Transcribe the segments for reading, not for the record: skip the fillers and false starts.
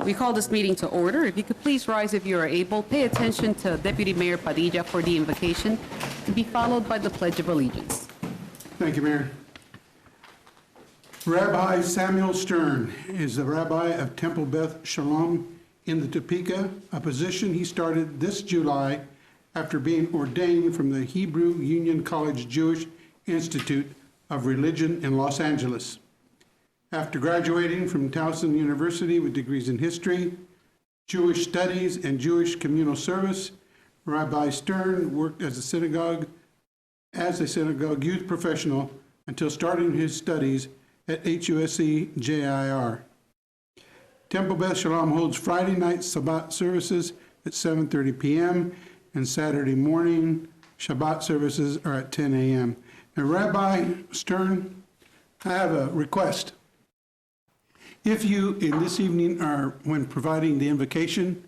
We call this meeting to order. If you could please rise if you are able. Pay attention to Deputy Mayor Padilla for the invocation, to be followed by the Pledge of Allegiance. Thank you, Mayor. Rabbi Samuel Stern is the rabbi of Temple Beth Shalom in the Topeka, a position he started this July after being ordained from the Hebrew Union College Jewish Institute of Religion in Los Angeles. After graduating from Towson University with degrees in history, Jewish studies, and Jewish communal service, Rabbi Stern worked as a synagogue youth professional until starting his studies at HUSC JIR. Temple Beth Shalom holds Friday night Shabbat services at 7:30 p.m. and Saturday morning Shabbat services are at 10 a.m. Now, Rabbi Stern, I have a request. If you, in this evening, when providing the invocation,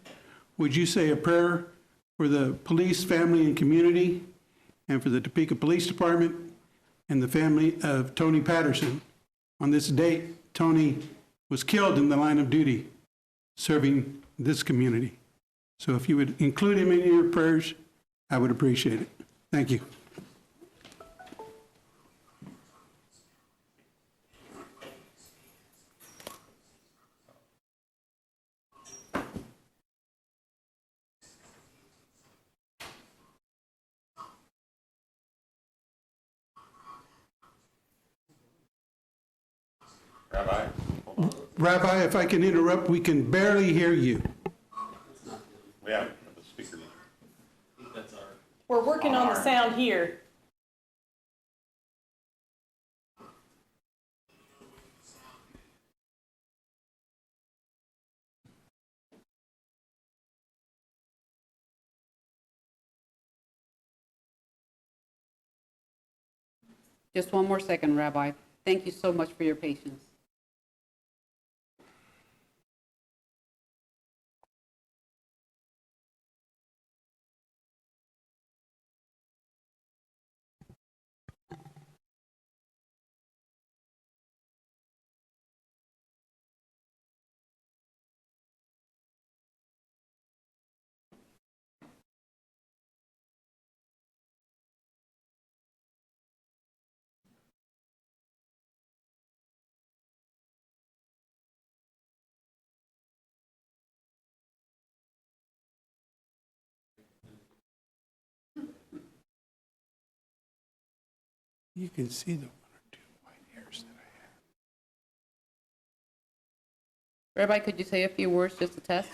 would you say a prayer for the police, family, and community, and for the Topeka Police Department, and the family of Tony Patterson? On this date, Tony was killed in the line of duty, serving this community. So if you would include him in your prayers, I would appreciate it. Thank you. Rabbi, if I can interrupt, we can barely hear you. Yeah, the speaker. We're working on the sound here. Just one more second, Rabbi. Thank you so much for your patience. You can see the one or two white hairs that I have. Rabbi, could you say a few words just to test?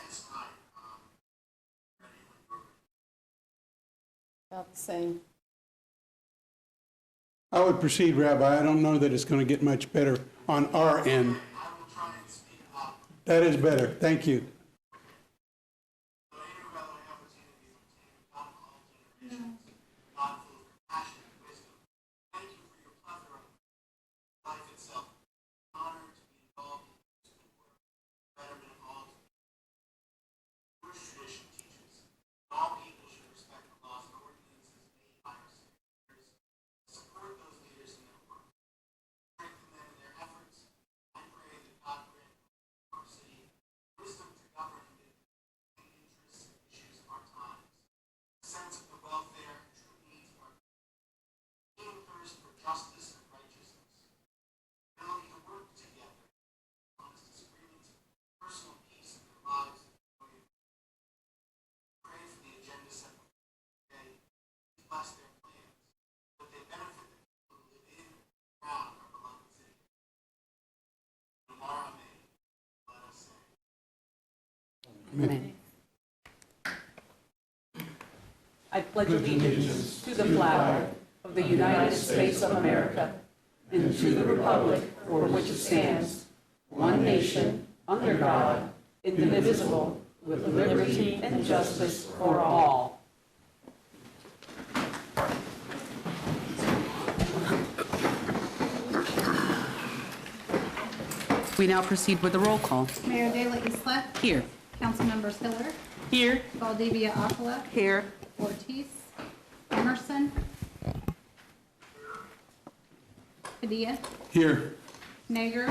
About the same. I would proceed, Rabbi. I don't know that it's going to get much better on our end. That is better. Thank you. Amen. I pledge allegiance to the flag of the United States of America and to the republic for which it stands, one nation, under God, indivisible, with liberty and justice for all. We now proceed with the roll call. Mayor De La Isla. Here. Councilmembers Hiller. Here. Valdivia Aquila. Here. Ortiz. Emerson. Padilla. Here. Nager.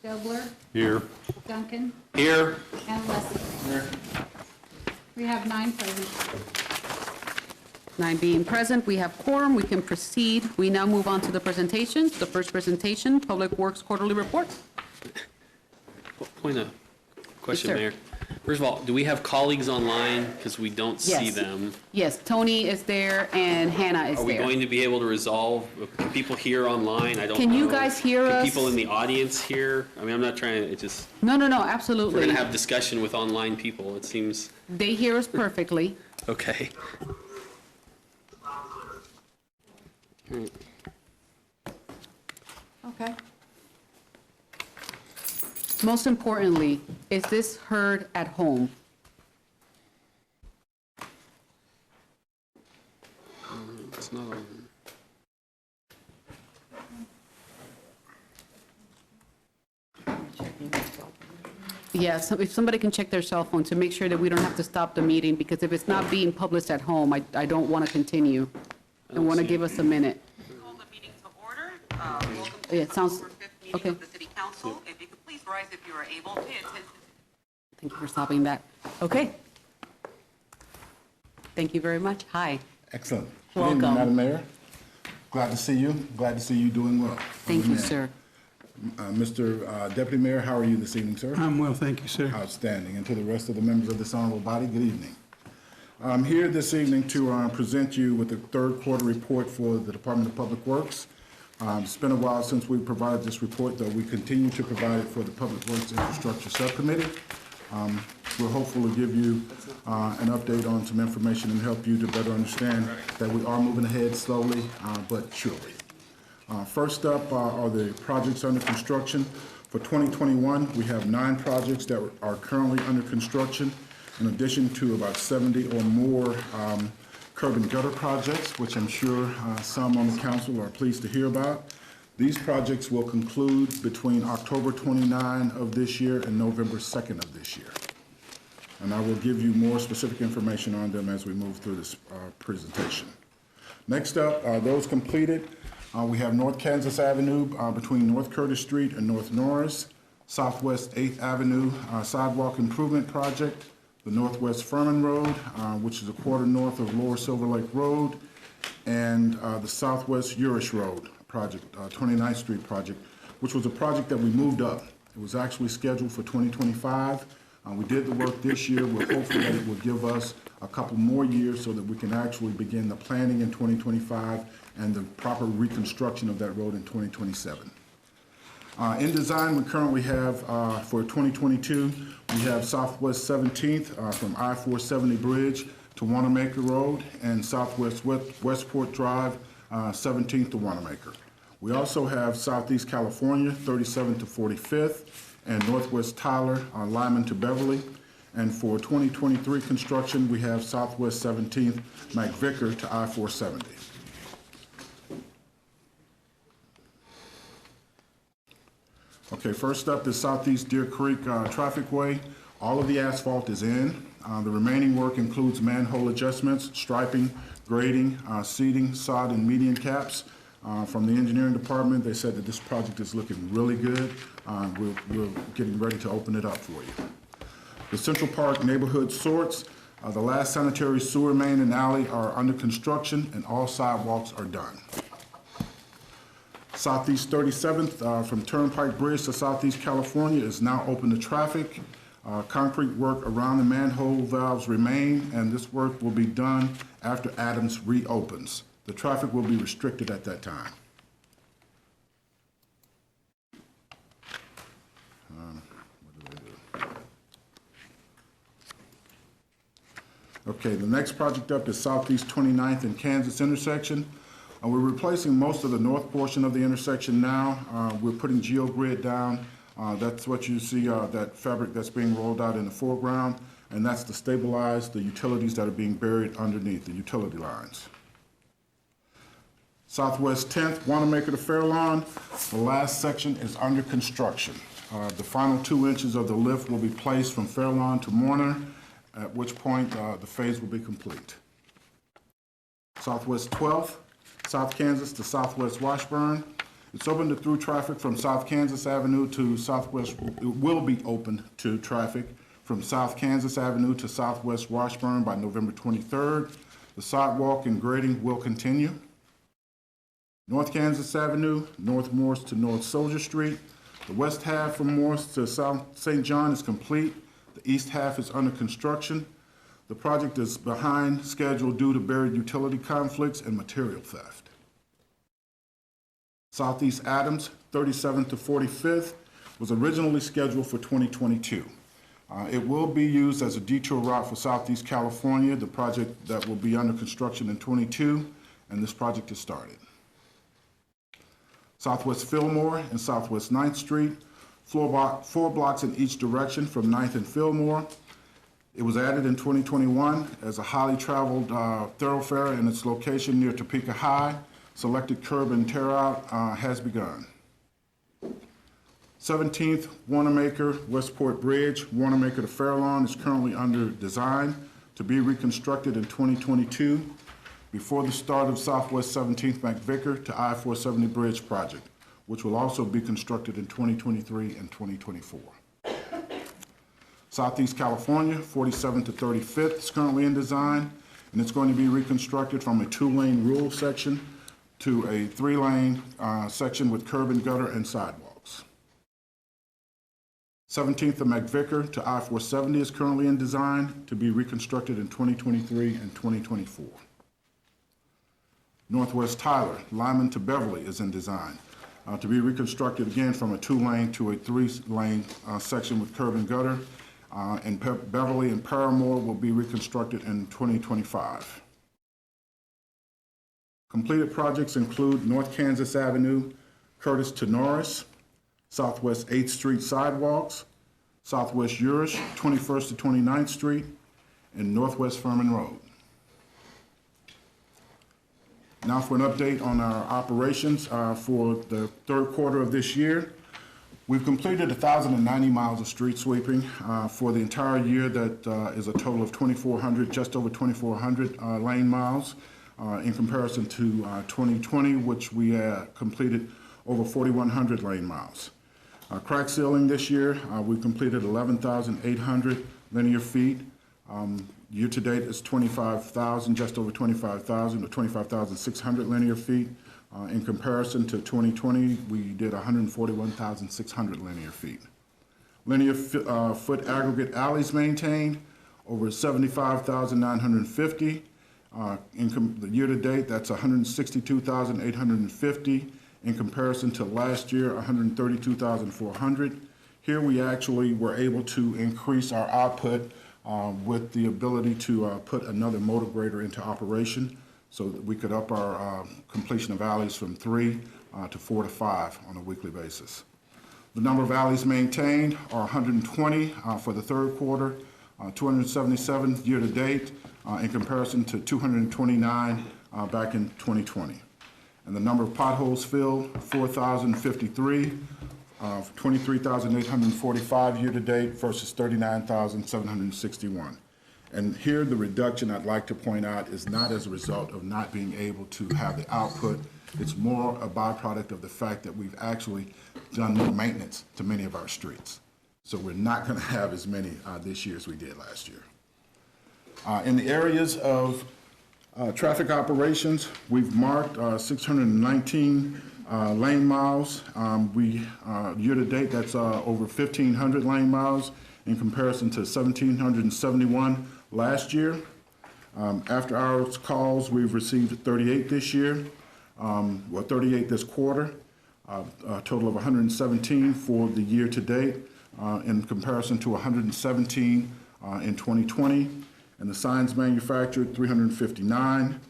Dobler. Here. Duncan, Here. and Leslie. We have 9 present. 9 being present, we have quorum, we can proceed. We now move on to the presentations. The first presentation, Public Works Quarterly Report. Point of question, Yes, sir. Mayor. First of all, do we have colleagues online? Because we don't see Yes. them. Yes, Tony is there and Hannah is Are we there. going to be able to resolve, can people hear online? I don't know. Can you guys hear us? Can people in the audience hear? I mean, I'm not trying, it just, No, we're absolutely. going to have discussion with online people, it seems, They hear us perfectly. okay. Okay. Most importantly, is this heard at home? It's not on. Yeah, so if somebody can check their cell phone to make sure that we don't have to stop the meeting, because if it's not being published at home, I don't want to continue. I want to give us a minute. Call the meeting to order. Welcome Yeah, to it the sounds- October 5th meeting okay. of the City Council. If you could please rise if you are able. Pay attention. Thank you for stopping that. Okay. Thank you very much. Hi. Excellent. Good evening, Welcome. Madam Mayor. Glad to see you. Glad to see you doing well. Thank you, Amen. sir. Mr. Deputy Mayor, how are you this evening, sir? I'm well, thank you, sir. Outstanding. And to the rest of the members of this honorable body, good evening. I'm here this evening to present you with the third quarter report for the Department of Public Works. It's been a while since we provided this report, though we continue to provide it for the Public Works Infrastructure Subcommittee. We're hopeful to give you an update on some information and help you to better understand that we are moving ahead slowly but surely. First up are the projects under construction. For 2021, we have 9 projects that are currently under construction, in addition to about 70 or more curb and gutter projects, which I'm sure some on the council are pleased to hear about. These projects will conclude between October 29 of this year and November 2nd of this year. And I will give you more specific information on them as we move through this presentation. Next up, those completed. We have North Kansas Avenue between North Curtis Street and North Norris, Southwest 8th Avenue Sidewalk Improvement Project, the Northwest Furman Road, which is a quarter north of Lower Silver Lake Road, and the Southwest Urish Road project, 29th Street project, which was a project that we moved up. It was actually scheduled for 2025. We did the work this year. We're hopeful that it will give us a couple more years so that we can actually begin the planning in 2025 and the proper reconstruction of that road in 2027. In design, we currently have, for 2022, we have Southwest 17th from I-470 Bridge to Wanamaker Road and Southwest Westport Drive, 17th to Wanamaker. We also have Southeast California, 37th to 45th, and Northwest Tyler, Lyman to Beverly. And for 2023 construction, we have Southwest 17th, McVicker to I-470. Okay, first up is Southeast Deer Creek Traffic Way. All of the asphalt is in. The remaining work includes manhole adjustments, striping, grading, seeding, sod, and median caps. From the engineering department, they said that this project is looking really good. We're getting ready to open it up for you. The Central Park neighborhood sorts, the last sanitary sewer main and alley are under construction and all sidewalks are done. Southeast 37th from Turnpike Bridge to Southeast California is now open to traffic. Concrete work around the manhole valves remain, and this work will be done after Adams reopens. The traffic will be restricted at that time. Okay, the next project up is Southeast 29th and Kansas intersection. We're replacing most of the north portion of the intersection now. We're putting geogrid down. That's what you see, that fabric that's being rolled out in the foreground, and that's to stabilize the utilities that are being buried underneath the utility lines. Southwest 10th, Wanamaker to Fairlawn. The last section is under construction. The final 2 inches of the lift will be placed from Fairlawn to Mourner, at which point the phase will be complete. Southwest 12th, South Kansas to Southwest Washburn. It's open to through traffic from South Kansas Avenue to Southwest, it will be open to traffic from South Kansas Avenue to Southwest Washburn by November 23rd. The sidewalk and grading will continue. North Kansas Avenue, North Morris to North Soldier Street. The west half from Morris to South St. John is complete. The east half is under construction. The project is behind schedule due to buried utility conflicts and material theft. Southeast Adams, 37th to 45th, was originally scheduled for 2022. It will be used as a detour route for Southeast California, the project that will be under construction in 22, and this project is started. Southwest Fillmore and Southwest 9th Street, 4 blocks in each direction from 9th and Fillmore. It was added in 2021 as a highly traveled thoroughfare in its location near Topeka High. Selected curb and tear out has begun. 17th, Wanamaker, Westport Bridge, Wanamaker to Fairlawn is currently under design to be reconstructed in 2022 before the start of Southwest 17th McVicker to I-470 Bridge project, which will also be constructed in 2023 and 2024. Southeast California, 47th to 35th is currently in design, and it's going to be reconstructed from a 2-lane rural section to a 3-lane section with curb and gutter and sidewalks. 17th of McVicker to I-470 is currently in design to be reconstructed in 2023 and 2024. Northwest Tyler, Lyman to Beverly is in design to be reconstructed again from a 2-lane to a 3-lane section with curb and gutter, and Beverly and Paramore will be reconstructed in 2025. Completed projects include North Kansas Avenue, Curtis to Norris, Southwest 8th Street sidewalks, Southwest Urish, 21st to 29th Street, and Northwest Furman Road. Now for an update on our operations for the third quarter of this year. We've completed 1,090 miles of street sweeping for the entire year. That is a total of 2,400, just over 2,400 lane miles in comparison to 2020, which we completed over 4,100 lane miles. Crack sealing this year, we completed 11,800 linear feet. Year to date is 25,000, just over 25,000, or 25,600 linear feet. In comparison to 2020, we did 141,600 linear feet. Linear foot aggregate alleys maintained, over 75,950. The year to date, that's 162,850. In comparison to last year, 132,400. Here we actually were able to increase our output with the ability to put another motor grader into operation so that we could up our completion of alleys from 3 to 4 to 5 on a weekly basis. The number of alleys maintained are 120 for the third quarter, 277 year to date in comparison to 229 back in 2020. And the number of potholes filled, 4,053, 23,845 year to date versus 39,761. And here the reduction I'd like to point out is not as a result of not being able to have the output. It's more a byproduct of the fact that we've actually done more maintenance to many of our streets. So we're not going to have as many this year as we did last year. In the areas of traffic operations, we've marked 619 lane miles. Year to date, that's over 1,500 lane miles in comparison to 1,771 last year. After hours calls, we've received 38 this year, 38 this quarter, a total of 117 for the year to date in comparison to 117 in 2020. And the signs manufactured, 359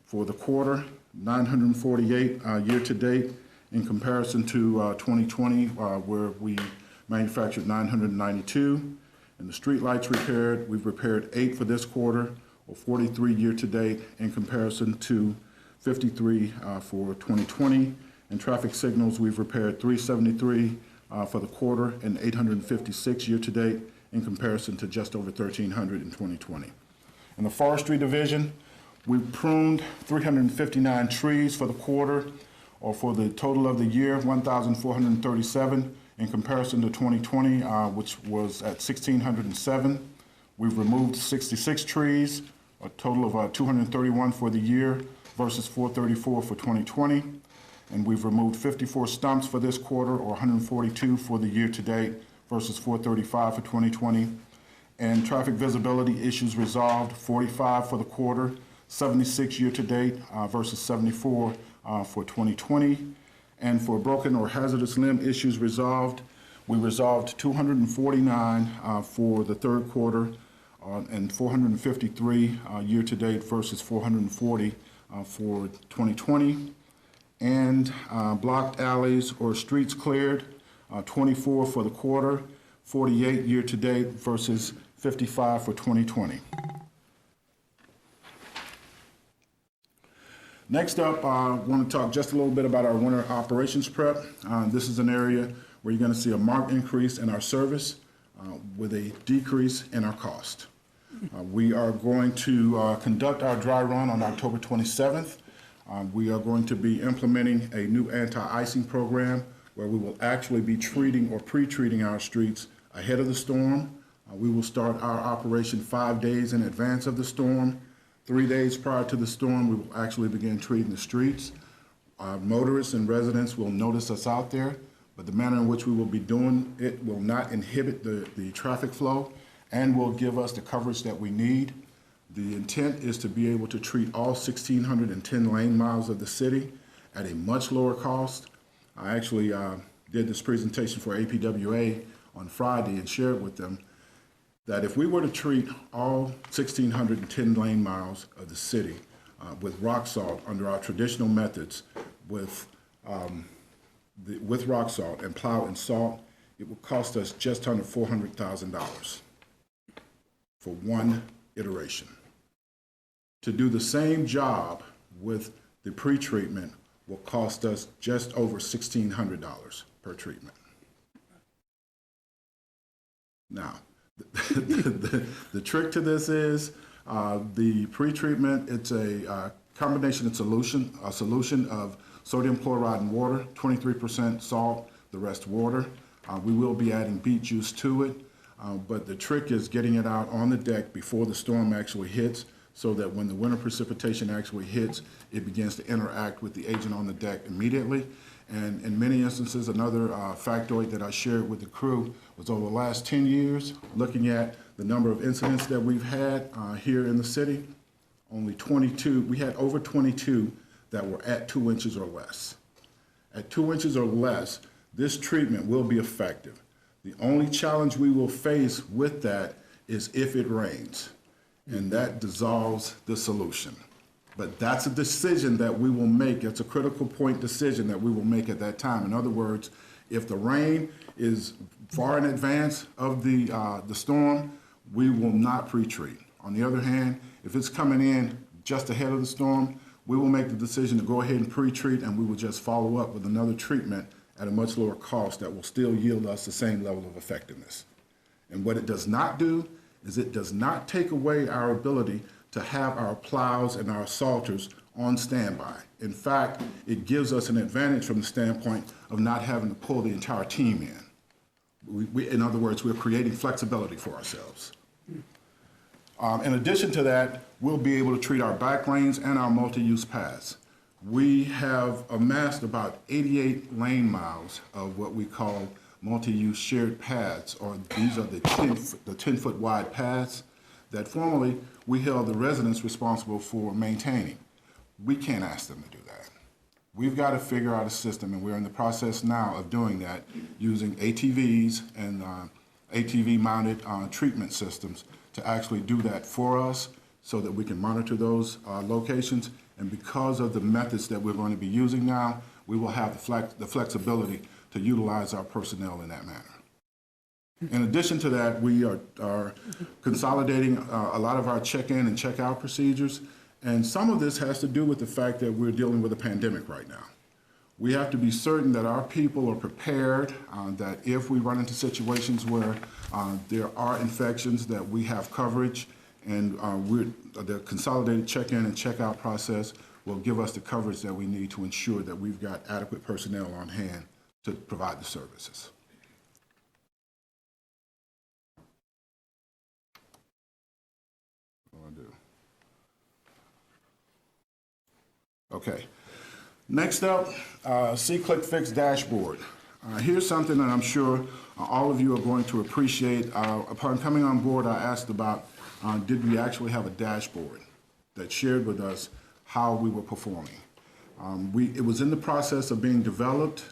for the quarter, 948 year to date in comparison to 2020 where we manufactured 992. And the street lights repaired, we've repaired 8 for this quarter, or 43 year to date in comparison to 53 for 2020. And traffic signals, we've repaired 373 for the quarter and 856 year to date in comparison to just over 1,300 in 2020. In the forestry division, we pruned 359 trees for the quarter, or for the total of the year, 1,437 in comparison to 2020, which was at 1,607. We've removed 66 trees, a total of 231 for the year versus 434 for 2020. And we've removed 54 stumps for this quarter, or 142 for the year to date versus 435 for 2020. And traffic visibility issues resolved, 45 for the quarter, 76 year to date versus 74 for 2020. And for broken or hazardous limb issues resolved, we resolved 249 for the third quarter and 453 year to date versus 440 for 2020. And blocked alleys or streets cleared, 24 for the quarter, 48 year to date versus 55 for 2020. Next up, I want to talk just a little bit about our winter operations prep. This is an area where you're going to see a marked increase in our service with a decrease in our cost. We are going to conduct our dry run on October 27th. We are going to be implementing a new anti-icing program where we will actually be treating or pre-treating our streets ahead of the storm. We will start our operation 5 days in advance of the storm. 3 days prior to the storm, we will actually begin treating the streets. Motorists and residents will notice us out there, but the manner in which we will be doing it will not inhibit the traffic flow and will give us the coverage that we need. The intent is to be able to treat all 1,610 lane miles of the city at a much lower cost. I actually did this presentation for APWA on Friday and shared with them that if we were to treat all 1,610 lane miles of the city with rock salt under our traditional methods with rock salt and plow and salt, it would cost us just under $400,000 for one iteration. To do the same job with the pre-treatment will cost us just over $1,600 per treatment. Now, the trick to this is the pre-treatment, it's a combination of a solution of sodium chloride and water, 23% salt, the rest water. We will be adding beet juice to it, but the trick is getting it out on the deck before the storm actually hits, so that when the winter precipitation actually hits, it begins to interact with the agent on the deck immediately. And in many instances, another factoid that I shared with the crew was over the last 10 years, looking at the number of incidents that we've had here in the city, only 22, we had over 22 that were at 2 inches or less. At 2 inches or less, this treatment will be effective. The only challenge we will face with that is if it rains, and that dissolves the solution. But that's a decision that we will make. It's a critical point decision that we will make at that time. In other words, if the rain is far in advance of the storm, we will not pre-treat. On the other hand, if it's coming in just ahead of the storm, we will make the decision to go ahead and pre-treat, and we will just follow up with another treatment at a much lower cost that will still yield us the same level of effectiveness. And what it does not do is it does not take away our ability to have our plows and our salters on standby. In fact, it gives us an advantage from the standpoint of not having to pull the entire team in. In other words, we're creating flexibility for ourselves. In addition to that, we'll be able to treat our back lanes and our multi-use paths. We have amassed about 88 lane miles of what we call multi-use shared paths, or these are the 10-foot wide paths that formerly we held the residents responsible for maintaining. We can't ask them to do that. We've got to figure out a system, and we're in the process now of doing that using ATVs and ATV-mounted treatment systems to actually do that for us so that we can monitor those locations. And because of the methods that we're going to be using now, we will have the flexibility to utilize our personnel in that manner. In addition to that, we are consolidating a lot of our check-in and check-out procedures, and some of this has to do with the fact that we're dealing with a pandemic right now. We have to be certain that our people are prepared, that if we run into situations where there are infections, that we have coverage, and the consolidated check-in and check-out process will give us the coverage that we need to ensure that we've got adequate personnel on hand to provide the services. What do I do? Okay. Next up, C-Click Fix dashboard. Here's something that I'm sure all of you are going to appreciate. Upon coming on board, I asked about did we actually have a dashboard that shared with us how we were performing. It was in the process of being developed.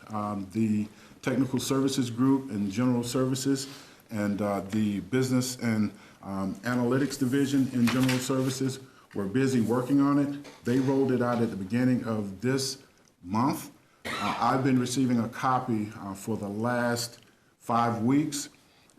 The technical services group and general services and the business and analytics division in general services were busy working on it. They rolled it out at the beginning of this month. I've been receiving a copy for the last 5 weeks.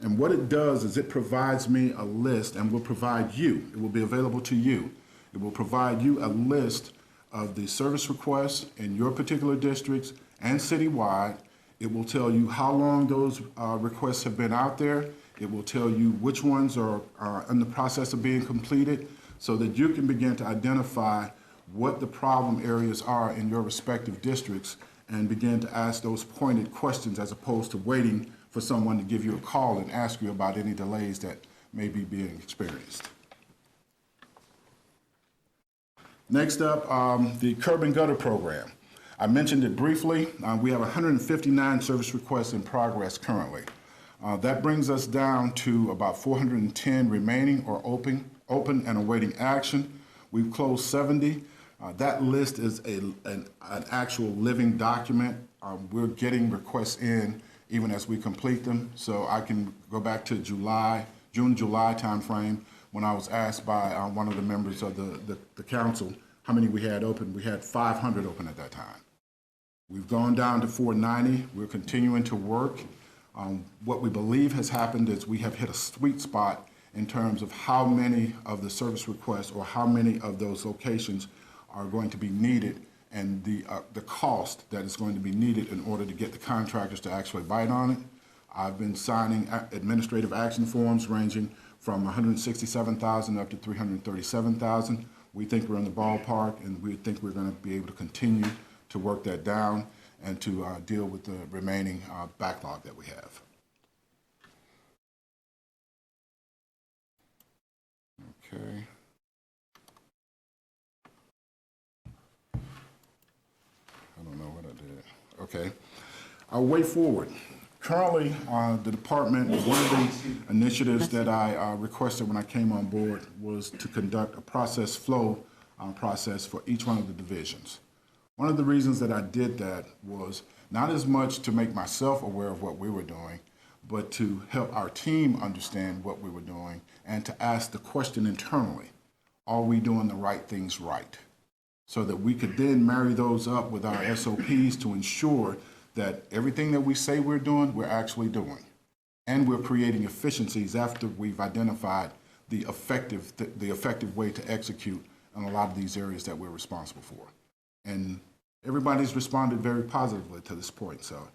And what it does is it provides me a list and will provide you, it will be available to you. It will provide you a list of the service requests in your particular districts and citywide. It will tell you how long those requests have been out there. It will tell you which ones are in the process of being completed so that you can begin to identify what the problem areas are in your respective districts and begin to ask those pointed questions as opposed to waiting for someone to give you a call and ask you about any delays that may be being experienced. Next up, the curb and gutter program. I mentioned it briefly. We have 159 service requests in progress currently. That brings us down to about 410 remaining or open and awaiting action. We've closed 70. That list is an actual living document. We're getting requests in even as we complete them. So I can go back to June, July timeframe when I was asked by one of the members of the council how many we had open. We had 500 open at that time. We've gone down to 490. We're continuing to work. What we believe has happened is we have hit a sweet spot in terms of how many of the service requests or how many of those locations are going to be needed and the cost that is going to be needed in order to get the contractors to actually bite on it. I've been signing administrative action forms ranging from $167,000 up to $337,000. We think we're in the ballpark, and we think we're going to be able to continue to work that down and to deal with the remaining backlog that we have. Okay. I don't know what I did. Okay. Our way forward. Currently, the department, one of the initiatives that I requested when I came on board was to conduct a process flow process for each one of the divisions. One of the reasons that I did that was not as much to make myself aware of what we were doing, but to help our team understand what we were doing and to ask the question internally, are we doing the right things right? So that we could then marry those up with our SOPs to ensure that everything that we say we're doing, we're actually doing. And we're creating efficiencies after we've identified the effective way to execute on a lot of these areas that we're responsible for. And everybody's responded very positively to this point. So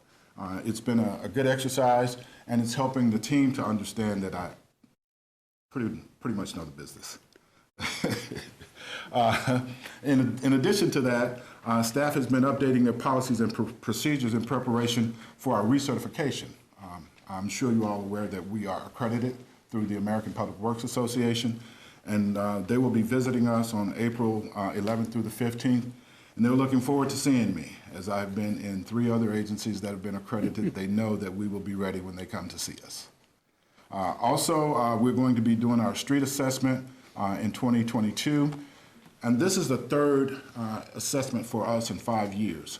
it's been a good exercise, and it's helping the team to understand that I pretty much know the business. In addition to that, staff has been updating their policies and procedures in preparation for our recertification. I'm sure you're all aware that we are accredited through the American Public Works Association, and they will be visiting us on April 11th through the 15th, and they're looking forward to seeing me. As I've been in 3 other agencies that have been accredited, they know that we will be ready when they come to see us. Also, we're going to be doing our street assessment in 2022. And this is the 3rd assessment for us in 5 years.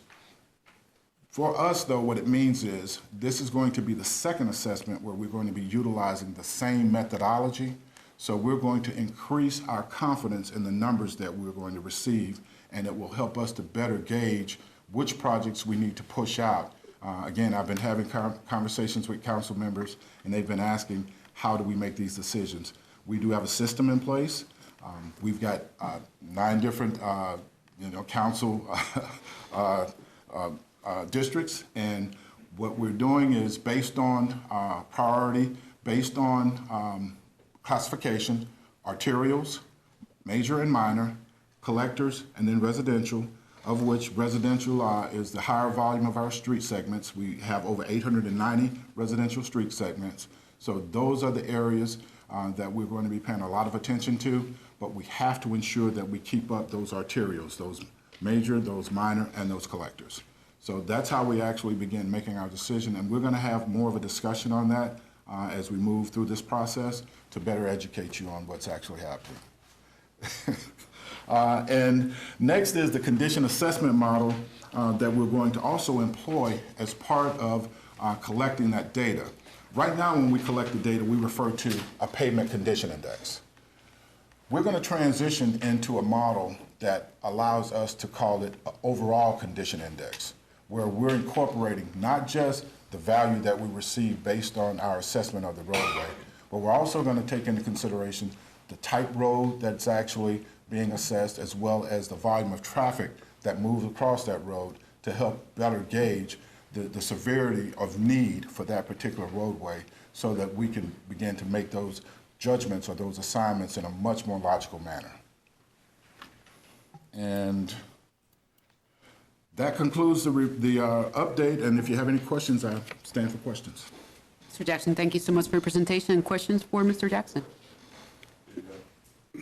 For us, though, what it means is this is going to be the 2nd assessment where we're going to be utilizing the same methodology. So we're going to increase our confidence in the numbers that we're going to receive, and it will help us to better gauge which projects we need to push out. Again, I've been having conversations with council members, and they've been asking, how do we make these decisions? We do have a system in place. We've got 9 different, council districts, and what we're doing is based on priority, based on classification, arterials, major and minor, collectors, and then residential, of which residential is the higher volume of our street segments. We have over 890 residential street segments. So those are the areas that we're going to be paying a lot of attention to, but we have to ensure that we keep up those arterials, those major, those minor, and those collectors. So that's how we actually begin making our decision, and we're going to have more of a discussion on that as we move through this process to better educate you on what's actually happening. And next is the condition assessment model that we're going to also employ as part of collecting that data. Right now, when we collect the data, we refer to a pavement condition index. We're going to transition into a model that allows us to call it an overall condition index, where we're incorporating not just the value that we receive based on our assessment of the roadway, but we're also going to take into consideration the type road that's actually being assessed, as well as the volume of traffic that moves across that road to help better gauge the severity of need for that particular roadway, so that we can begin to make those judgments or those assignments in a much more logical manner. And that concludes the update, and if you have any questions, I stand for questions. Mr. Jackson, thank you so much for your presentation. Questions for Mr. Jackson?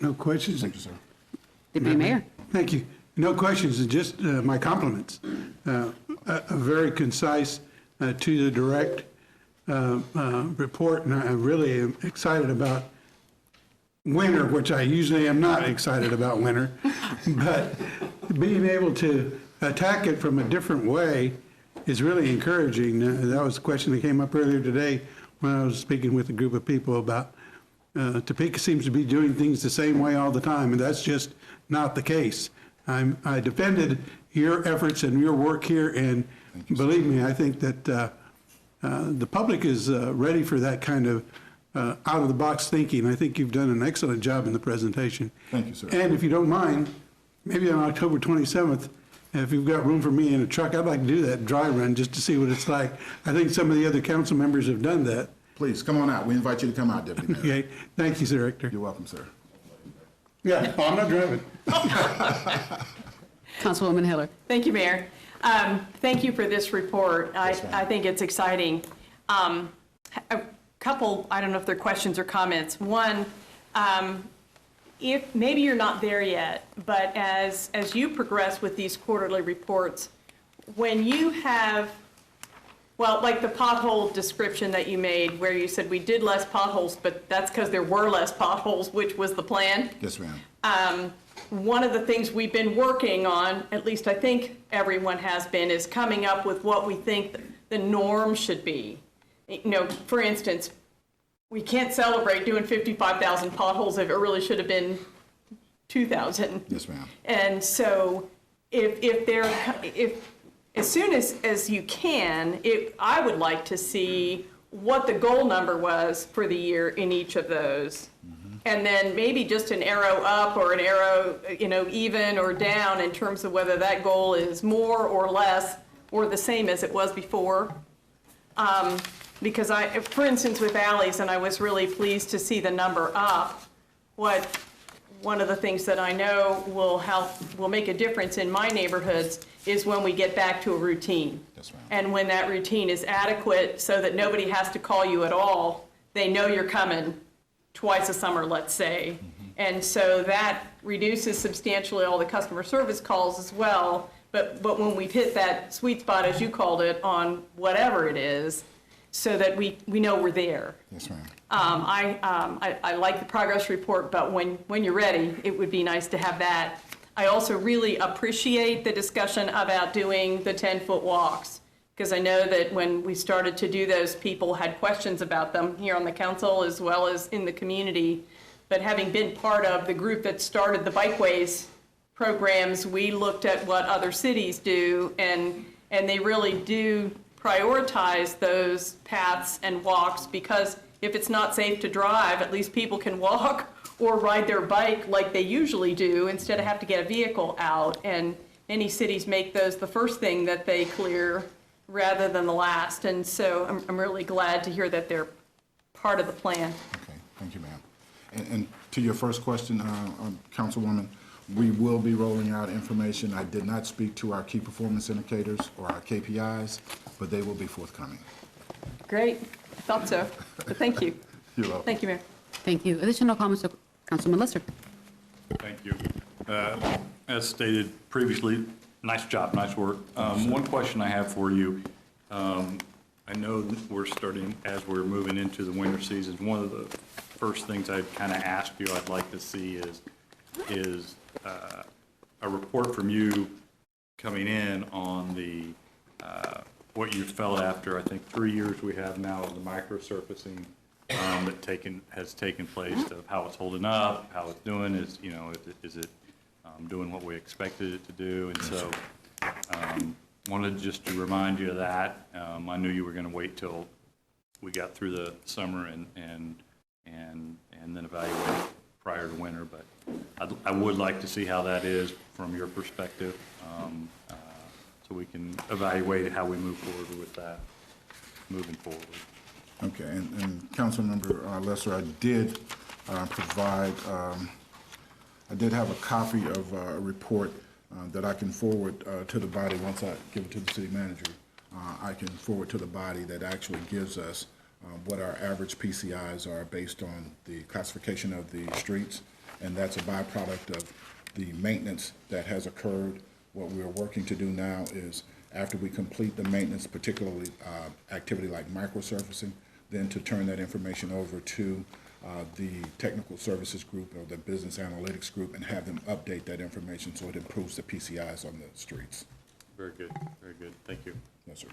No questions? Thank you, sir. Deputy Mayor? Thank you. No questions, just my compliments. A very concise, to the direct report, and I really am excited about winter, which I usually am not excited about winter, but being able to attack it from a different way is really encouraging. That was a question that came up earlier today when I was speaking with a group of people about Topeka seems to be doing things the same way all the time, and that's just not the case. I defended your efforts and your work here, and believe me, I think that the public is ready for that kind of out-of-the-box thinking. I think you've done an excellent job in the presentation. Thank you, sir. And if you don't mind, maybe on October 27th, if you've got room for me in a truck, I'd like to do that dry run just to see what it's like. I think some of the other council members have done that. Please, come on out. We invite you to come out, Deputy Mayor. Okay, thank you, Sir Rector. You're welcome, sir. Yeah, I'm not driving. Councilwoman Hiller? Thank you, Mayor. Thank you for this report. Yes, ma'am. I think it's exciting. A couple, I don't know if they're questions or comments. One, if maybe you're not there yet, but as you progress with these quarterly reports, when you have, well, like the pothole description that you made, where you said we did less potholes, but that's because there were less potholes, which was the plan. Yes, ma'am. One of the things we've been working on, at least I think everyone has been, is coming up with what we think the norm should be. You know, for instance, we can't celebrate doing 55,000 potholes if it really should have been 2,000. Yes, ma'am. And so if as soon as you can, I would like to see what the goal number was for the year in each of those. And then maybe just an arrow up or an arrow, you know, even or down in terms of whether that goal is more or less or the same as it was before. Because for instance, with alleys, and I was really pleased to see the number up, one of the things that I know will make a difference in my neighborhoods is when we get back to a routine. Yes, ma'am. And when that routine is adequate so that nobody has to call you at all, they know you're coming twice a summer, let's say. And so that reduces substantially all the customer service calls as well. But when we've hit that sweet spot, as you called it, on whatever it is, so that we know we're there. Yes, ma'am. I like the progress report, but when you're ready, it would be nice to have that. I also really appreciate the discussion about doing the 10-foot walks, because I know that when we started to do those, people had questions about them here on the council as well as in the community. But having been part of the group that started the bikeways programs, we looked at what other cities do, and they really do prioritize those paths and walks, because if it's not safe to drive, at least people can walk or ride their bike like they usually do instead of have to get a vehicle out. And many cities make those the first thing that they clear rather than the last. And so I'm really glad to hear that they're part of the plan. Okay, thank you, ma'am. And to your first question, Councilwoman, We will be rolling out information. I did not speak to our key performance indicators or our KPIs, but they will be forthcoming. Great, I thought so, but thank you. You're welcome. Thank you, Mayor. Thank you. Additional comments of Councilman Lesser? Thank you. As stated previously, nice job, nice work. One question I have for you. I know that we're starting, as we're moving into the winter season, one of the first things I'd kind of ask you I'd like to see is a report from you coming in on the what you felt after, I think, 3 years we have now of the microsurfacing that has taken place, of how it's holding up, how it's doing, is it doing what we expected it to do, and so wanted just to remind you of that. I knew you were going to wait till we got through the summer and then evaluate prior to winter, but I would like to see how that is from your perspective, so we can evaluate how we move forward with that moving forward. Okay, and Councilmember Lesser, I did provide, I did have a copy of a report that I can forward to the body once I give it to the city manager. I can forward to the body that actually gives us what our average PCIs are based on the classification of the streets, and that's a byproduct of the maintenance that has occurred. What we're working to do now is, after we complete the maintenance, particularly activity like microsurfacing, then to turn that information over to the technical services group or the business analytics group and have them update that information so it improves the PCIs on the streets. Very good, very good. Thank you. Yes, sir.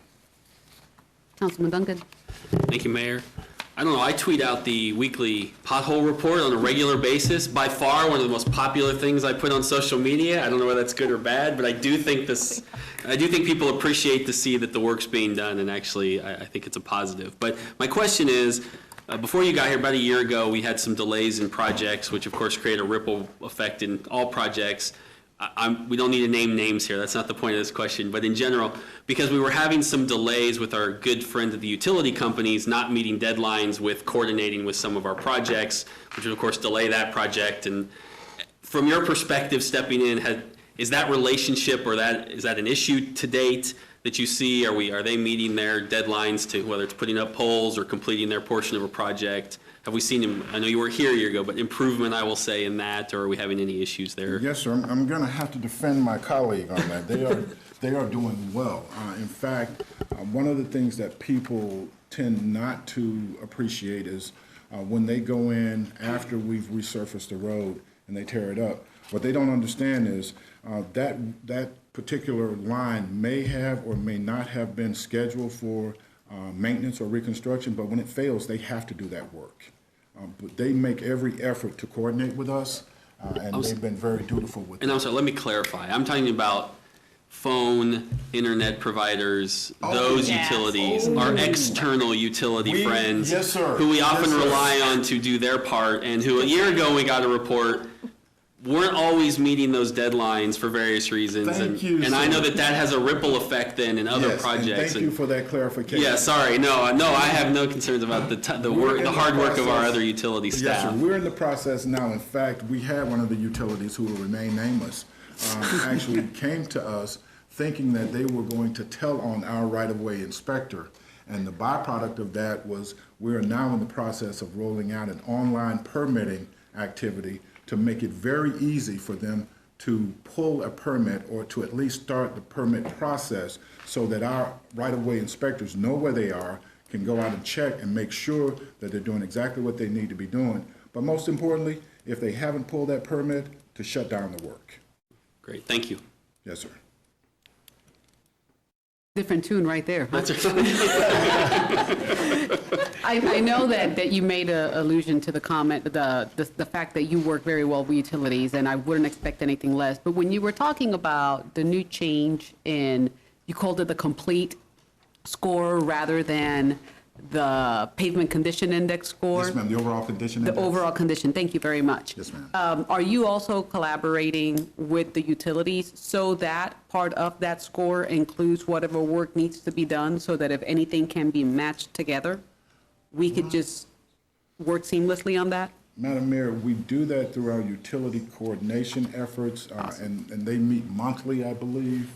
Councilman Duncan? Thank you, Mayor. I don't know, I tweet out the weekly pothole report on a regular basis. By far, one of the most popular things I put on social media. I don't know whether that's good or bad, but I do think people appreciate to see that the work's being done, and actually, I think it's a positive. But my question is, before you got here about a year ago, we had some delays in projects, which of course create a ripple effect in all projects. We don't need to name names here, that's not the point of this question, but in general, because we were having some delays with our good friend at the utility companies not meeting deadlines with coordinating with some of our projects, which would of course delay that project. And from your perspective, stepping in, is that relationship, or is that an issue to date that you see? Are they meeting their deadlines to, whether it's putting up poles or completing their portion of a project? Have we seen, I know you weren't here a year ago, but improvement, I will say, in that, or are we having any issues there? Yes, sir. I'm going to have to defend my colleague on that. They are doing well. In fact, one of the things that people tend not to appreciate is when they go in after we've resurfaced the road and they tear it up. What they don't understand is that particular line may have or may not have been scheduled for maintenance or reconstruction, but when it fails, they have to do that work. But they make every effort to coordinate with us, and they've been very dutiful with us. And I'm sorry, let me clarify. I'm talking about phone, internet providers, those utilities, our external utility friends, yes, sir. who we often Yes, sir. rely on to do their part, and who a year ago we got a report weren't always meeting those deadlines for various reasons. Thank you, and I sir. know that has a ripple effect then in other Yes, projects. and thank you for that clarification. Yeah, sorry, no, I have no concerns about the hard work of our other utility Yes, staff. sir. We're in the process now. In fact, we had one of the utilities who will remain nameless actually came to us thinking that they were going to tell on our right-of-way inspector. And the byproduct of that was we are now in the process of rolling out an online permitting activity to make it very easy for them to pull a permit or to at least start the permit process so that our right-of-way inspectors know where they are, can go out and check and make sure that they're doing exactly what they need to be doing. But most importantly, if they haven't pulled that permit, to shut down the work. Great, thank you. Yes, sir. Different tune right there. Huh? I know that you made an allusion to the comment, the fact that you work very well with utilities, and I wouldn't expect anything less. But when you were talking about the new change in, you called it the complete score rather than the pavement condition index score? Yes, ma'am, the overall condition The index. overall condition. Thank you very much. Yes, ma'am. Are you also collaborating with the utilities so that part of that score includes whatever work needs to be done, so that if anything can be matched together, we could just work seamlessly on that? Madam Mayor, we do that through our utility coordination efforts, and they meet monthly, I believe.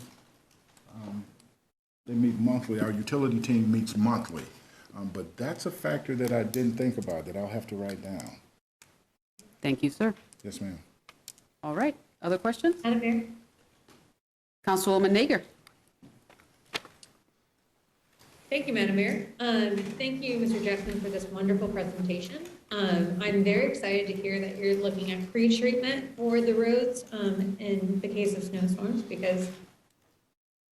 They meet monthly. Our utility team meets monthly. But that's a factor that I didn't think about that I'll have to write down. Thank you, sir. Yes, ma'am. All right, other questions? Madam Mayor. Councilwoman Nager. Thank you, Madam Mayor. Thank you, Mr. Jackson, for this wonderful presentation. I'm very excited to hear that you're looking at pre-treatment for the roads in the case of snowstorms, because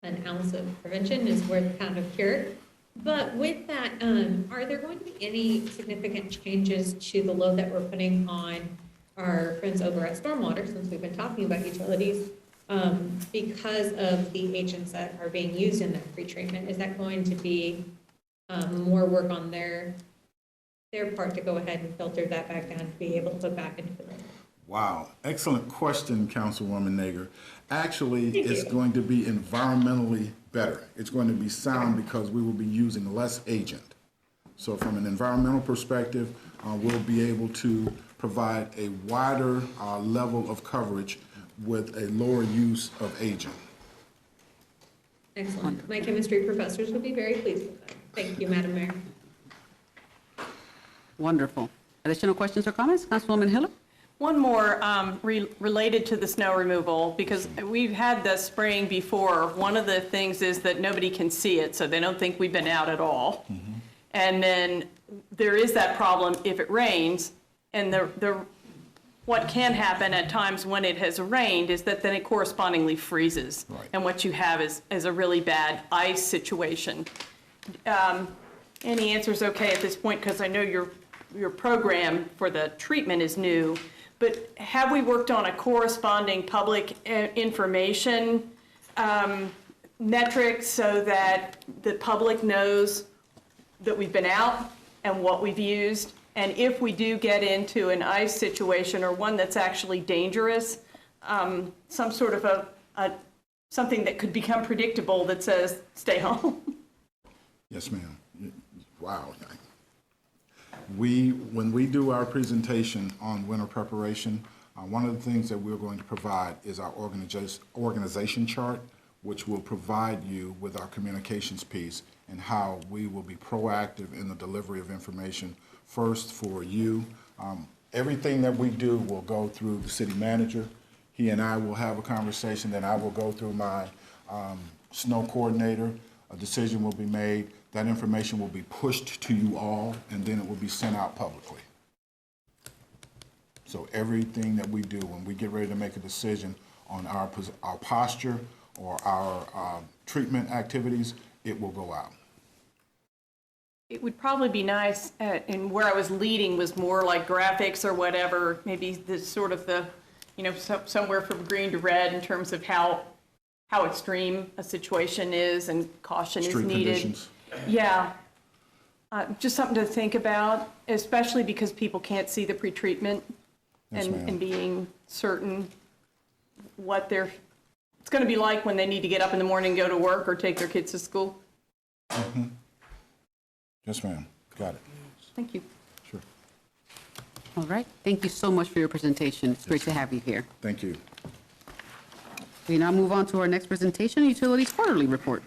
an ounce of prevention is worth a pound of cure. But with that, are there going to be any significant changes to the load that we're putting on our friends over at Stormwater, since we've been talking about utilities, because of the agents that are being used in that pre-treatment? Is that going to be more work on their part to go ahead and filter that back down to be able to put back into the road? Wow, excellent question, Councilwoman Nager. Actually, it's going to be environmentally better. It's going to be sound because we will be using less agent. So from an environmental perspective, we'll be able to provide a wider level of coverage with a lower use of agent. Excellent. My chemistry professors would be very pleased with that. Thank you, Madam Mayor. Wonderful. Additional questions or comments? Councilwoman Hiller? One more related to the snow removal, because we've had the spraying before. One of the things is that nobody can see it, so they don't think we've been out at all. Mm-hmm. And then there is that problem if it rains, and what can happen at times when it has rained is that then it correspondingly freezes. Right. And what you have is a really bad ice situation. Any answers okay at this point? Because I know your program for the treatment is new, but have we worked on a corresponding public information metric so that the public knows that we've been out and what we've used? And if we do get into an ice situation or one that's actually dangerous, some sort of something that could become predictable that says, stay home. Yes, ma'am. Wow. When we do our presentation on winter preparation, one of the things that we're going to provide is our organization chart, which will provide you with our communications piece and how we will be proactive in the delivery of information. First, for you, everything that we do will go through the city manager. He and I will have a conversation, then I will go through my snow coordinator. A decision will be made. That information will be pushed to you all, and then it will be sent out publicly. So everything that we do, when we get ready to make a decision on our posture or our treatment activities, it will go out. It would probably be nice, and where I was leading was more like graphics or whatever, maybe the sort of somewhere from green to red in terms of how extreme a situation is and caution is needed. Street conditions. Yeah. Just something to think about, especially because people can't see the pretreatment. Yes, and being certain what it's going to be like when they need to get up in the morning and go to work or take their kids to school. Mm-hmm. Yes, ma'am. Got it. Thank you. Sure. All right. Thank you so much for your presentation. It's great to have you here. Thank you. We now move on to our next presentation, Utilities Quarterly Report.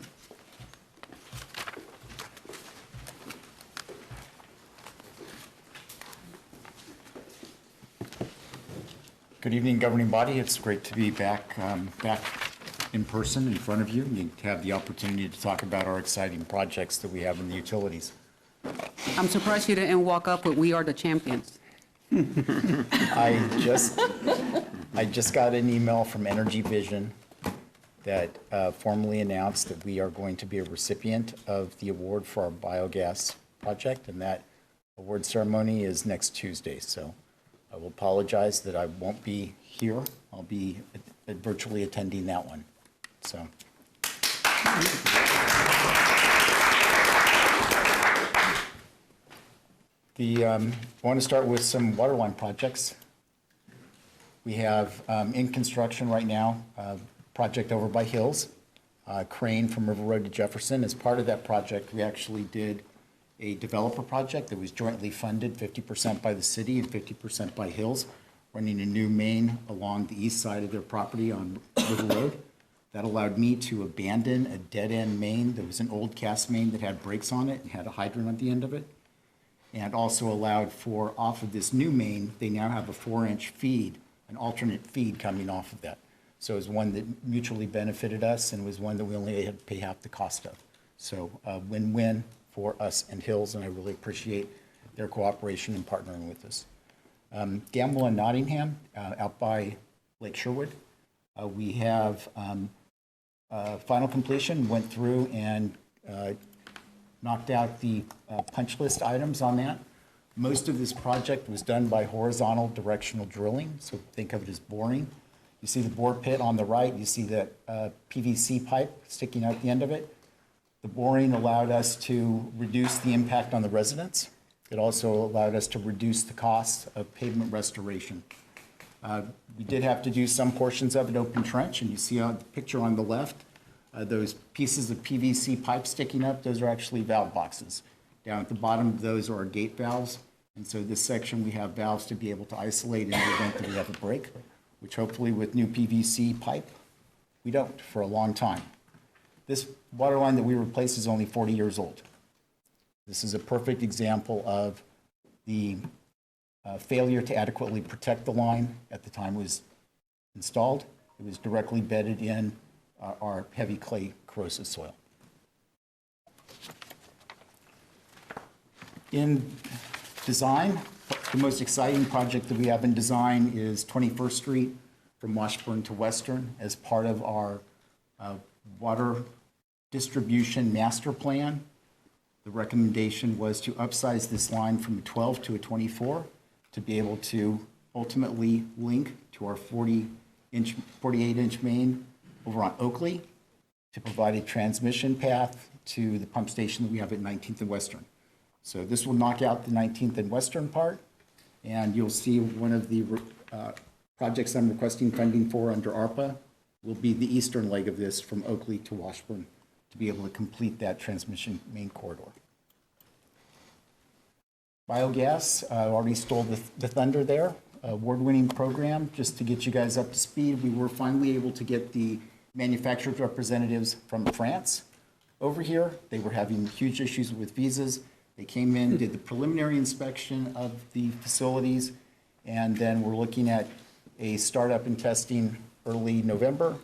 Good evening, governing body. It's great to be back in person in front of you and to have the opportunity to talk about our exciting projects that we have in the utilities. I'm surprised you didn't walk up with "We are the champions." I just got an email from Energy Vision that formally announced that we are going to be a recipient of the award for our biogas project, and that award ceremony is next Tuesday. So I will apologize that I won't be here. I'll be virtually attending that one. So. I want to start with some waterline projects. We have in construction right now a project over by Hills, Crane from River Road to Jefferson. As part of that project, we actually did a developer project that was jointly funded 50% by the city and 50% by Hills, running a new main along the east side of their property on River Road. That allowed me to abandon a dead-end main. There was an old cast main that had brakes on it and had a hydrant at the end of it. And also allowed for, off of this new main, they now have a 4-inch feed, an alternate feed coming off of that. So it was one that mutually benefited us and was one that we only had to pay half the cost of. So win-win for us and Hills, and I really appreciate their cooperation in partnering with us. Gamble and Nottingham, out by Lake Sherwood. We have final completion, went through and knocked out the punch list items on that. Most of this project was done by horizontal directional drilling, so think of it as boring. You see the bore pit on the right, you see that PVC pipe sticking out the end of it. The boring allowed us to reduce the impact on the residents. It also allowed us to reduce the cost of pavement restoration. We did have to do some portions of it open trench, and you see on the picture on the left, those pieces of PVC pipe sticking up, those are actually valve boxes. Down at the bottom of those are our gate valves, and so this section we have valves to be able to isolate in the event that we have a break, which hopefully with new PVC pipe, we don't for a long time. This water line that we replaced is only 40 years old. This is a perfect example of the failure to adequately protect the line at the time it was installed. It was directly bedded in our heavy clay corrosive soil. In design, the most exciting project that we have in design is 21st Street from Washburn to Western as part of our water distribution master plan. The recommendation was to upsize this line from a 12 to a 24 to be able to ultimately link to our 48-inch main over on Oakley to provide a transmission path to the pump station that we have at 19th and Western. So this will knock out the 19th and Western part, and you'll see one of the projects I'm requesting funding for under ARPA will be the eastern leg of this from Oakley to Washburn to be able to complete that transmission main corridor. Biogas, already stole the thunder there. Award-winning program, just to get you guys up to speed. We were finally able to get the manufacturers' representatives from France over here. They were having huge issues with visas. They came in, did the preliminary inspection of the facilities, and then we're looking at a startup and testing early November.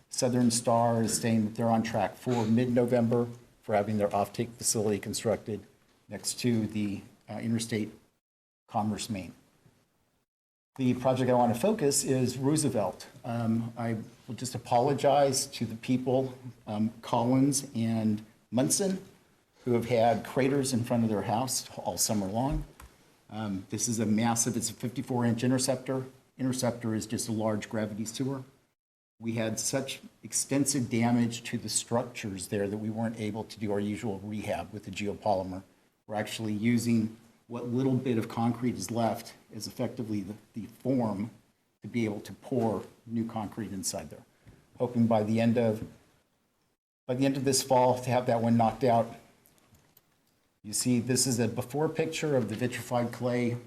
Southern Star is saying that they're on track for mid-November for having their offtake facility constructed next to the interstate commerce main. The project I want to focus is Roosevelt. I will just apologize to the people, Collins and Munson, who have had craters in front of their house all summer long. This is a massive, it's a 54-inch interceptor. Interceptor is just a large gravity sewer. We had such extensive damage to the structures there that we weren't able to do our usual rehab with the geopolymer. We're actually using what little bit of concrete is left as effectively the form to be able to pour new concrete inside there. Hoping by the end of this fall to have that one knocked out. You see, this is a before picture of the vitrified clay,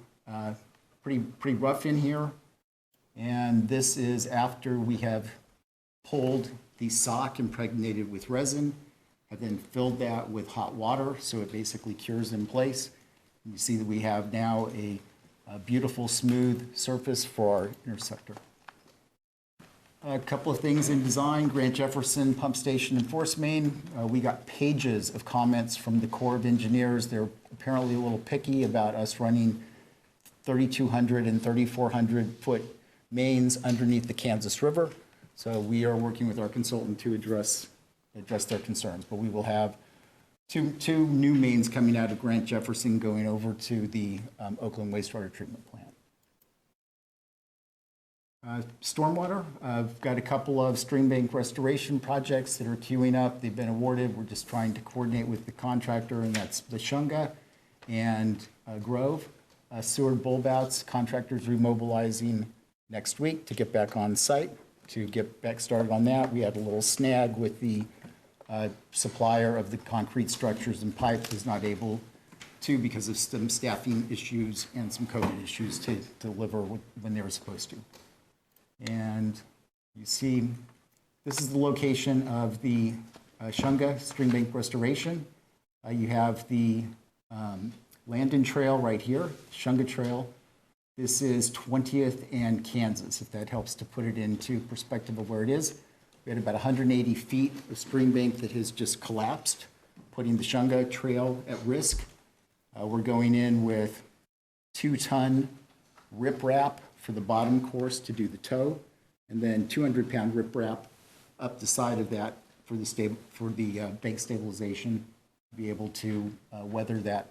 pretty rough in here. And this is after we have pulled the sock impregnated with resin, and then filled that with hot water so it basically cures in place. And you see that we have now a beautiful smooth surface for our interceptor. A couple of things in design, Grant Jefferson Pump Station and Force Main. We got pages of comments from the Corps of Engineers. They're apparently a little picky about us running 3,200 and 3,400 foot mains underneath the Kansas River. So we are working with our consultant to address their concerns. But we will have two new mains coming out of Grant Jefferson going over to the Oakland wastewater treatment plant. Stormwater, I've got a couple of stream bank restoration projects that are queuing up. They've been awarded. We're just trying to coordinate with the contractor, and that's Lashunga and Grove. Seward bulb outs, contractors remobilizing next week to get back on site, to get back started on that. We had a little snag with the supplier of the concrete structures and pipe, who's not able too, because of some staffing issues and some COVID issues to deliver when they were supposed to. And you see, this is the location of the Shunga Streambank Restoration. You have the Landon Trail right here, Shunga Trail. This is 20th and Kansas, if that helps to put it into perspective of where it is. We had about 180 feet of stream bank that has just collapsed, putting the Shunga Trail at risk. We're going in with 2-ton riprap for the bottom course to do the toe, and then 200-pound riprap up the side of that for the bank stabilization, to be able to weather that.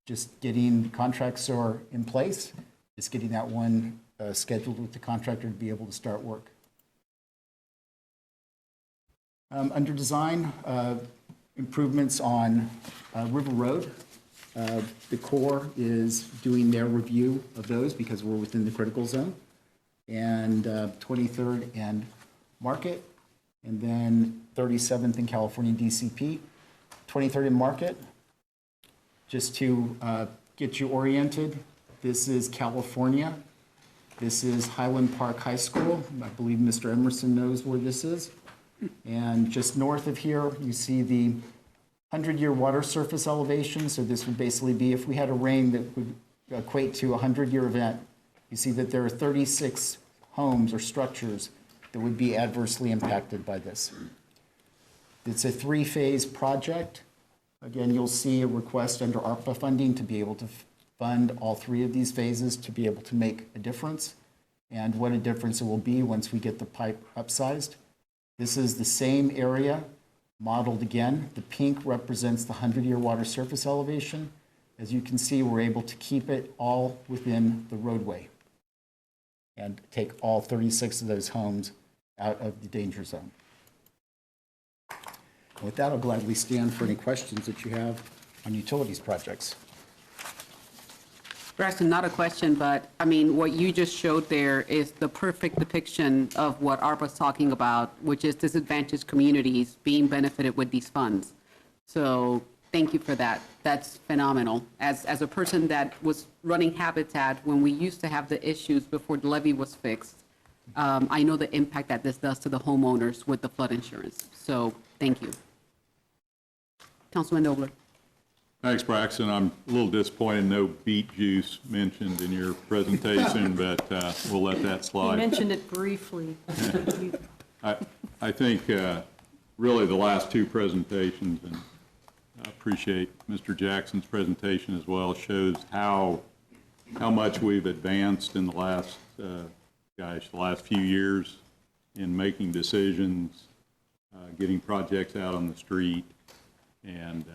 Just getting the contracts are in place, just getting that one scheduled with the contractor to be able to start work. Under design, improvements on River Road. The Corps is doing their review of those because we're within the critical zone. And 23rd and Market, and then 37th and California DCP. 23rd and Market, just to get you oriented, this is California. This is Highland Park High School. I believe Mr. Emerson knows where this is. And just north of here, you see the 100-year water surface elevation. So this would basically be if we had a rain that would equate to a 100-year event. You see that there are 36 homes or structures that would be adversely impacted by this. It's a 3-phase project. Again, you'll see a request under ARPA funding to be able to fund all 3 of these phases to be able to make a difference, and what a difference it will be once we get the pipe upsized. This is the same area modeled again. The pink represents the 100-year water surface elevation. As you can see, we're able to keep it all within the roadway and take all 36 of those homes out of the danger zone. With that, I'll gladly stand for any questions that you have on utilities projects. Braxton, not a question, but I mean, what you just showed there is the perfect depiction of what ARPA's talking about, which is disadvantaged communities being benefited with these funds. So thank you for that. That's phenomenal. As a person that was running Habitat when we used to have the issues before the levee was fixed, I know the impact that this does to the homeowners with the flood insurance. So thank you. Councilman Dobler. Thanks, Braxton. I'm a little disappointed no beet juice mentioned in your presentation, but we'll let that slide. You mentioned it briefly. I think really the last 2 presentations, and I appreciate Mr. Jackson's presentation as well, shows how much we've advanced in the last, the last few years in making decisions, getting projects out on the street, and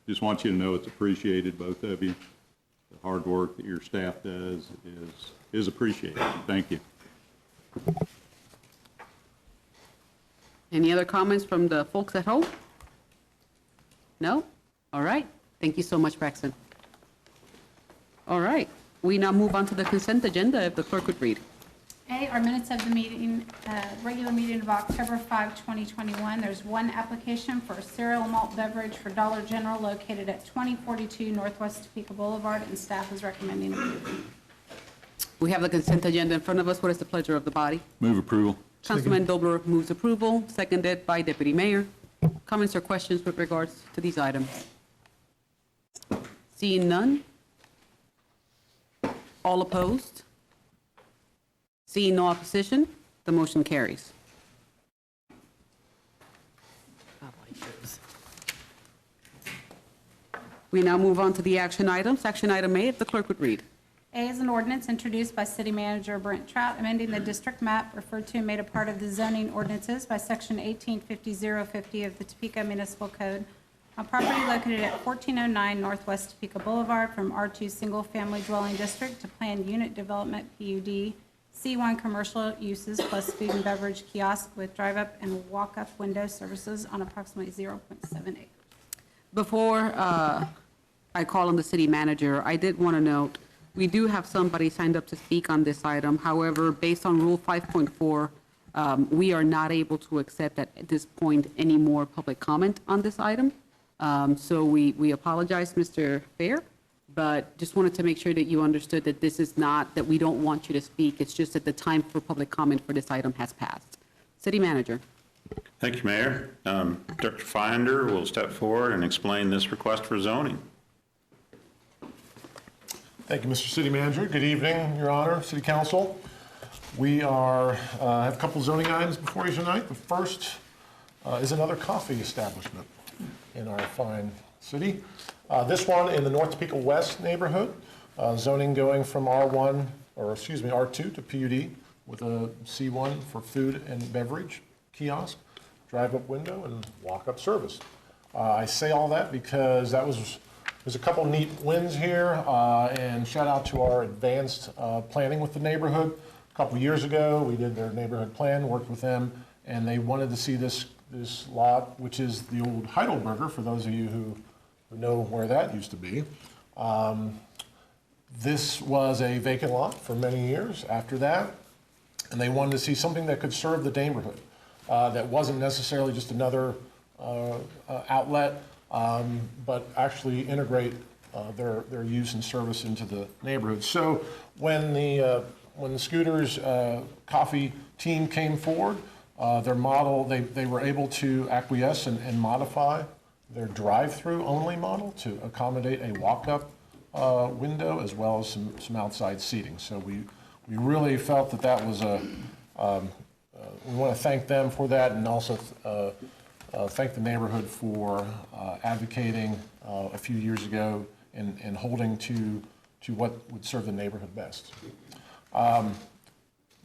just want you to know it's appreciated, both of you. The hard work that your staff does is appreciated. Thank you. Any other comments from the folks at home? No? All right. Thank you so much, Braxton. All right. We now move on to the consent agenda, if the clerk would read. A, our minutes of the meeting, regular meeting of October 5, 2021. There's one application for a cereal malt beverage for Dollar General located at 2042 Northwest Topeka Boulevard, and staff is recommending approval. We have the consent agenda in front of us. What is the pleasure of the body? Move approval. Councilman Dobler moves approval, seconded by Deputy Mayor. Comments or questions with regards to these items? Seeing none? All opposed? Seeing no opposition, the motion carries. We now move on to the action items. Action item A, if the clerk would read. A is an ordinance introduced by City Manager Brent Trout, amending the district map referred to and made a part of the zoning ordinances by Section 1850-050 of the Topeka Municipal Code on property located at 1409 Northwest Topeka Boulevard from R2 Single Family Dwelling District to Planned Unit Development PUD, C1 commercial uses plus food and beverage kiosk with drive-up and walk-up window services on approximately 0.7 acres. Before I call on the city manager, I did want to note, we do have somebody signed up to speak on this item. However, based on Rule 5.4, we are not able to accept at this point any more public comment on this item. So we apologize, Mr. Fair, but just wanted to make sure that you understood that this is not, that we don't want you to speak. It's just that the time for public comment for this item has passed. City Manager. Thank you, Mayor. Director Finder will step forward and explain this request for zoning. Thank you, Mr. City Manager. Good evening, Your Honor, City Council. We have a couple zoning items before you tonight. The first is another coffee establishment in our fine city. This one in the North Topeka West neighborhood, zoning going from R1, or excuse me, R2 to PUD with a C1 for food and beverage kiosk, drive-up window, and walk-up service. I say all that because there's a couple neat wins here, and shout out to our advanced planning with the neighborhood. A couple years ago, we did their neighborhood plan, worked with them, and they wanted to see this lot, which is the old Heidelberger, for those of you who know where that used to be. This was a vacant lot for many years after that, and they wanted to see something that could serve the neighborhood, that wasn't necessarily just another outlet, but actually integrate their use and service into the neighborhood. So when the Scooters coffee team came forward, their model, they were able to acquiesce and modify their drive-through only model to accommodate a walk-up window as well as some outside seating. So we really felt that was we want to thank them for that, and also thank the neighborhood for advocating a few years ago and holding to what would serve the neighborhood best.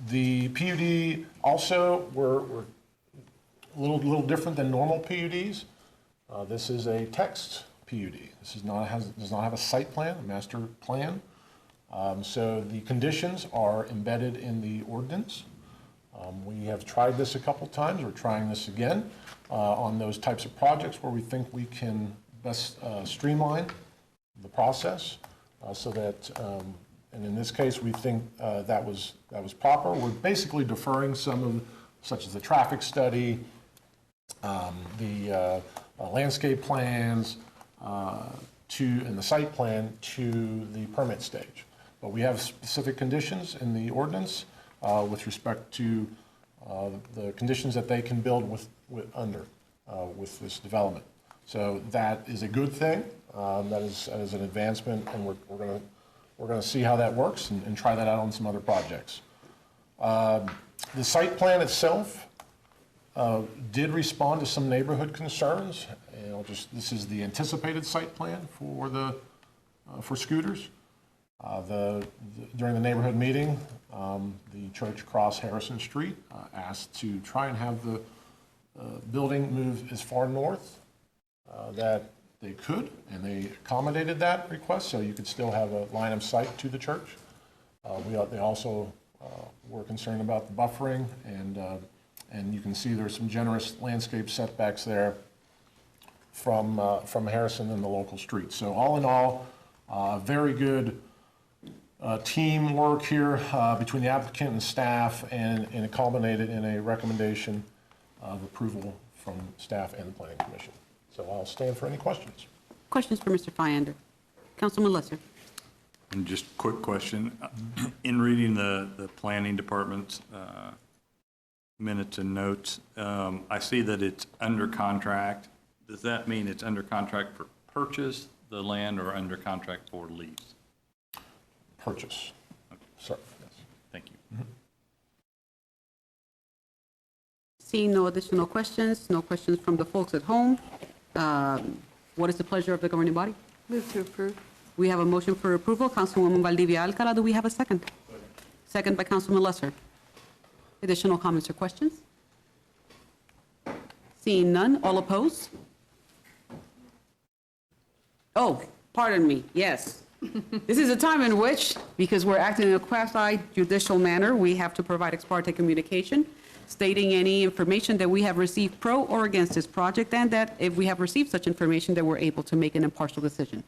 The PUD also were a little different than normal PUDs. This is a text PUD. This does not have a site plan, a master plan. So the conditions are embedded in the ordinance. We have tried this a couple times. We're trying this again on those types of projects where we think we can best streamline the process so that, and in this case, we think that was proper. We're basically deferring some of, such as the traffic study, the landscape plans, and the site plan to the permit stage. But we have specific conditions in the ordinance with respect to the conditions that they can build with this development. So that is a good thing. That is an advancement, and we're going to see how that works and try that out on some other projects. The site plan itself did respond to some neighborhood concerns. This is the anticipated site plan for Scooters. During the neighborhood meeting, the church across Harrison Street asked to try and have the building move as far north that they could, and they accommodated that request, so you could still have a line of sight to the church. They also were concerned about the buffering, and you can see there's some generous landscape setbacks there from Harrison and the local streets. So all in all, very good teamwork here between the applicant and staff, and it culminated in a recommendation of approval from staff and the Planning Commission. So I'll stand for any questions. Questions for Mr. Fyander? Councilman Lesser. And just quick question. In reading the planning department's minutes and notes, I see that it's under contract. Does that mean it's under contract for purchase, the land, or under contract for lease? Purchase. Okay. Sorry. Yes. Thank you. Mm-hmm. Seeing no additional questions, no questions from the folks at home, what is the pleasure of the governing body? Move to approve. We have a motion for approval. Councilwoman Valdivia Alcala, do we have a second? Second by Councilman Lesser. Additional comments or questions? Seeing none, all opposed? Oh, pardon me, yes. This is a time in which, because we're acting in a quasi-judicial manner, we have to provide ex parte communication stating any information that we have received pro or against this project, and that if we have received such information, that we're able to make an impartial decision.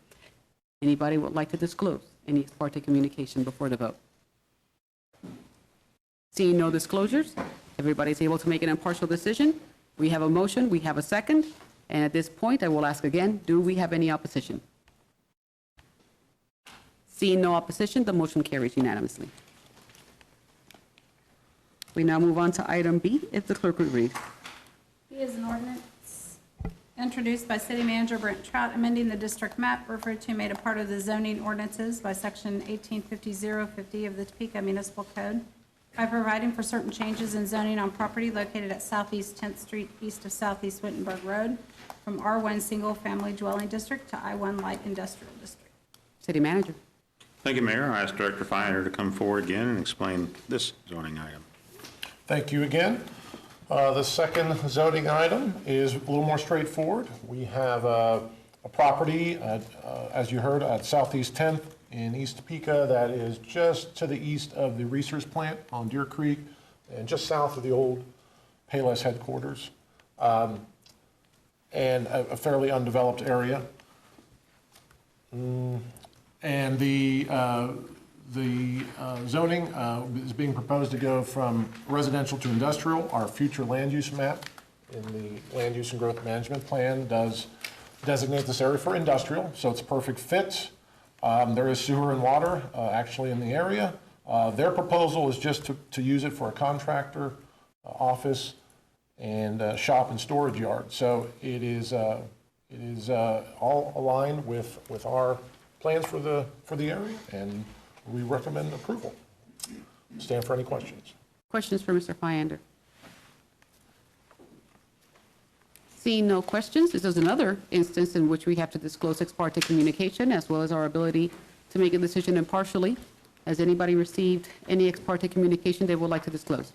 Anybody would like to disclose any ex parte communication before the vote? Seeing no disclosures, everybody's able to make an impartial decision. We have a motion, we have a second. And at this point, I will ask again, do we have any opposition? Seeing no opposition, the motion carries unanimously. We now move on to item B, if the clerk would read. B is an ordinance introduced by City Manager Brent Trout, amending the district map referred to made a part of the zoning ordinances by Section 1850-050 of the Topeka Municipal Code by providing for certain changes in zoning on property located at Southeast 10th Street east of Southeast Wittenberg Road from R1 Single Family Dwelling District to I1 Light Industrial District. City Manager. Thank you, Mayor. I ask Director Finder to come forward again and explain this zoning item. Thank you again. The second zoning item is a little more straightforward. We have a property, as you heard, at Southeast 10th in East Topeka that is just to the east of the research plant on Deer Creek and just south of the old Payless headquarters, and a fairly undeveloped area. And the zoning is being proposed to go from residential to industrial. Our future land use map in the Land Use and Growth Management Plan does designate this area for industrial, so it's a perfect fit. There is sewer and water actually in the area. Their proposal is just to use it for a contractor, office, and shop and storage yard. So it is all aligned with our plans for the area, and we recommend approval. Stand for any questions. Questions for Mr. Fyander? Seeing no questions, this is another instance in which we have to disclose ex parte communication as well as our ability to make a decision impartially. Has anybody received any ex parte communication they would like to disclose?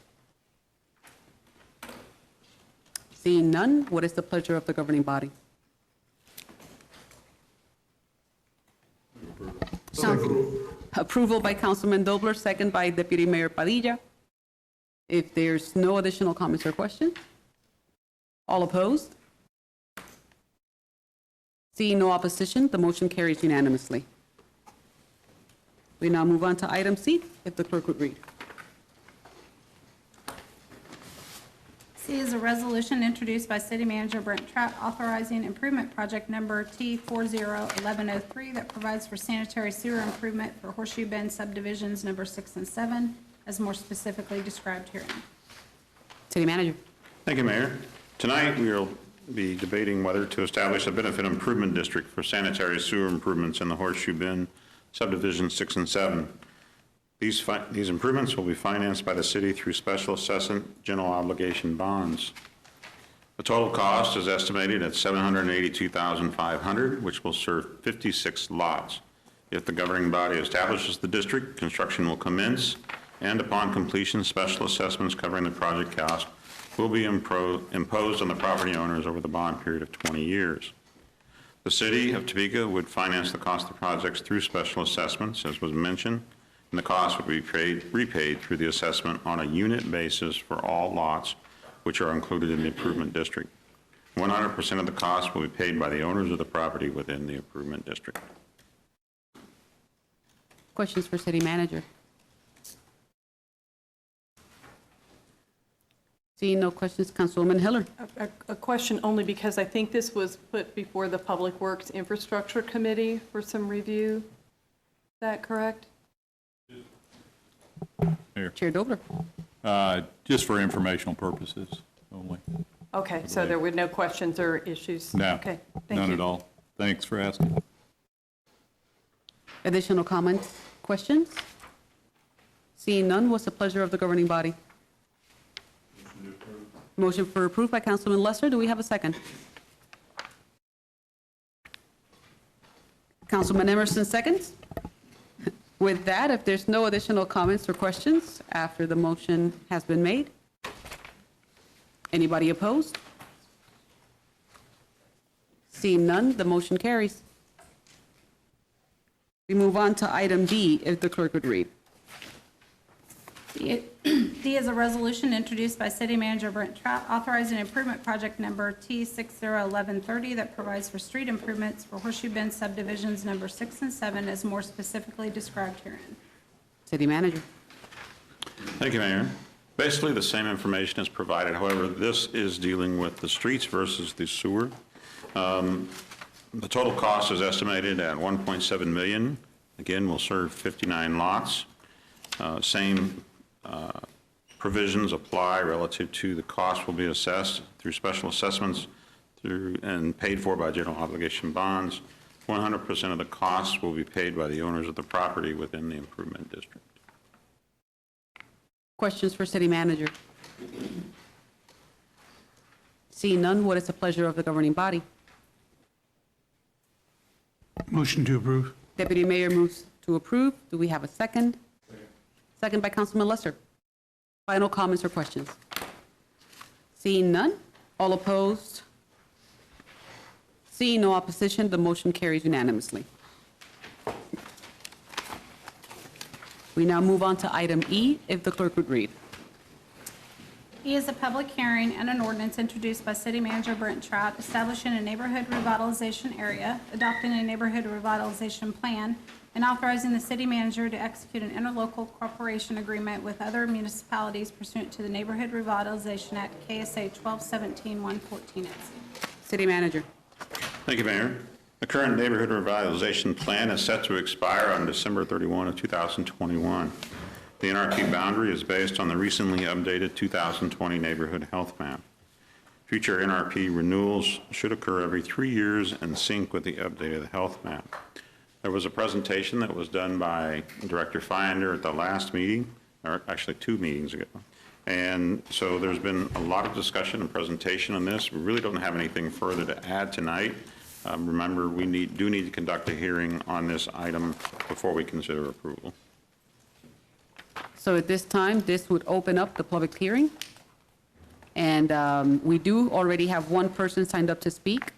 Seeing none, what is the pleasure of the governing body? Approval by Councilman Dobler, second by Deputy Mayor Padilla. If there's no additional comments or questions? All opposed? Seeing no opposition, the motion carries unanimously. We now move on to item C, if the clerk would read. C is a resolution introduced by City Manager Brent Trout authorizing improvement project number T401103 that provides for sanitary sewer improvement for Horseshoe Bend subdivisions number 6 and 7, as more specifically described herein. City Manager. Thank you, Mayor. Tonight, we will be debating whether to establish a benefit improvement district for sanitary sewer improvements in the Horseshoe Bend subdivisions 6 and 7. These improvements will be financed by the city through special assessment general obligation bonds. The total cost is estimated at $782,500, which will serve 56 lots. If the governing body establishes the district, construction will commence, and upon completion, special assessments covering the project cost will be imposed on the property owners over the bond period of 20 years. The city of Topeka would finance the cost of the projects through special assessments, as was mentioned, and the cost would be repaid through the assessment on a unit basis for all lots which are included in the improvement district. 100% of the cost will be paid by the owners of the property within the improvement district. Questions for City Manager? Seeing no questions, Councilwoman Hiller. A question only because I think this was put before the Public Works Infrastructure Committee for some review. Is that correct? Chair Dobler. Just for informational purposes only. Okay, so there were no questions or issues? No, Okay, thank none you. at all. Thanks for asking. Additional comments, questions? Seeing none, what's the pleasure of the governing body? Motion for approved by Councilman Lesser. Do we have a second? Councilman Emerson seconds. With that, if there's no additional comments or questions after the motion has been made, anybody opposed? Seeing none, the motion carries. We move on to item D, if the clerk would read. D is a resolution introduced by City Manager Brent Trout authorizing improvement project number T601130 that provides for street improvements for Horseshoe Bend subdivisions number 6 and 7 as more specifically described herein. City Manager. Thank you, Mayor. Basically, the same information is provided. However, this is dealing with the streets versus the sewer. The total cost is estimated at $1.7 million. Again, we'll serve 59 lots. Same provisions apply relative to the cost will be assessed through special assessments and paid for by general obligation bonds. 100% of the costs will be paid by the owners of the property within the improvement district. Questions for city manager? Seeing none, what is the pleasure of the governing body? Motion to approve. Deputy Mayor moves to approve. Do we have a second? Second by Councilman Lesser. Final comments or questions? Seeing none, all opposed? Seeing no opposition, the motion carries unanimously. We now move on to item E, if the clerk would read. E is a public hearing and an ordinance introduced by City Manager Brent Trout establishing a neighborhood revitalization area, adopting a neighborhood revitalization plan, and authorizing the city manager to execute an interlocal cooperation agreement with other municipalities pursuant to the Neighborhood Revitalization Act, KSA 1217-114. City manager. Thank you, Mayor. The current neighborhood revitalization plan is set to expire on December 31 of 2021. The NRP boundary is based on the recently updated 2020 neighborhood health map. Future NRP renewals should occur every 3 years and sync with the updated health map. There was a presentation that was done by Director Finder at the last meeting, or actually 2 meetings ago. And so there's been a lot of discussion and presentation on this. We really don't have anything further to add tonight. Remember, we do need to conduct a hearing on this item before we consider approval. So at this time, this would open up the public hearing. And we do already have one person signed up to speak,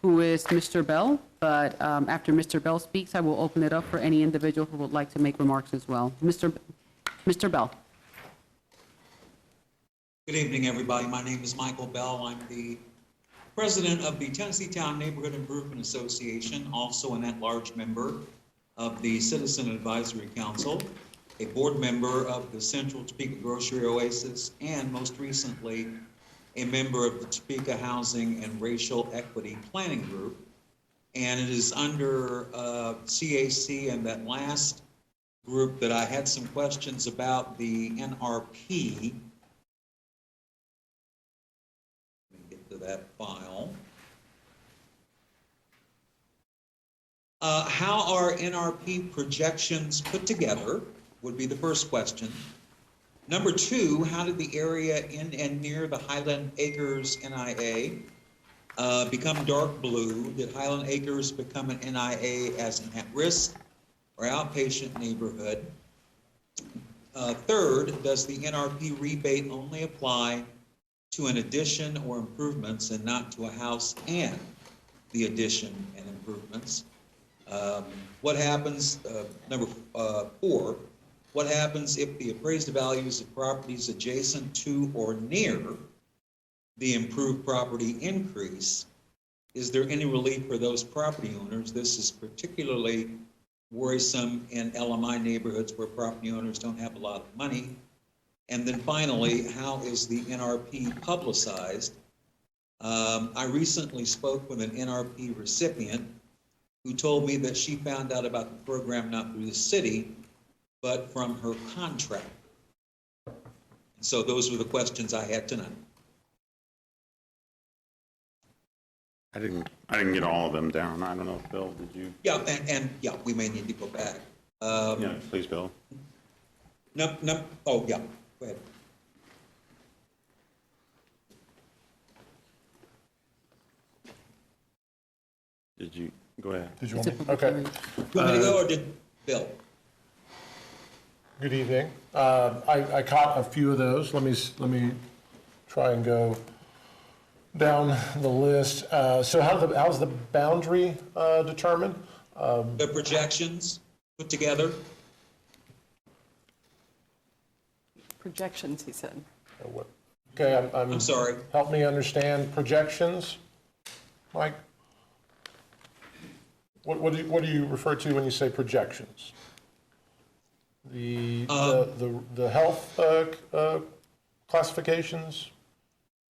who is Mr. Bell. But after Mr. Bell speaks, I will open it up for any individual who would like to make remarks as well. Mr. Bell. Good evening, everybody. My name is Michael Bell. I'm the president of the Tennessee Town Neighborhood Improvement Association, also an at-large member of the Citizen Advisory Council, a board member of the Central Topeka Grocery Oasis, and most recently, a member of the Topeka Housing and Racial Equity Planning Group. And it is under CAC and that last group that I had some questions about the NRP. Let me get to that file. How are NRP projections put together would be the first question. Number 2, how did the area in and near the Highland Acres NIA become dark blue? Did Highland Acres become an NIA as an at-risk or outpatient neighborhood? Third, does the NRP rebate only apply to an addition or improvements and not to a house and the addition and improvements? What happens, number 4, what happens if the appraised values of properties adjacent to or near the improved property increase? Is there any relief for those property owners? This is particularly worrisome in LMI neighborhoods where property owners don't have a lot of money. And then finally, how is the NRP publicized? I recently spoke with an NRP recipient who told me that she found out about the program not through the city, but from her contractor. So those were the questions I had tonight. I didn't get all of them down. I don't know if Bill, did you? Yeah, and yeah, we may need to go back. Yeah, please, Bill. No, oh, yeah, go ahead. Did you, go ahead. Did you want me? Okay. You want me to go or did Bill? Good evening. I caught a few of those. Let me try and go down the list. So how's the boundary determined? The projections put together? Projections, he said. Okay, I'm sorry. Help me understand projections, Mike. What do you refer to when you say projections? The health classifications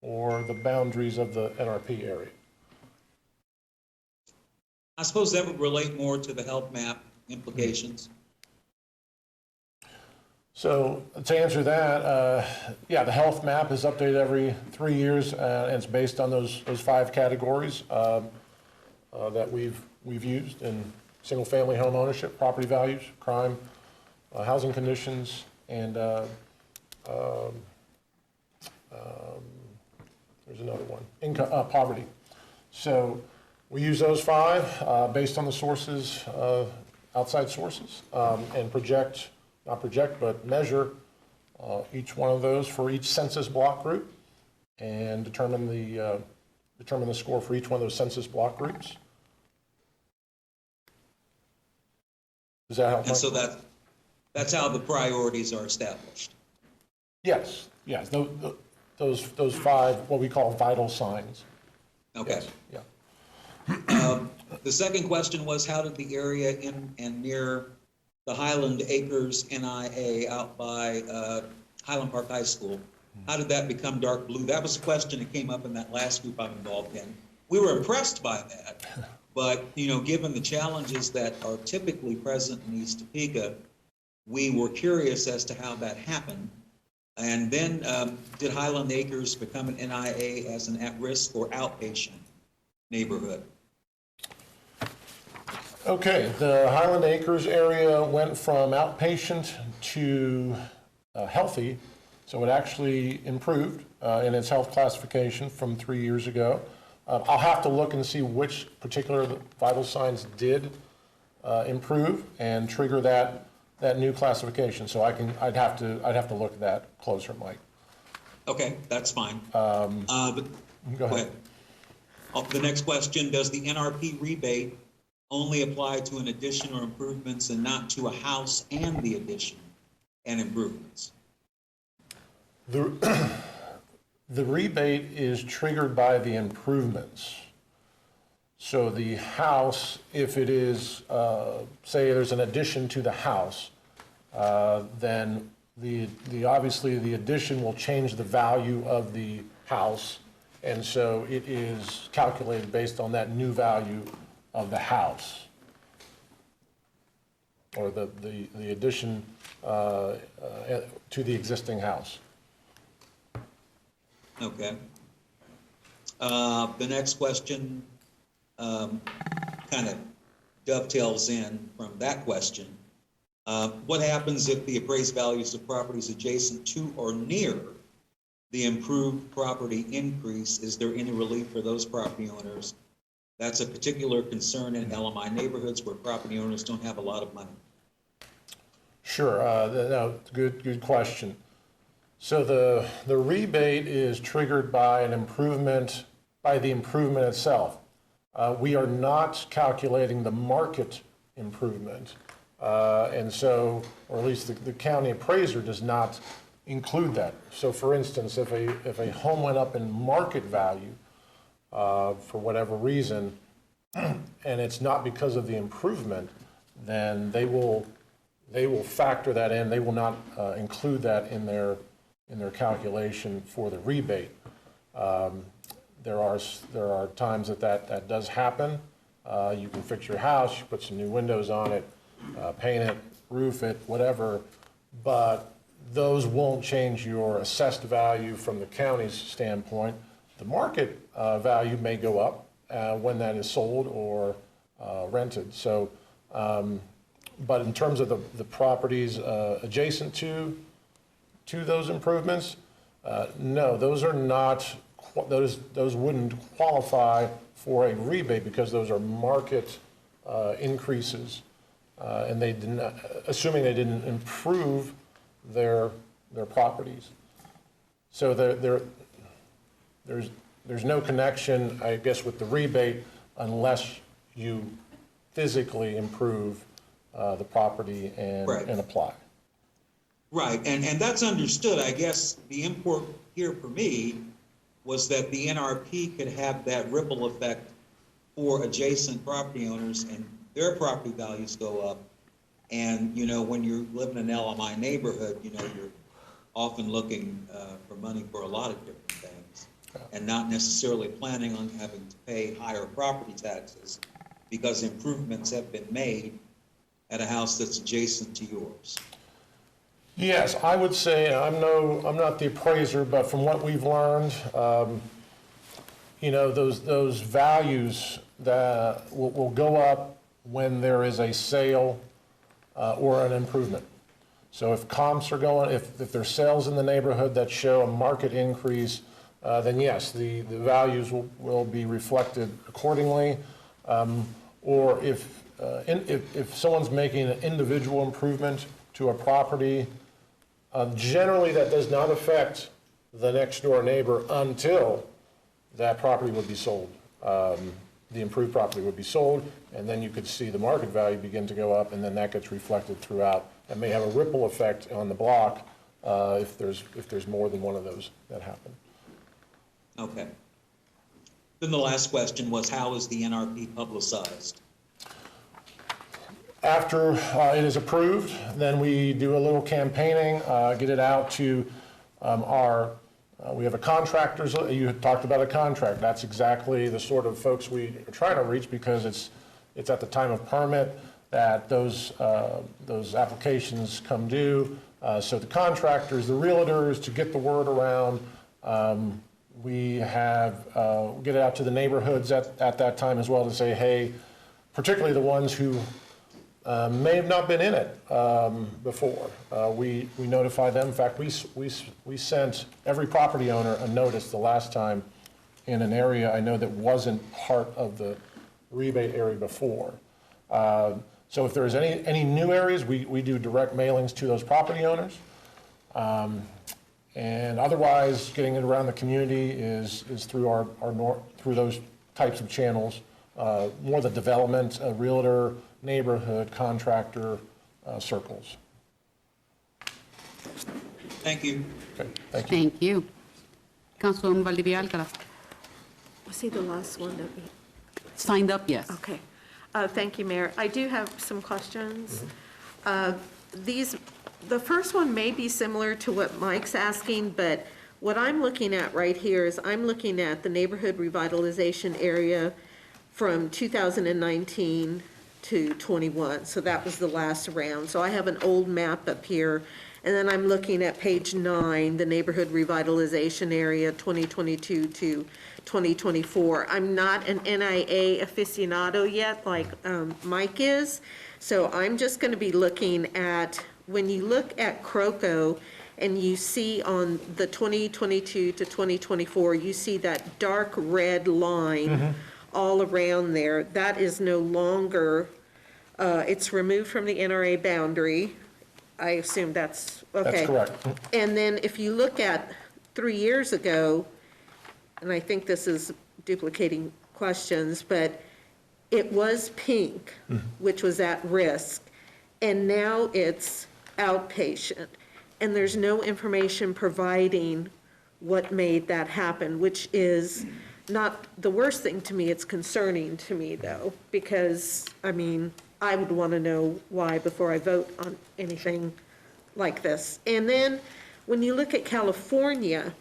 or the boundaries of the NRP area? I suppose that would relate more to the health map implications. So to answer that, yeah, the health map is updated every 3 years, and it's based on those 5 categories that we've used in single-family home ownership, property values, crime, housing conditions, and there's another one, income, poverty. So we use those 5 based on the sources, outside sources, and measure each one of those for each census block group, and determine the score for each one of those census block groups. Does that help? And so that's how the priorities are established. Yes, yes. Those 5, what we call vital signs. Okay. Yes, yeah. The second question was, how did the area in and near the Highland Acres NIA out by Highland Park High School, how did that become dark blue? That was a question that came up in that last group I'm involved in. We were impressed by that, but given the challenges that are typically present in East Topeka, we were curious as to how that happened. And then did Highland Acres become an NIA as an at-risk or outpatient neighborhood? Okay, the Highland Acres area went from outpatient to healthy, so it actually improved in its health classification from 3 years ago. I'll have to look and see which particular vital signs did improve and trigger that new classification. So I'd have to look at that closer, Mike. Okay, that's fine. Go ahead. The next question, does the NRP rebate only apply to an addition or improvements and not to a house and the addition and improvements? The rebate is triggered by the improvements. So the house, if it is, say there's an addition to the house, then obviously the addition will change the value of the house, and so it is calculated based on that new value of the house, or the addition to the existing house. Okay. The next question kind of dovetails in from that question. What happens if the appraised values of properties adjacent to or near the improved property increase? Is there any relief for those property owners? That's a particular concern in LMI neighborhoods where property owners don't have a lot of money. Sure, no, good question. So the rebate is triggered by an improvement, by the improvement itself. We are not calculating the market improvement, and so, or at least the county appraiser does not include that. So for instance, if a home went up in market value for whatever reason, and it's not because of the improvement, then they will factor that in. They will not include that in their calculation for the rebate. There are times that does happen. You can fix your house, you put some new windows on it, paint it, roof it, whatever, but those won't change your assessed value from the county's standpoint. The market value may go up when that is sold or rented. So, but in terms of the properties adjacent to those improvements, no, those are not. Those wouldn't qualify for a rebate because those are market increases, and they did not, assuming they didn't improve their properties. So there's no connection, I guess, with the rebate unless you physically improve the property and apply. Right, and that's understood. I guess the import here for me was that the NRP could have that ripple effect for adjacent property owners and their property values go up. And, when you're living in an LMI neighborhood, you're often looking for money for a lot of different things and not necessarily planning on having to pay higher property taxes because improvements have been made at a house that's adjacent to yours? Yes, I would say, I'm not the appraiser, but from what we've learned, those values that will go up when there is a sale or an improvement. So if comps are going, if there's sales in the neighborhood that show a market increase, then yes, the values will be reflected accordingly. Or if someone's making an individual improvement to a property, generally that does not affect the next door neighbor until that property would be sold. The improved property would be sold, and then you could see the market value begin to go up, and then that gets reflected throughout. It may have a ripple effect on the block if there's more than one of those that happen. Okay. Then the last question was, how is the NRP publicized? After it is approved, then we do a little campaigning, get it out to we have a contractors, you had talked about a contract. That's exactly the sort of folks we are trying to reach, because it's at the time of permit that those applications come due. So the contractors, the realtors, to get the word around, we have get it out to the neighborhoods at that time as well, to say, hey, particularly the ones who may have not been in it before. We notify them. In fact, we sent every property owner a notice the last time in an area I know that wasn't part of the rebate area before. So if there's any new areas, we do direct mailings to those property owners. And otherwise, getting it around the community is through through those types of channels, more the development, realtor, neighborhood, contractor circles. Thank you. Okay, thank you. Thank you. Councilwoman Valdivia Alcala. Was he the last one that we? Signed up, yes. Okay. Thank you, Mayor. I do have some questions. The first one may be similar to what Mike's asking, but what I'm looking at right here is I'm looking at the neighborhood revitalization area from 2019 to 21. So that was the last round. So I have an old map up here. And then I'm looking at page 9, the neighborhood revitalization area 2022 to 2024. I'm not an NIA aficionado yet like Mike is. So I'm just going to be looking at, when you look at Croco and you see on the 2022 to 2024, you see that dark red line all around there. That is no longer, it's removed from the NRA boundary. I assume that's, okay. That's correct. And then if you look at 3 years ago, and I think this is duplicating questions, but it was pink, which was at risk, and now it's outpatient. And there's no information providing what made that happen, which is not the worst thing to me. It's concerning to me, though, because, I mean, I would want to know why before I vote on anything like this. And then when you look at California,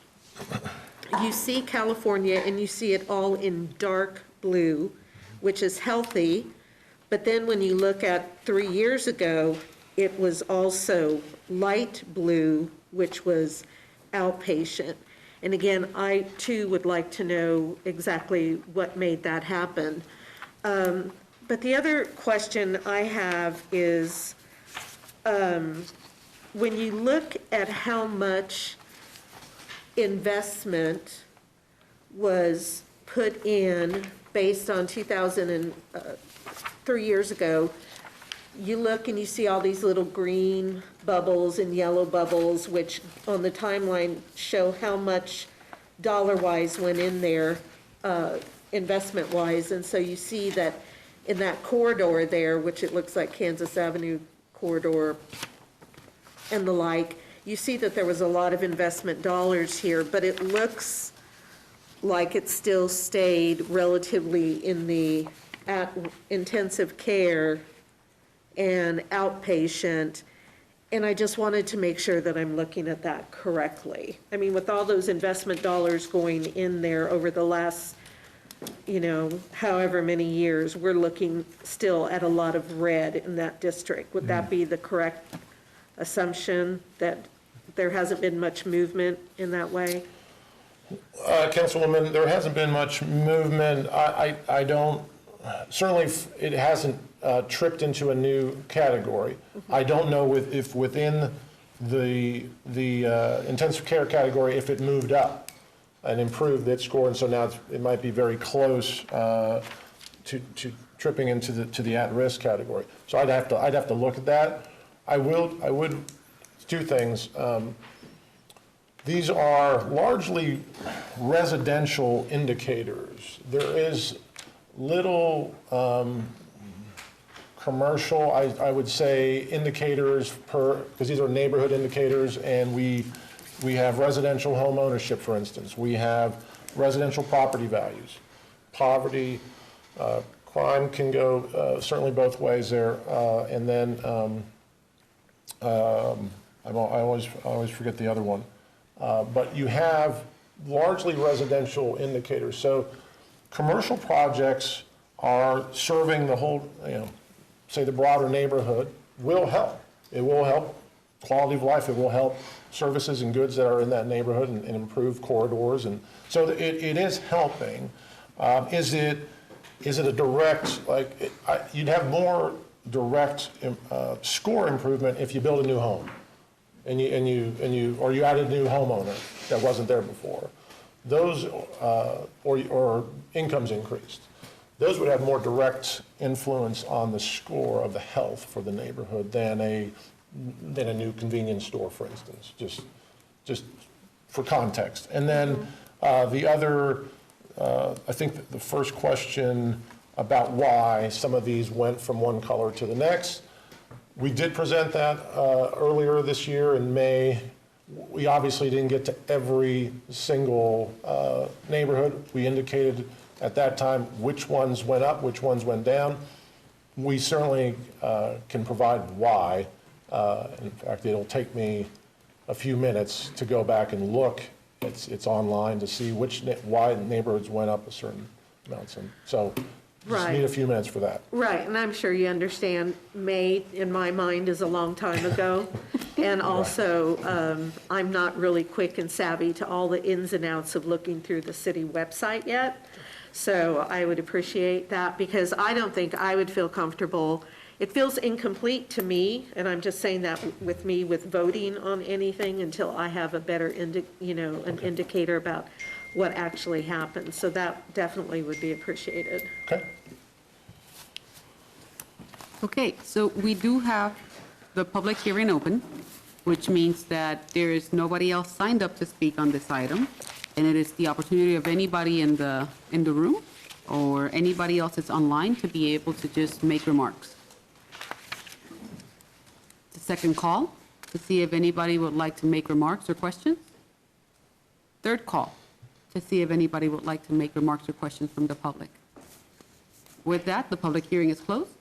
you see California and you see it all in dark blue, which is healthy. But then when you look at 3 years ago, it was also light blue, which was outpatient. And again, I too would like to know exactly what made that happen. But the other question I have is, when you look at how much investment was put in based on 3 years ago, you look and you see all these little green bubbles and yellow bubbles, which on the timeline show how much dollar-wise went in there, investment-wise. And so you see that in that corridor there, which it looks like Kansas Avenue corridor and the like, you see that there was a lot of investment dollars here, but it looks like it still stayed relatively in the intensive care and outpatient. And I just wanted to make sure that I'm looking at that correctly. I mean, with all those investment dollars going in there over the last however many years, we're looking still at a lot of red in that district. Would that be the correct assumption, that there hasn't been much movement in that way? Councilwoman, there hasn't been much movement. I don't, certainly it hasn't tripped into a new category. I don't know if within the intensive care category, if it moved up and improved its score, and so now it might be very close to tripping into the at-risk category. So I'd have to look at that. I would, two things. These are largely residential indicators. There is little commercial, I would say, indicators because these are neighborhood indicators, and we have residential home ownership, for instance. We have residential property values. Poverty, crime can go certainly both ways there. And then I always forget the other one. But you have largely residential indicators. So commercial projects are serving the whole, say the broader neighborhood, will help. It will help quality of life. It will help services and goods that are in that neighborhood and improve corridors. And so it is helping. Is it a direct, you'd have more direct score improvement if you build a new home or you added a new homeowner that wasn't there before. Those, or incomes increased. Those would have more direct influence on the score of the health for the neighborhood than a new convenience store, for instance, just for context. And then the other, I think the first question about why some of these went from one color to the next, we did present that earlier this year in May. We obviously didn't get to every single neighborhood. We indicated at that time which ones went up, which ones went down. We certainly can provide why. In fact, it'll take me a few minutes to go back and look. It's online to see why neighborhoods went up a certain amount. So just need a few minutes for that. Right, and I'm sure you understand, May, in my mind, is a long time ago. And also, I'm not really quick and savvy to all the ins and outs of looking through the city website yet. So I would appreciate that, because I don't think I would feel comfortable. It feels incomplete to me, and I'm just saying that with voting on anything until I have a better indicator about what actually happened. So that definitely would be appreciated. Okay. Okay, so we do have the public hearing open, which means that there is nobody else signed up to speak on this item, and it is the opportunity of anybody in the room or anybody else that's online to be able to just make remarks. The second call to see if anybody would like to make remarks or questions. Third call to see if anybody would like to make remarks or questions from the public. With that, the public hearing is closed.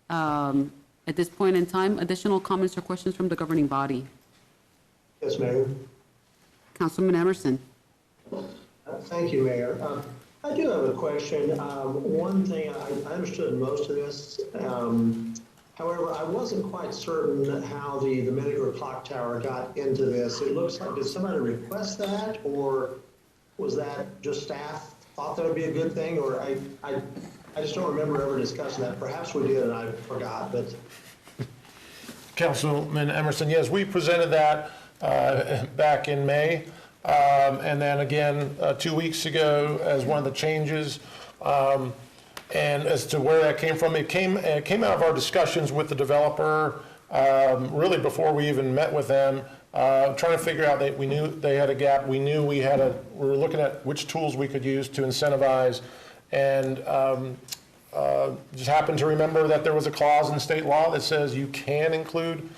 At this point in time, additional comments or questions from the governing body? Yes, Mayor. Councilman Emerson. Thank you, Mayor. I do have a question. One thing, I understood most of this. However, I wasn't quite certain how the Medgar clock tower got into this. It looks like, did somebody request that, or was that just staff thought that would be a good thing? Or I just don't remember ever discussing that. Perhaps we did and I forgot, but. Councilman Emerson, yes, we presented that back in May. And then again, 2 weeks ago as one of the changes. And as to where that came from, it came out of our discussions with the developer, really before we even met with them, trying to figure out that we knew they had a gap. We knew we were looking at which tools we could use to incentivize, and just happened to remember that there was a clause in state law that says you can include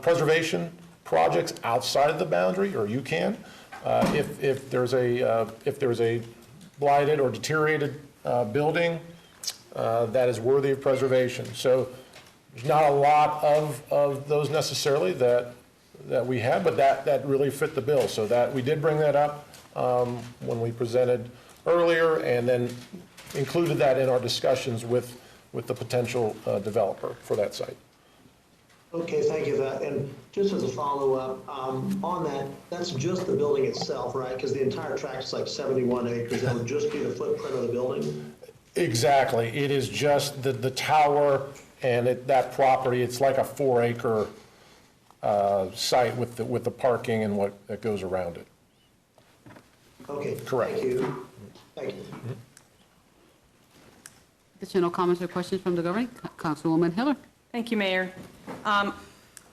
preservation projects outside of the boundary, or you can, if there's a blighted or deteriorated building that is worthy of preservation. So there's not a lot of those necessarily that we have, but that really fit the bill. So that we did bring that up when we presented earlier, and then included that in our discussions with the potential developer for that site. Okay, thank you for that. And just as a follow-up, on that, that's just the building itself, right? Because the entire tract is like 71 acres. That would just be the footprint of the building? Exactly. It is just the tower and that property. It's like a 4-acre site with the parking and what that goes around it. Okay. Correct. Thank you. Thank you. Additional comments or questions from the government? Councilwoman Hiller. Thank you, Mayor. I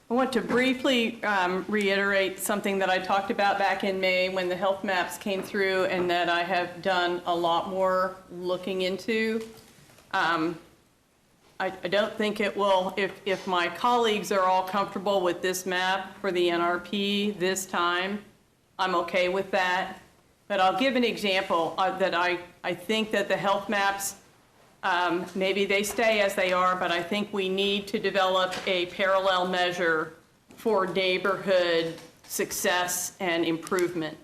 want to briefly reiterate something that I talked about back in May when the health maps came through and that I have done a lot more looking into. I don't think it will, if my colleagues are all comfortable with this map for the NRP this time, I'm okay with that. But I'll give an example that I think that the health maps, maybe they stay as they are, but I think we need to develop a parallel measure for neighborhood success and improvement.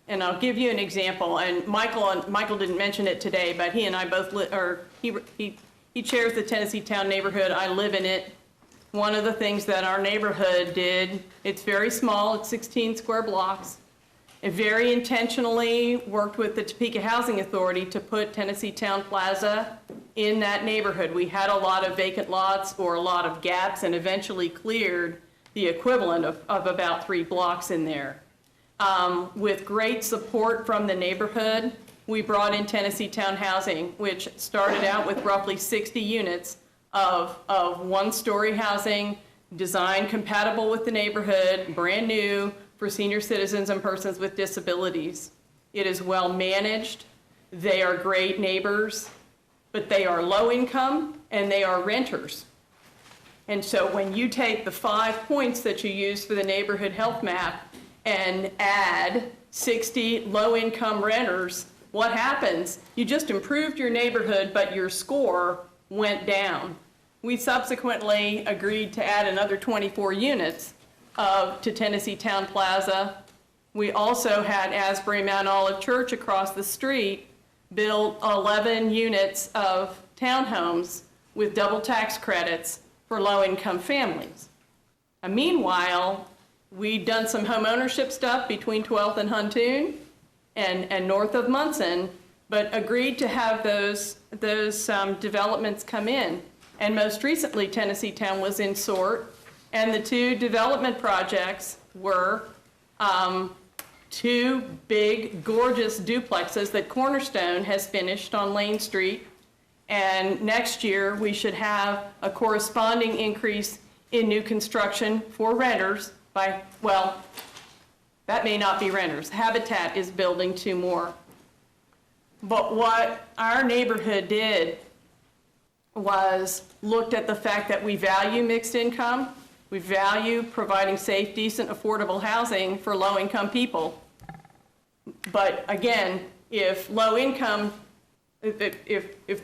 And I'll give you an example, and Michael didn't mention it today, but he and I both, he chairs the Tennessee Town neighborhood. I live in it. One of the things that our neighborhood did, it's very small, it's 16 square blocks. It very intentionally worked with the Topeka Housing Authority to put Tennessee Town Plaza in that neighborhood. We had a lot of vacant lots or a lot of gaps and eventually cleared the equivalent of about 3 blocks in there. With great support from the neighborhood, we brought in Tennessee Town Housing, which started out with roughly 60 units of one-story housing, designed compatible with the neighborhood, brand new, for senior citizens and persons with disabilities. It is well managed. They are great neighbors, but they are low income and they are renters. And so when you take the 5 points that you use for the neighborhood health map and add 60 low income renters, what happens? You just improved your neighborhood, but your score went down. We subsequently agreed to add another 24 units to Tennessee Town Plaza. We also had Asbury Mount Olive Church across the street build 11 units of townhomes with double tax credits for low-income families. And meanwhile, we'd done some home ownership stuff between 12th and Huntoon and north of Munson, but agreed to have those developments come in. And most recently, Tennessee Town was in sort. And the 2 development projects were 2 big, gorgeous duplexes that Cornerstone has finished on Lane Street. And next year, we should have a corresponding increase in new construction for renters by, well, that may not be renters. Habitat is building 2 more. But what our neighborhood did was looked at the fact that we value mixed income. We value providing safe, decent, affordable housing for low-income people. But again, if the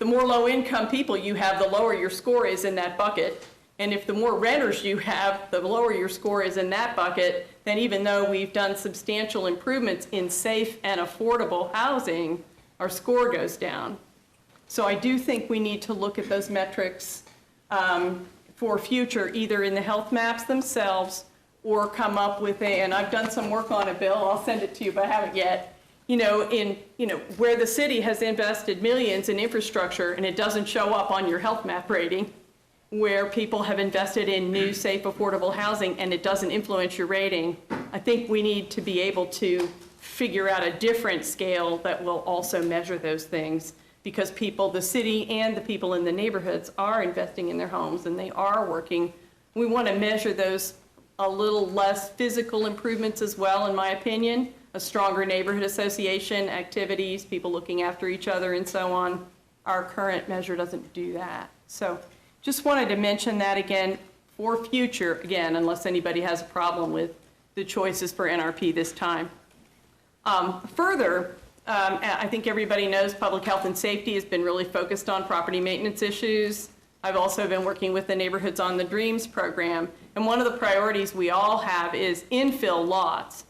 more low-income people you have, the lower your score is in that bucket. And if the more renters you have, the lower your score is in that bucket, then even though we've done substantial improvements in safe and affordable housing, our score goes down. So I do think we need to look at those metrics for future, either in the health maps themselves or come up with and I've done some work on it, Bill, I'll send it to you, but I haven't yet, where the city has invested millions in infrastructure and it doesn't show up on your health map rating, where people have invested in new, safe, affordable housing and it doesn't influence your rating. I think we need to be able to figure out a different scale that will also measure those things, because people, the city and the people in the neighborhoods are investing in their homes and they are working. We want to measure those a little less physical improvements as well, in my opinion, a stronger neighborhood association, activities, people looking after each other and so on. Our current measure doesn't do that. So just wanted to mention that again for future, again, unless anybody has a problem with the choices for NRP this time. Further, I think everybody knows public health and safety has been really focused on property maintenance issues. I've also been working with the Neighborhoods on the Dreams program. And one of the priorities we all have is infill lots.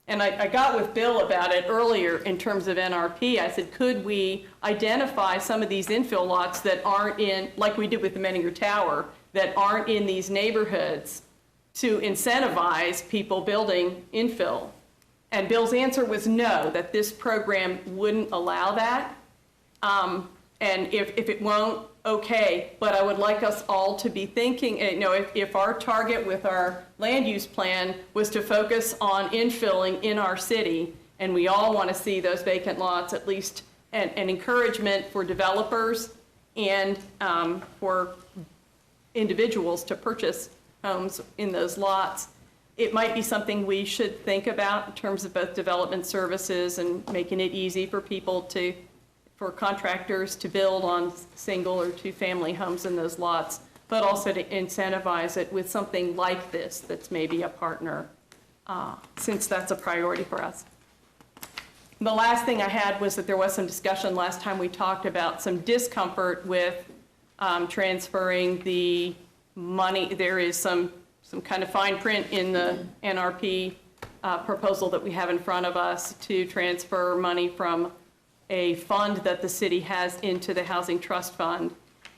And I got with Bill about it earlier in terms of NRP. I said, could we identify some of these infill lots that aren't in, like we did with the Menninger Tower, that aren't in these neighborhoods to incentivize people building infill? And Bill's answer was no, that this program wouldn't allow that. And if it won't, okay, but I would like us all to be thinking, if our target with our land use plan was to focus on infilling in our city, and we all want to see those vacant lots, at least an encouragement for developers and for individuals to purchase homes in those lots, it might be something we should think about in terms of both development services and making it easy for people for contractors to build on single or two-family homes in those lots, but also to incentivize it with something like this that's maybe a partner, since that's a priority for us. The last thing I had was that there was some discussion last time we talked about some discomfort with transferring the money. There is some kind of fine print in the NRP proposal that we have in front of us to transfer money from a fund that the city has into the Housing Trust Fund.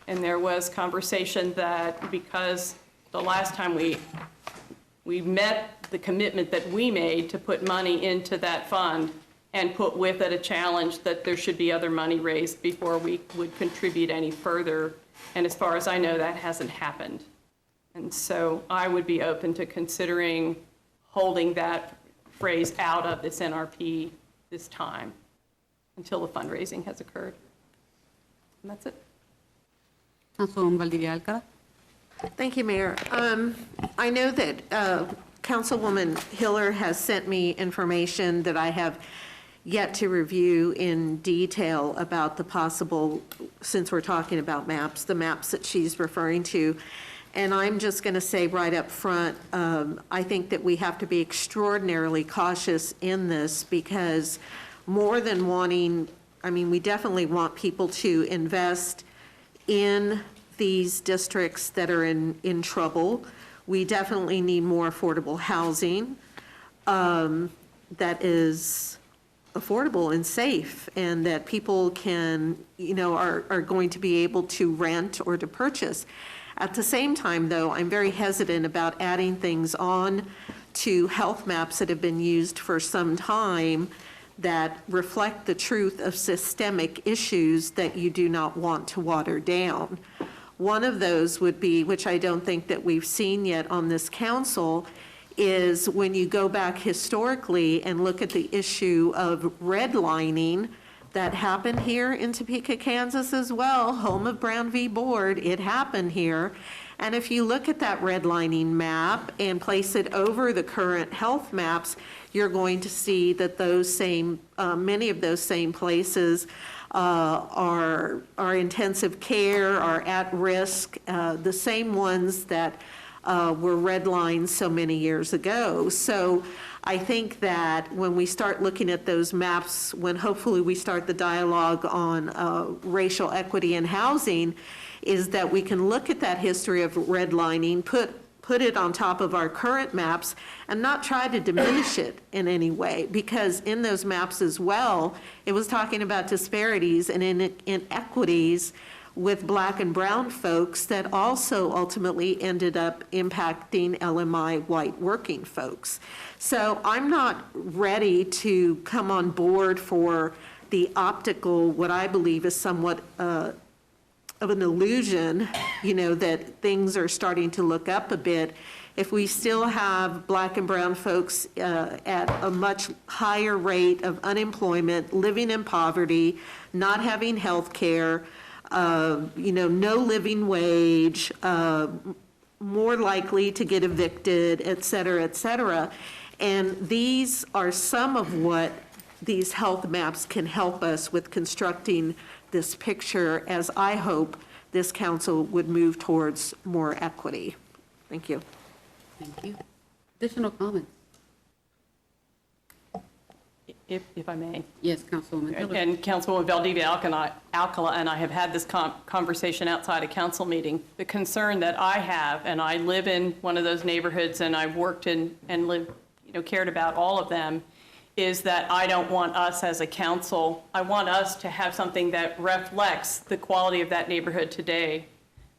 And there was conversation that because the last time we met the commitment that we made to put money into that fund and put with it a challenge that there should be other money raised before we would contribute any further. And as far as I know, that hasn't happened. And so I would be open to considering holding that phrase out of this NRP this time until the fundraising has occurred. And that's it. Councilwoman Valdivia Alcala. Thank you, Mayor. I know that Councilwoman Hiller has sent me information that I have yet to review in detail about the possible, since we're talking about maps, the maps that she's referring to. And I'm just going to say right up front, I think that we have to be extraordinarily cautious in this, because more than wanting, we definitely want people to invest in these districts that are in trouble. We definitely need more affordable housing that is affordable and safe, and that people can, are going to be able to rent or to purchase. At the same time, though, I'm very hesitant about adding things on to health maps that have been used for some time that reflect the truth of systemic issues that you do not want to water down. One of those would be, which I don't think that we've seen yet on this council, is when you go back historically and look at the issue of redlining that happened here in Topeka, Kansas as well, home of Brown v. Board, it happened here. And if you look at that redlining map and place it over the current health maps, you're going to see that those same, many of those same places are intensive care, are at risk, the same ones that were redlined so many years ago. So I think that when we start looking at those maps, when hopefully we start the dialogue on racial equity in housing, is that we can look at that history of redlining, put it on top of our current maps, and not try to diminish it in any way, because in those maps as well, it was talking about disparities and inequities with Black and brown folks that also ultimately ended up impacting LMI white working folks. So I'm not ready to come on board for the optical, what I believe is somewhat of an illusion, that things are starting to look up a bit. If we still have Black and brown folks at a much higher rate of unemployment, living in poverty, not having health care, no living wage, more likely to get evicted, et cetera, and these are some of what these health maps can help us with constructing this picture, as I hope this council would move towards more equity. Thank you. Thank you. Additional comments? If I may. Yes, Councilwoman Hiller. And Councilwoman Valdivia Alcala and I have had this conversation outside a council meeting. The concern that I have, and I live in one of those neighborhoods, and I've worked in and lived cared about all of them, is that I don't want us as a council, I want us to have something that reflects the quality of that neighborhood today.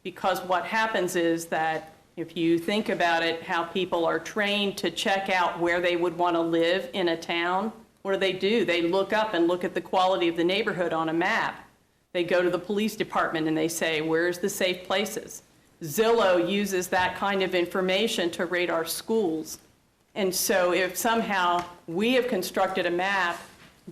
Because what happens is that if you think about it, how people are trained to check out where they would want to live in a town, what do? They look up and look at the quality of the neighborhood on a map. They go to the police department and they say, where's the safe places? Zillow uses that kind of information to rate our schools. And so if somehow we have constructed a map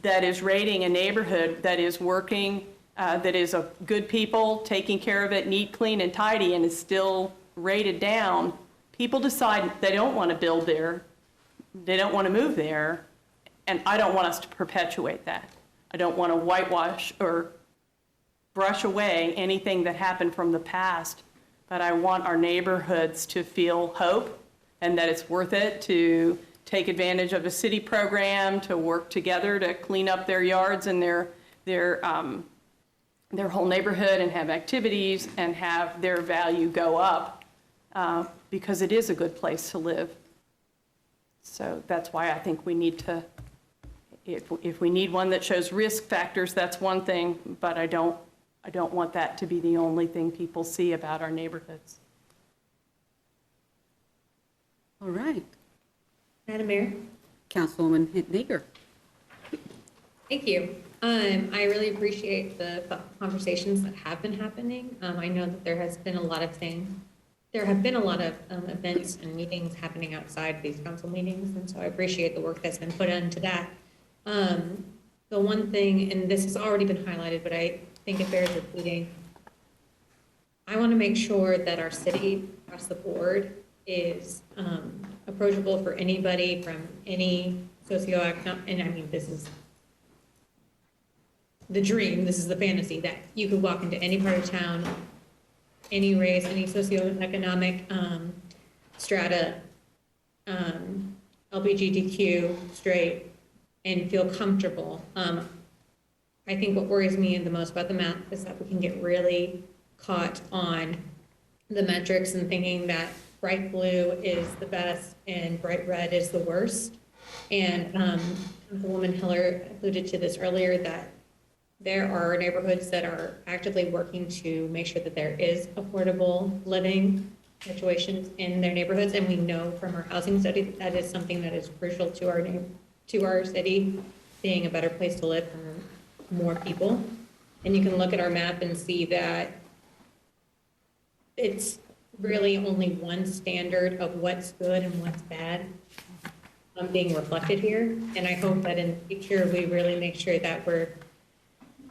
that is rating a neighborhood that is working, that is of good people, taking care of it, neat, clean, and tidy, and is still rated down, people decide they don't want to build there, they don't want to move there, and I don't want us to perpetuate that. I don't want to whitewash or brush away anything that happened from the past, but I want our neighborhoods to feel hope and that it's worth it to take advantage of a city program, to work together to clean up their yards and their whole neighborhood and have activities and have their value go up because it is a good place to live. So that's why I think we need to, if we need one that shows risk factors, that's one thing, but I don't want that to be the only thing people see about our neighborhoods. All right. Madam Mayor? Councilwoman Nager. Thank you. I really appreciate the conversations that have been happening. I know that there have been a lot of events and meetings happening outside these council meetings, and so I appreciate the work that's been put into that. The one thing, and this has already been highlighted, but I think it bears repeating, I want to make sure that our city across the board is approachable for anybody from any socioeconomic, and I mean, this is the dream, this is the fantasy, that you could walk into any part of town, any race, any socioeconomic strata, LGBTQ, straight, and feel comfortable. I think what worries me the most about the map is that we can get really caught on the metrics and thinking that bright blue is the best and bright red is the worst. And Councilwoman Hiller alluded to this earlier, that there are neighborhoods that are actively working to make sure that there is affordable living situations in their neighborhoods. And we know from our housing study that that is something that is crucial to our city being a better place to live for more people. And you can look at our map and see that it's really only one standard of what's good and what's bad being reflected here. And I hope that in the future, we really make sure that we're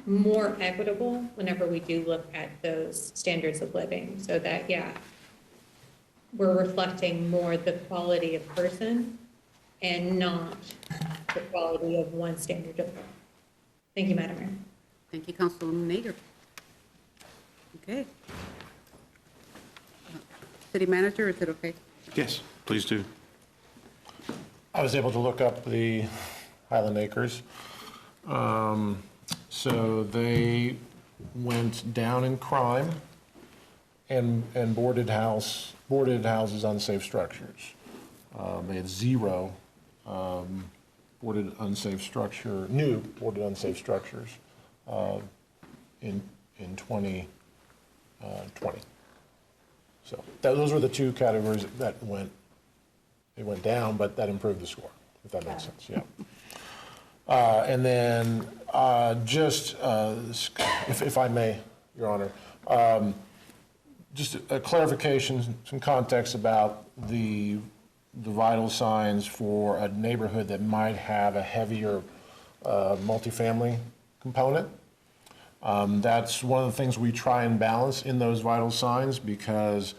more equitable whenever we do look at those standards of living, so that, yeah, we're reflecting more the quality of person and not the quality of one standard of living. Thank you, Madam Mayor. Thank you, Councilwoman Nader. Okay. City Manager, is it okay? Yes, please do. I was able to look up the Highland Acres. So they went down in crime and boarded houses, unsafe structures. They had zero new boarded unsafe structures in 2020. So those were the two categories that went down, but that improved the score, if that makes sense, yeah. And then if I may, Your Honor, just a clarification, some context about the vital signs for a neighborhood that might have a heavier multifamily component. That's one of the things we try and balance in those vital signs, because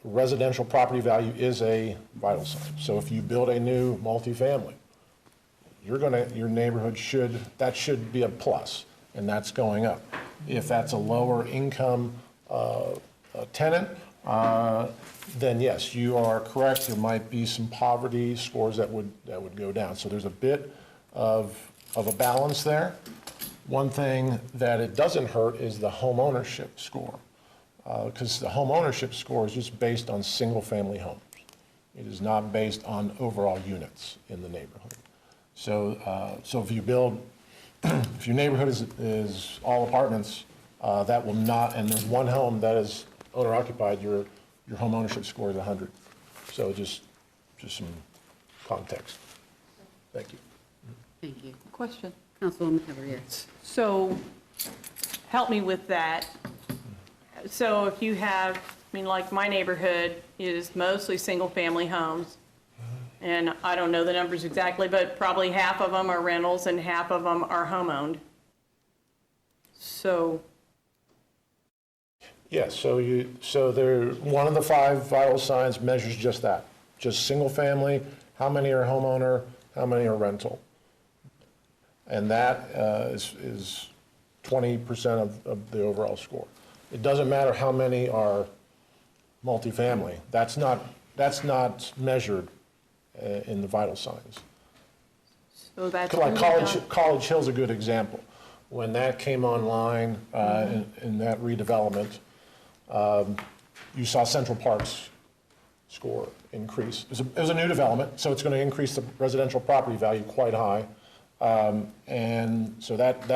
residential property value is a vital sign. So if you build a new multifamily, your neighborhood should be a plus, and that's going up. If that's a lower income tenant, then yes, you are correct. There might be some poverty scores that would go down. So there's a bit of a balance there. One thing that it doesn't hurt is the home ownership score, because the home ownership score is just based on single family homes. It is not based on overall units in the neighborhood. So, so if you build, if your neighborhood is all apartments, that will not, and there's one home that is owner occupied, your home ownership score is 100. So just some context. Thank you. Thank you. Question. Councilwoman Hiller, yes. So, help me with that. So if you have, I mean, like my neighborhood is mostly single-family homes, and I don't know the numbers exactly, but probably half of them are rentals and half of them are home-owned. So. Yes, so there, one of the 5 vital signs measures just that, just single-family, how many are homeowner, how many are rental. And that is 20% of the overall score. It doesn't matter how many are multifamily. That's not measured in the vital signs. So that's Like really College Hill's a good example. When that came online in that redevelopment, you saw Central Park's score increase. It was a new development, so it's going to increase the residential property value quite high. And so that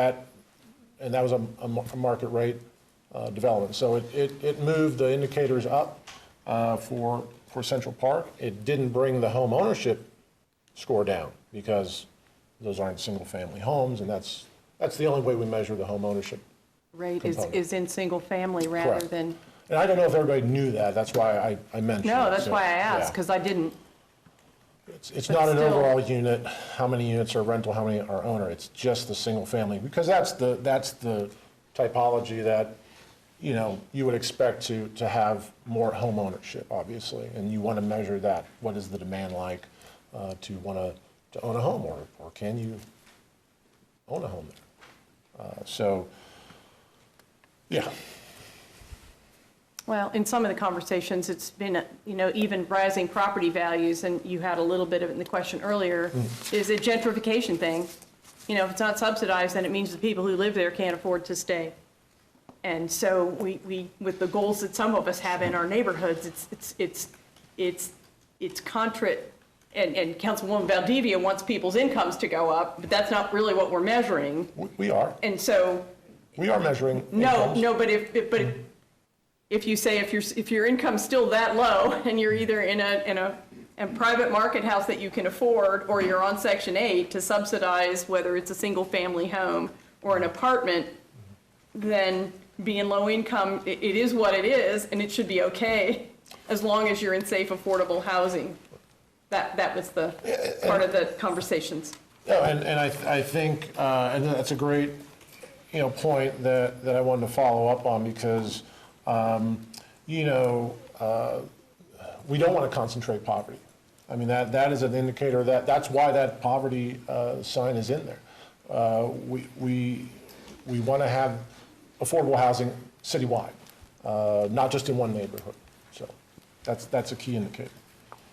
was a market rate development. So it moved the indicators up for Central Park. It didn't bring the home ownership score down because those aren't single-family homes, and that's the only way we measure the home ownership rate component. is in single family rather Correct. than. And I don't know if everybody knew that. That's why I mentioned it. No, that's So, why I asked, yeah. because I didn't. It's But not an still. overall unit, how many units are rental, how many are owner. It's just the single family, because that's the typology that, you know, you would expect to have more home ownership, obviously, and you want to measure that. What is the demand like to want to own a home, or can you own a home there? So, yeah. Well, in some of the conversations, it's been, you know, even rising property values, and you had a little bit of it in the question earlier, is a gentrification thing. You know, if it's not subsidized, then it means the people who live there can't afford to stay. And so we with the goals that some of us have in our neighborhoods, it's contra, and Councilwoman Valdivia wants people's incomes to go up, but that's not really what we're measuring. We are. And so. We are measuring incomes. No, but if you say if your income's still that low and you're either in a private market house that you can afford, or you're on Section 8 to subsidize whether it's a single family home or an apartment, then being low income, it is what it is, and it should be okay as long as you're in safe, affordable housing. That was the part of the conversations. Yeah, and I think, and that's a great, you know, point that I wanted to follow up on, because, you know, we don't want to concentrate poverty. I mean, that is an indicator that's why that poverty sign is in there. We want to have affordable housing citywide, not just in one neighborhood. So that's a key indicator.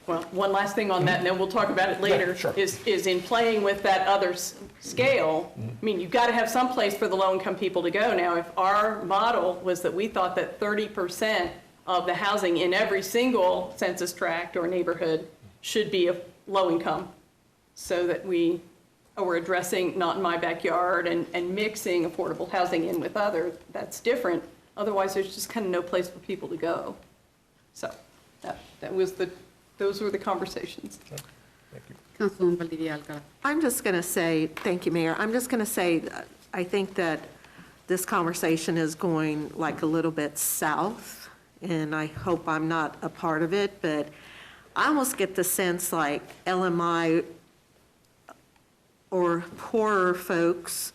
Well, one last thing on that, and then we'll talk about it later, Yeah, sure. is in playing with that other scale, I mean, you've got to have some place for the low-income people to go. Now, if our model was that we thought that 30% of the housing in every single census tract or neighborhood should be of low income, so that we're addressing not in my backyard and mixing affordable housing in with others, that's different. Otherwise, there's just kind of no place for people to go. So those were the conversations. Thank you. Councilwoman Valdivia Alcala. I'm just going to say, thank you, Mayor. I'm just going to say, I think that this conversation is going like a little bit south, and I hope I'm not a part of it, but I almost get the sense like LMI or poorer folks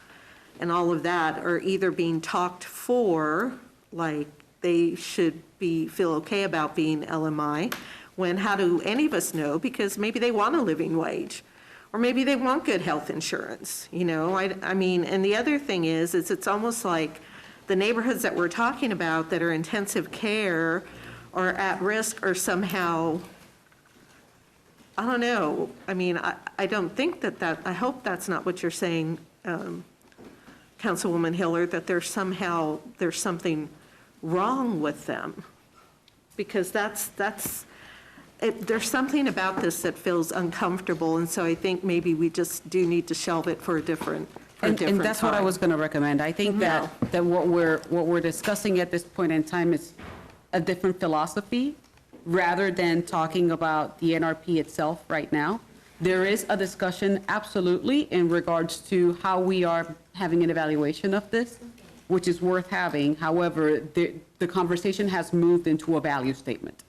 and all of that are either being talked for, like they should feel okay about being LMI, when how do any of us know? Because maybe they want a living wage, or maybe they want good health insurance, you know? I mean, and the other thing is it's almost like the neighborhoods that we're talking about that are intensive care or at risk are somehow, I don't know. I mean, I don't think that, I hope that's not what you're saying, Councilwoman Hiller, that there's something wrong with them. Because that's there's something about this that feels uncomfortable, and so I think maybe we just do need to shelve it for a different And that's what I was going to recommend. I think that what we're discussing at this point in time is a different philosophy, rather than talking about the NRP itself right now. There is a discussion, absolutely, in regards to how we are having an evaluation of this, which is worth having. However, the conversation has moved into a value statement.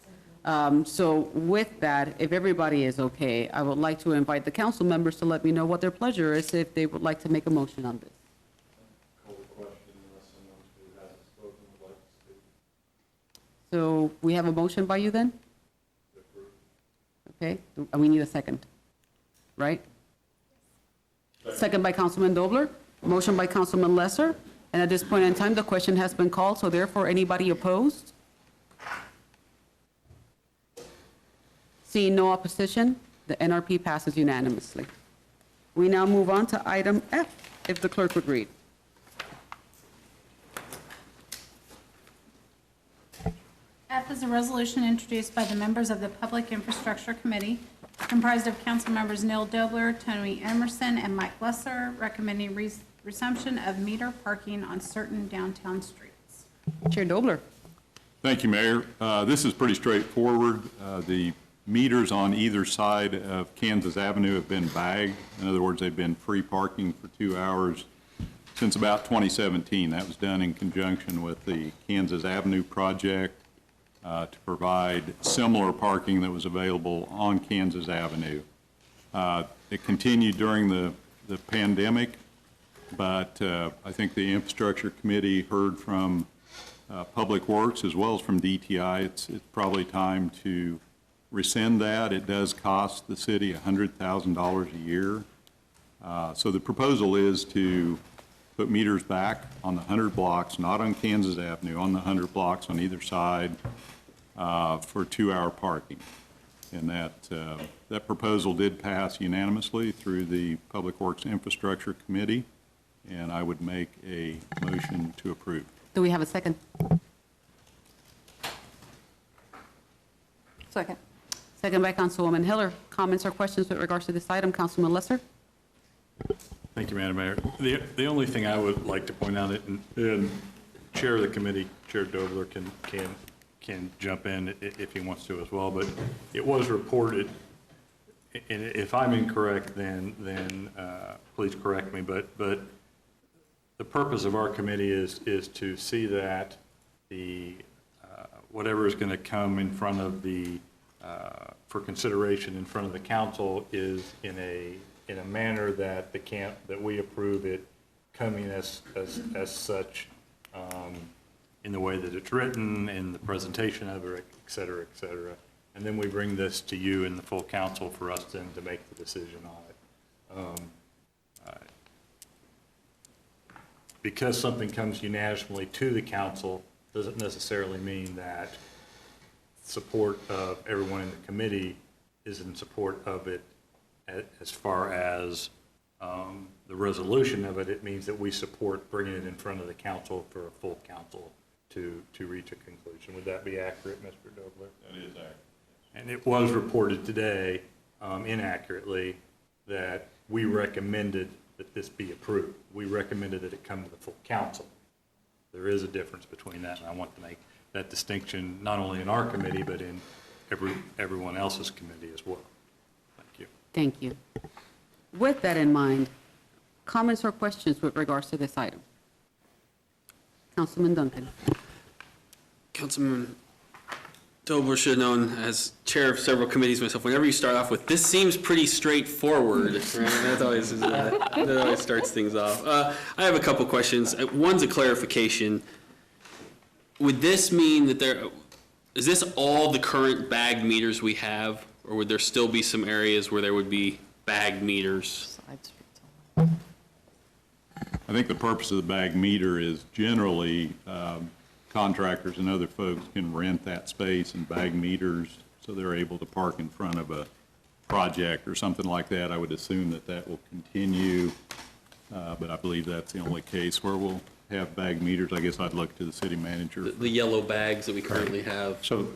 So with that, if everybody is okay, I would like to invite the council members to let me know what their pleasure is, if they would like to make a motion on this. So we have a motion by you then? Okay, we need a second, right? Second by Councilman Dobler, motion by Councilman Lesser, and at this point in time, the question has been called, so therefore, anybody opposed? Seeing no opposition, the NRP passes unanimously. We now move on to item F, if the clerk would read. F is a resolution introduced by the members of the Public Infrastructure Committee, comprised of council members Neil Dobler, Tony Emerson, and Mike Lesser, recommending resumption of meter parking on certain downtown streets. Chair Dobler. Thank you, Mayor. This is pretty straightforward. The meters on either side of Kansas Avenue have been bagged. In other words, they've been free parking for 2 hours since about 2017. That was done in conjunction with the Kansas Avenue project to provide similar parking that was available on Kansas Avenue. It continued during the pandemic, but I think the Infrastructure Committee heard from Public Works as well as from DTI. It's probably time to rescind that. It does cost the city $100,000 a year. So the proposal is to put meters back on the 100 blocks, not on Kansas Avenue, on the 100 blocks on either side for 2-hour parking. And that proposal did pass unanimously through the Public Works Infrastructure Committee, and I would make a motion to approve. Do we have a second? Second. Second by Councilwoman Hiller. Comments or questions with regards to this item? Councilman Lesser? Thank you, Madam Mayor. The only thing I would like to point out, and Chair of the committee, Chair Dobler, can jump in if he wants to as well, but it was reported, and if I'm incorrect, then please correct me, but the purpose of our committee is to see that the whatever is going to come in front of the for consideration in front of the council is in a manner that that we approve it coming as such, in the way that it's written, in the presentation of it, et cetera, et cetera. And then we bring this to you and the full council for us then to make the decision on it. Because something comes unanimously to the council doesn't necessarily mean that support of everyone in the committee is in support of it as far as the resolution of it. It means that we support bringing it in front of the council for a full council to reach a conclusion. Would that be accurate, Mr. Dobler? That is accurate. And it was reported today, inaccurately, that we recommended that this be approved. We recommended that it come to the full council. There is a difference between that, and I want to make that distinction not only in our committee, but in everyone else's committee as well. Thank you. Thank you. With that in mind, comments or questions with regards to this item? Councilman Duncan. Councilman Dobler should have known, as chair of several committees myself, whenever you start off with, this seems pretty straightforward, right? That always starts things off. I have a couple questions. One's a clarification. Would this mean that is this all the current bagged meters we have, or would there still be some areas where there would be bagged meters? I think the purpose of the bag meter is generally contractors and other folks can rent that space and bag meters so they're able to park in front of a project or something like that. I would assume that will continue, but I believe that's the only case where we'll have bag meters. I guess I'd look to the city manager. The yellow bags that we currently have. So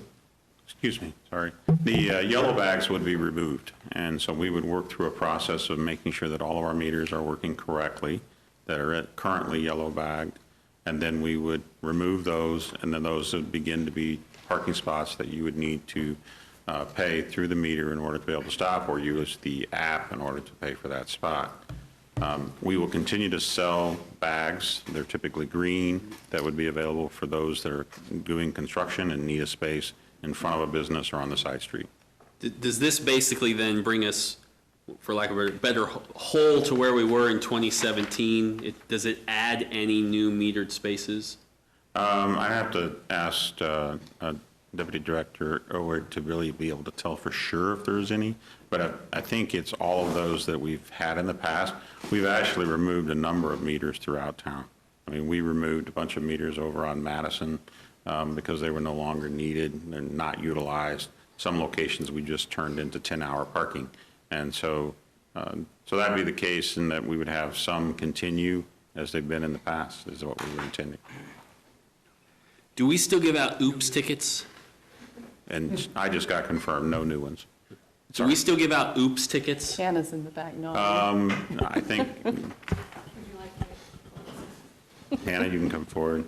excuse me, sorry, the yellow bags would be removed. And so we would work through a process of making sure that all of our meters are working correctly, that are currently yellow bagged. And then we would remove those, and then those would begin to be parking spots that you would need to pay through the meter in order to be able to stop, or use the app in order to pay for that spot. We will continue to sell bags. They're typically green, that would be available for those that are doing construction and need a space in front of a business or on the side street. Does this basically then bring us, for lack of a better whole to where we were in 2017? Does it add any new metered spaces? I have to ask Deputy Director Oward to really be able to tell for sure if there's any, but I think it's all of those that we've had in the past. We've actually removed a number of meters throughout town. I mean, we removed a bunch of meters over on Madison because they were no longer needed and not utilized. Some locations we just turned into 10-hour parking. And so that'd be the case, in that we would have some continue as they've been in the past, is what we were intending. Do we still give out oops tickets? And I just got confirmed, no new ones. Do we still give out oops tickets? Hannah's in the back, no. I think, Hannah, you can come forward.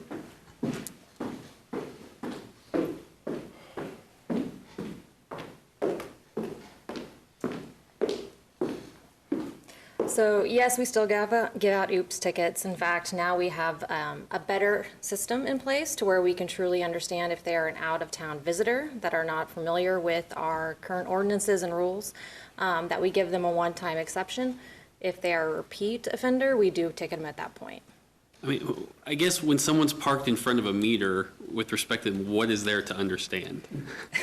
So yes, we still give out oops tickets. In fact, now we have a better system in place to where we can truly understand if they are an out-of-town visitor that are not familiar with our current ordinances and rules, that we give them a one-time exception. If they are a repeat offender, we do ticket them at that point. I mean, I guess when someone's parked in front of a meter, with respect to what is there to understand?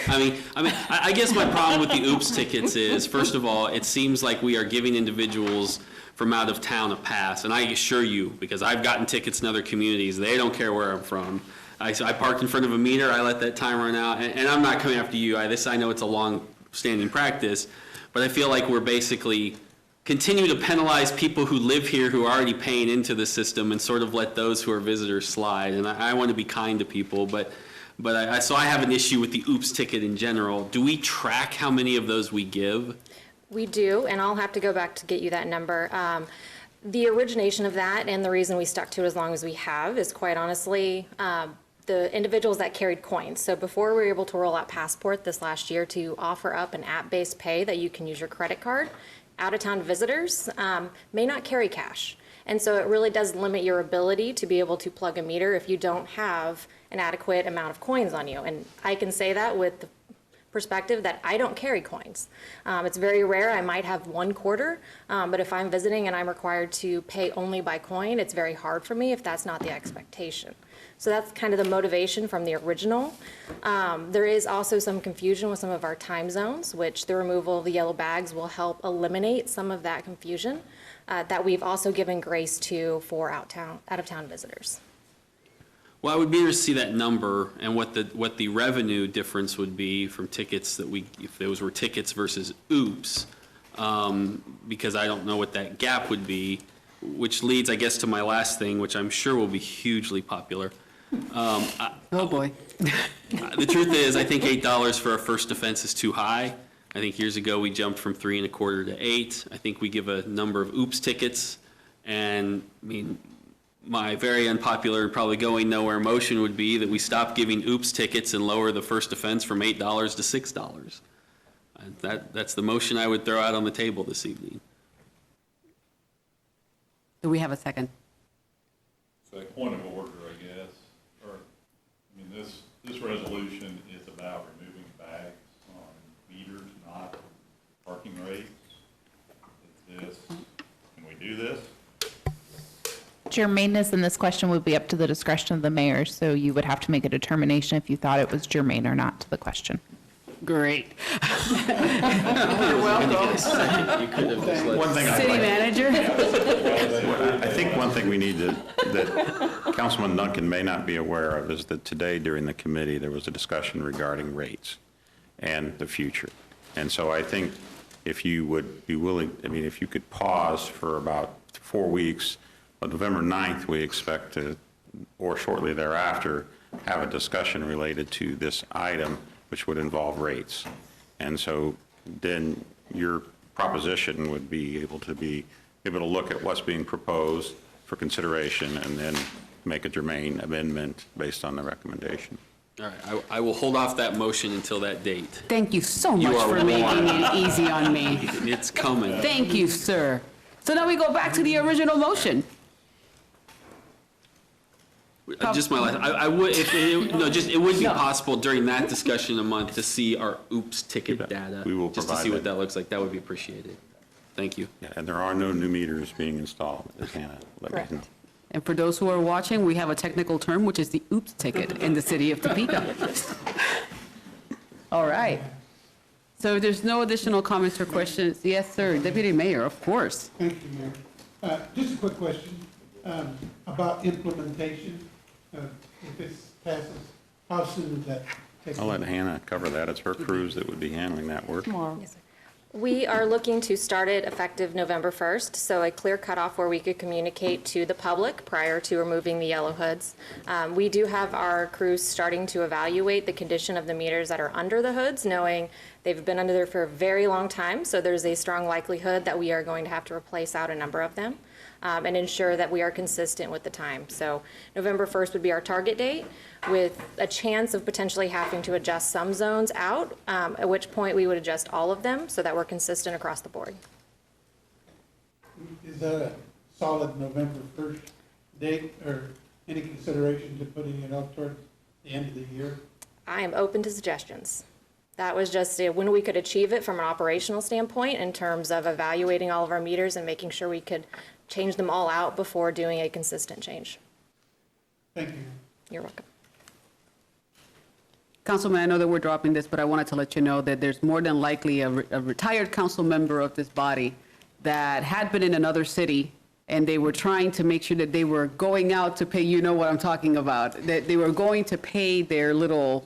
I guess my problem with the oops tickets is, first of all, it seems like we are giving individuals from out of town a pass. And I assure you, because I've gotten tickets in other communities, they don't care where I'm from. I parked in front of a meter, I let that time run out, and I'm not coming after you. I know it's a long-standing practice, but I feel like we're basically continue to penalize people who live here, who are already paying into the system, and sort of let those who are visitors slide. And I want to be kind to people, but so I have an issue with the oops ticket in general. Do we track how many of those we give? We do, and I'll have to go back to get you that number. The origination of that, and the reason we stuck to it as long as we have, is quite honestly the individuals that carried coins. So before we were able to roll out Passport this last year to offer up an app-based pay that you can use your credit card, out-of-town visitors may not carry cash. And so it really does limit your ability to be able to plug a meter if you don't have an adequate amount of coins on you. And I can say that with the perspective that I don't carry coins. It's very rare. I might have one quarter, but if I'm visiting and I'm required to pay only by coin, it's very hard for me if that's not the expectation. So that's kind of the motivation from the original. There is also some confusion with some of our time zones, which the removal of the yellow bags will help eliminate some of that confusion that we've also given grace to for out-of-town visitors. Well, I would be interested to see that number and what the revenue difference would be from tickets if those were tickets versus oops, because I don't know what that gap would be, which leads, I guess, to my last thing, which I'm sure will be hugely popular. Oh, boy. The truth is, I think $8 for a first offense is too high. I think years ago we jumped from 3 1/4 to 8. I think we give a number of oops tickets, and I mean, my very unpopular and probably going nowhere motion would be that we stop giving oops tickets and lower the first offense from $8 to $6. That's the motion I would throw out on the table this evening. Do we have a second? So a point of order, I guess, this resolution is about removing bags on meters, not parking rates. Can we do this? Germaneness in this question would be up to the discretion of the mayor, so you would have to make a determination if you thought it was germane or not to the question. Great. You're welcome. City manager? I think one thing we need that Councilman Duncan may not be aware of is that today during the committee, there was a discussion regarding rates and the future. And so I think if you would be willing, if you could pause for about 4 weeks, on November 9th, we expect to, or shortly thereafter, have a discussion related to this item which would involve rates. And so then your proposition would be able to look at what's being proposed for consideration and then make a germane amendment based on the recommendation. All right, I will hold off that motion until that date. Thank you so You much are for making warned. it easy on me. It's coming. Thank you, sir. So now we go back to the original motion. Just my last, I would, it would be No. possible during that discussion a month to see our OOPS ticket data. We will just to provide see what that. that looks like. That would be appreciated. Thank you. Yeah, and there are no new meters being installed, as Hannah let me Correct. know. And for those who are watching, we have a technical term, which is the oops ticket in the city of Topeka. All right. So if there's no additional comments or questions, yes, sir, Deputy Mayor, of course. Thank you, Mayor. Just a quick question about implementation. If this passes, how soon would that take? I'll let Hannah cover that. It's her crews that would be handling that work. We are looking to start it effective November 1st, so a clear cutoff where we could communicate to the public prior to removing the yellow hoods. We do have our crews starting to evaluate the condition of the meters that are under the hoods, knowing they've been under there for a very long time, so there's a strong likelihood that we are going to have to replace out a number of them and ensure that we are consistent with the time. So November 1st would be our target date, with a chance of potentially having to adjust some zones out, at which point we would adjust all of them so that we're consistent across the board. Is that a solid November 1st date, or any consideration to putting it up toward the end of the year? I am open to suggestions. That was just when we could achieve it from an operational standpoint in terms of evaluating all of our meters and making sure we could change them all out before doing a consistent change. Thank you. You're welcome. Councilman, I know that we're dropping this, but I wanted to let you know that there's more than likely a retired council member of this body that had been in another city, and they were trying to make sure that they were going out to pay, you know what I'm talking about, that they were going to pay their little,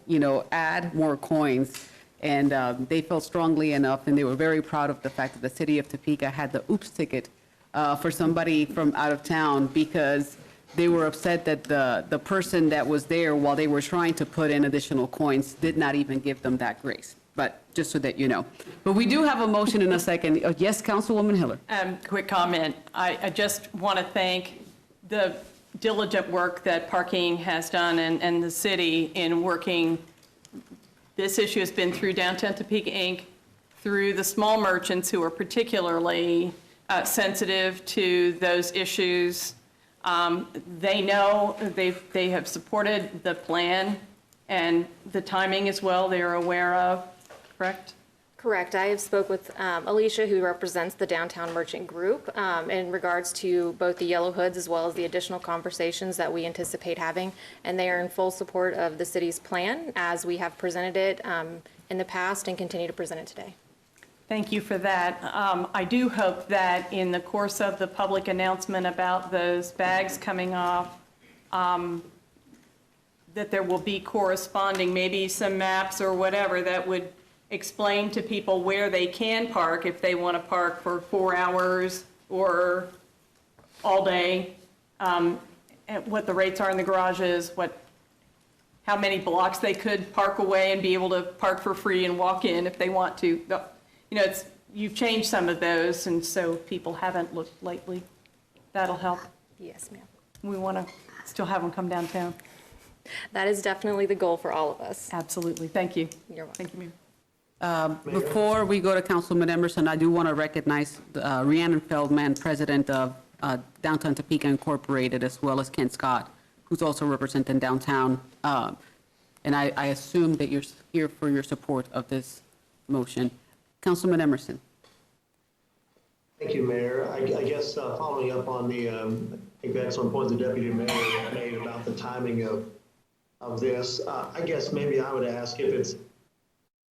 add more coins. And they felt strongly enough, and they were very proud of the fact that the city of Topeka had the oops ticket for somebody from out of town, because they were upset that the person that was there while they were trying to put in additional coins did not even give them that grace. But just so that you know. But we do have a motion in a second. Yes, Councilwoman Hiller. Quick comment. I just want to thank the diligent work that parking has done and the city in working. This issue has been through Downtown Topeka, Inc., through the small merchants who are particularly sensitive to those issues. They know they have supported the plan and the timing as well, they are aware of, correct? Correct. I have spoke with Alicia, who represents the Downtown Merchant Group, in regards to both the yellow hoods as well as the additional conversations that we anticipate having, and they are in full support of the city's plan as we have presented it in the past and continue to present it today. Thank you for that. I do hope that in the course of the public announcement about those bags coming off, that there will be corresponding, maybe some maps or whatever that would explain to people where they can park if they want to park for 4 hours or all day, and what the rates are in the garages, how many blocks they could park away and be able to park for free and walk in if they want to. You've changed some of those, and so people haven't looked lately. That'll help. Yes, ma'am. We want to still have them come downtown. That is definitely the goal for all of us. Absolutely. Thank you. You're welcome. Thank you, Mayor. Before we go to Councilman Emerson, I do want to recognize Rhiannon Feldman, president of Downtown Topeka Incorporated, as well as Ken Scott, who's also representing downtown. And I assume that you're here for your support of this motion. Councilman Emerson. Thank you, Mayor. I guess following up on I think the excellent point the Deputy Mayor made about the timing of this, I guess maybe I would ask if it's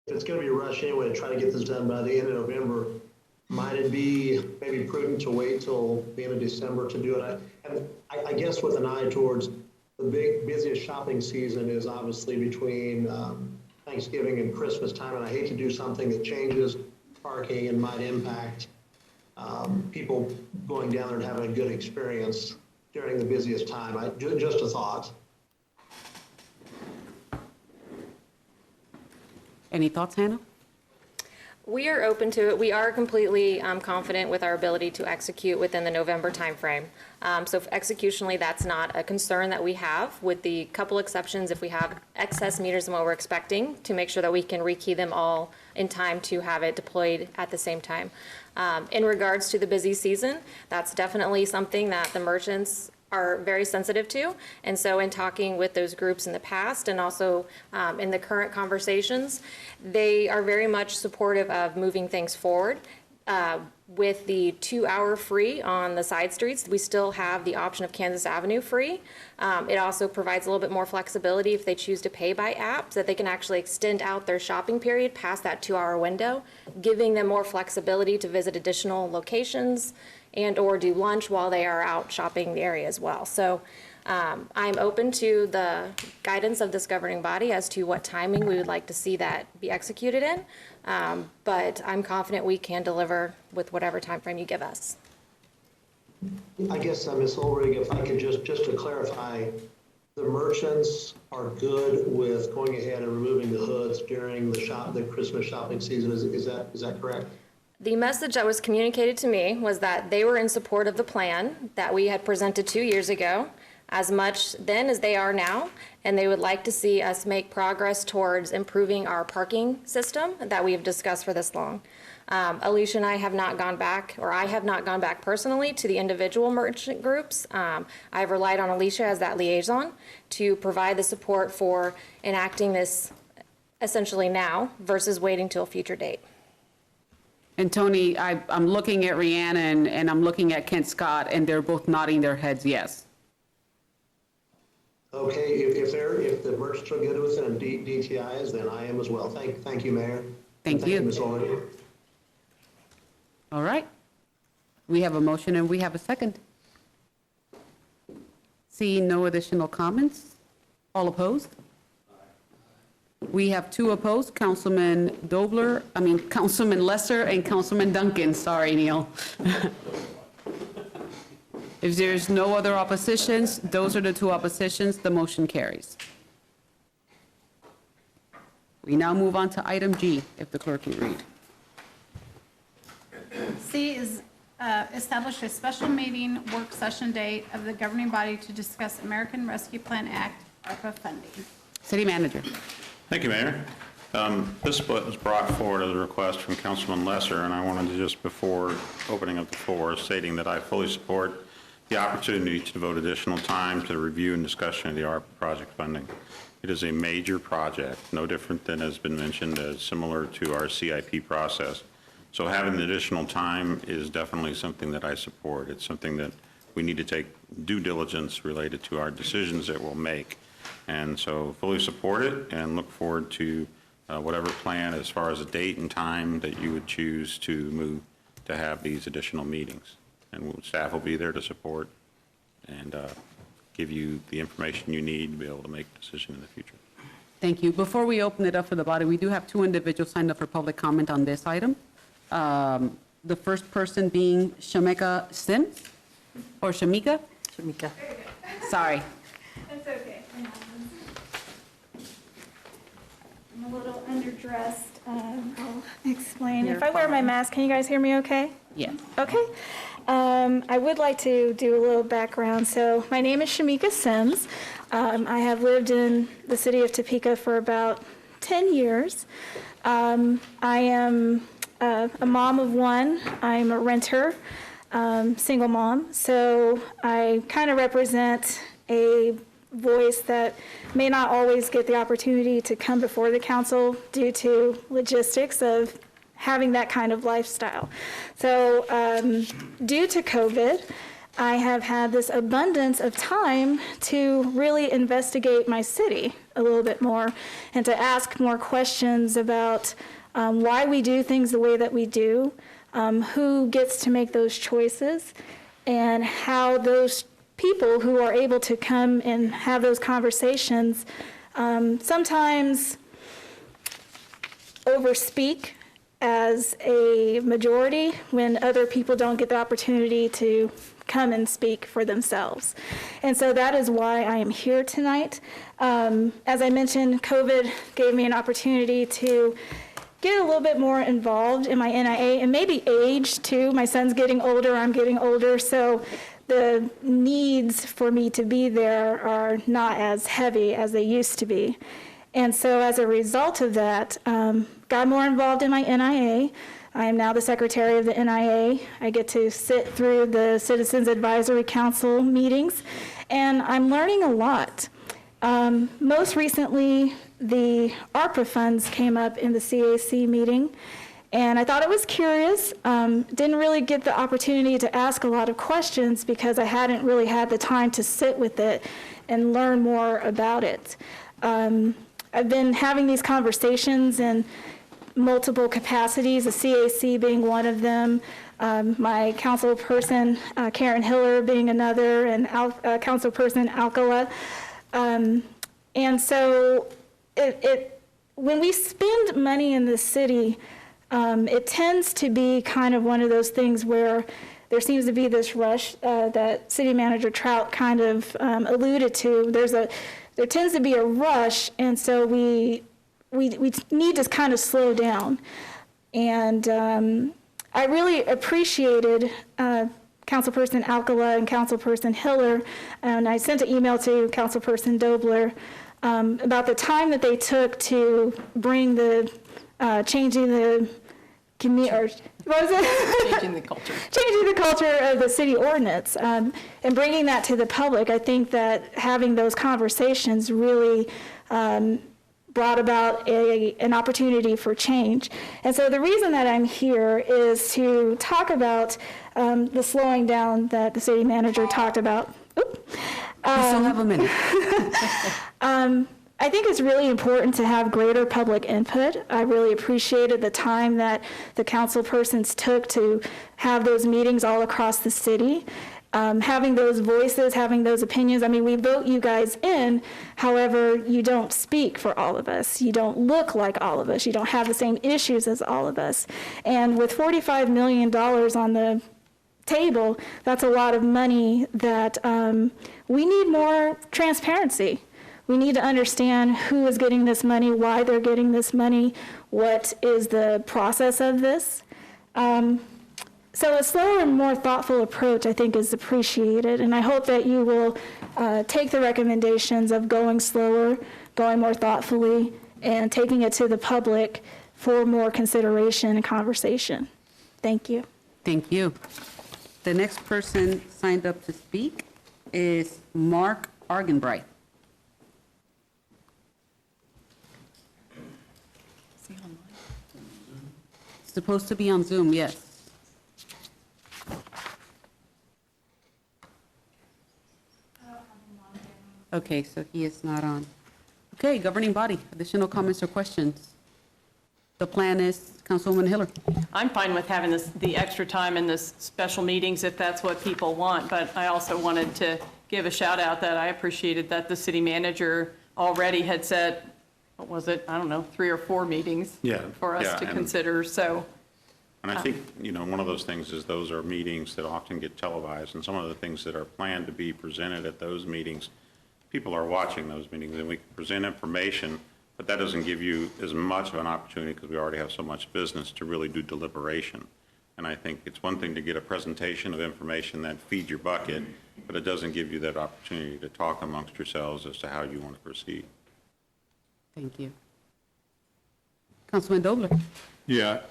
going to be a rush anyway to try to get this done by the end of November, might it be maybe prudent to wait till the end of December to do it? And I guess with an eye towards the busiest shopping season is obviously between Thanksgiving and Christmas time, and I hate to do something that changes parking and might impact people going down there and having a good experience during the busiest time. Just a thought. Any thoughts, Hannah? We are open to it. We are completely confident with our ability to execute within the November timeframe. So executionally, that's not a concern that we have, with the couple exceptions if we have excess meters than what we're expecting, to make sure that we can rekey them all in time to have it deployed at the same time. In regards to the busy season, that's definitely something that the merchants are very sensitive to. And so in talking with those groups in the past and also in the current conversations, they are very much supportive of moving things forward. With the 2-hour free on the side streets, we still have the option of Kansas Avenue free. It also provides a little bit more flexibility if they choose to pay by app, so that they can actually extend out their shopping period past that 2-hour window, giving them more flexibility to visit additional locations and or do lunch while they are out shopping the area as well. So I'm open to the guidance of this governing body as to what timing we would like to see that be executed in. But I'm confident we can deliver with whatever time frame you give us. I guess, Ms. Ulrich, if I could just to clarify, the merchants are good with going ahead and removing the hoods during the Christmas shopping season. Is that correct? The message that was communicated to me was that they were in support of the plan that we had presented 2 years ago, as much then as they are now, and they would like to see us make progress towards improving our parking system that we have discussed for this long. Alicia and I have not gone back, or I have not gone back personally to the individual merchant groups. I've relied on Alicia as that liaison to provide the support for enacting this essentially now versus waiting till a future date. And Tony, I'm looking at Rhiannon and I'm looking at Kent Scott, and they're both nodding their heads yes. Okay, if the merchants are good with it and DTI is, then I am as well. Thank you, Mayor. Thank you. Ms. Ulrich. All right. We have a motion and we have a second. Seeing no additional comments, all opposed? We have 2 opposed, Councilman Lesser and Councilman Duncan. Sorry, Neil. If there's no other oppositions, those are the 2 oppositions, the motion carries. We now move on to item G, if the clerk will read. C is establish a special meeting work session date of the governing body to discuss American Rescue Plan Act, ARPA funding. City Manager. Thank you, Mayor. This was brought forward as a request from Councilman Lesser, and I wanted to just, before opening up the floor, stating that I fully support the opportunity to devote additional time to the review and discussion of the ARPA project funding. It is a major project, no different than has been mentioned, as similar to our CIP process. So having the additional time is definitely something that I support. It's something that we need to take due diligence related to our decisions that we'll make. And so fully support it and look forward to whatever plan as far as a date and time that you would choose to move to have these additional meetings. And staff will be there to support and give you the information you need to be able to make a decision in the future. Thank you. Before we open it up for the body, we do have 2 individuals signed up for public comment on this item. The first person being Shamika Sims, or Shamika? Shamika. Sorry. That's okay. I'm a little underdressed. I'll explain. If I wear my mask, can you guys hear me okay? Yes. Okay. I would like to do a little background. So my name is Shamika Sims. I have lived in the city of Topeka for about 10 years. I am a mom of 1. I'm a renter, single mom. So I kind of represent a voice that may not always get the opportunity to come before the council due to logistics of having that kind of lifestyle. So due to COVID, I have had this abundance of time to really investigate my city a little bit more and to ask more questions about why we do things the way that we do, who gets to make those choices, and how those people who are able to come and have those conversations sometimes overspeak as a majority when other people don't get the opportunity to come and speak for themselves. And so that is why I am here tonight. As I mentioned, COVID gave me an opportunity to get a little bit more involved in my NIA, and maybe age too. My son's getting older, I'm getting older, so the needs for me to be there are not as heavy as they used to be. And so as a result of that, got more involved in my NIA. I am now the secretary of the NIA. I get to sit through the Citizens Advisory Council meetings, and I'm learning a lot. Most recently, the ARPA funds came up in the CAC meeting, and I thought it was curious. Didn't really get the opportunity to ask a lot of questions because I hadn't really had the time to sit with it and learn more about it. I've been having these conversations in multiple capacities, the CAC being one of them, my council person, Karen Hiller, being another, and council person Alcala. And so when we spend money in the city, it tends to be kind of one of those things where there seems to be this rush that City Manager Trout kind of alluded to. There tends to be a rush, and so we need to kind of slow down. And I really appreciated Councilperson Alcala and Councilperson Hiller, and I sent an email to Councilperson Dobler about the time that they took to bring the changing the community, what was it? Changing the culture. Changing the culture of the city ordinance and bringing that to the public. I think that having those conversations really brought about an opportunity for change. And so the reason that I'm here is to talk about the slowing down that the city manager talked about. Oop. You still have a minute. I think it's really important to have greater public input. I really appreciated the time that the council persons took to have those meetings all across the city. Having those voices, having those opinions. I mean, we vote you guys in, however, you don't speak for all of us. You don't look like all of us. You don't have the same issues as all of us. And with $45 million on the table, that's a lot of money that we need more transparency. We need to understand who is getting this money, why they're getting this money, what is the process of this. So a slower and more thoughtful approach, I think, is appreciated, and I hope that you will take the recommendations of going slower, going more thoughtfully, and taking it to the public for more consideration and conversation. Thank you. Thank you. The next person signed up to speak is Mark Argenbright. Is he online? Supposed to be on Zoom, yes. Okay, so he is not on. Okay, governing body, additional comments or questions? The plan is Councilwoman Hiller. I'm fine with having the extra time in this special meetings if that's what people want, but I also wanted to give a shout out that I appreciated that the city manager already had set, what was it, I don't know, 3 or 4 meetings for us to consider, so. And I think, one of those things is those are meetings that often get televised, and some of the things that are planned to be presented at those meetings, people are watching those meetings, and we can present information, but that doesn't give you as much of an opportunity because we already have so much business to really do deliberation. And I think it's one thing to get a presentation of information that feeds your bucket, but it doesn't give you that opportunity to talk amongst yourselves as to how you want to proceed. Thank you. Councilman Dobler. Yeah,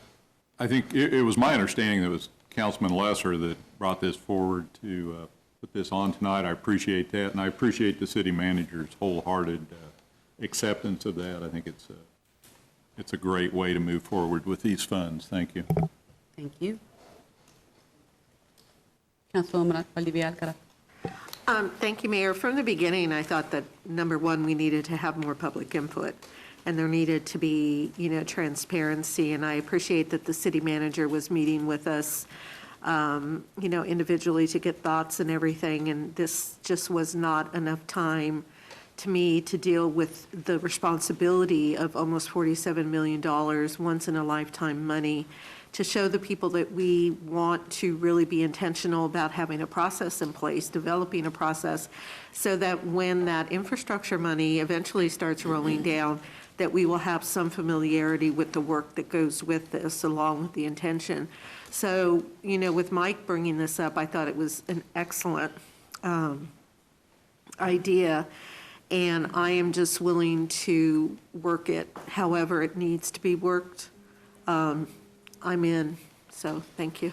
I think it was my understanding that it was Councilman Lesser that brought this forward to put this on tonight. I appreciate that, and I appreciate the city manager's wholehearted acceptance of that. I think it's a great way to move forward with these funds. Thank you. Thank you. Councilwoman Valdivia Alcaraz. Thank you, Mayor. From the beginning, I thought that, number one, we needed to have more public input, and there needed to be, transparency, and I appreciate that the city manager was meeting with us, individually to get thoughts and everything, and this just was not enough time to me to deal with the responsibility of almost $47 million, once in a lifetime money, to show the people that we want to really be intentional about having a process in place, developing a process, so that when that infrastructure money eventually starts rolling down, that we will have some familiarity with the work that goes with this, along with the intention. So, with Mike bringing this up, I thought it was an excellent idea, and I am just willing to work it however it needs to be worked. I'm in, so thank you.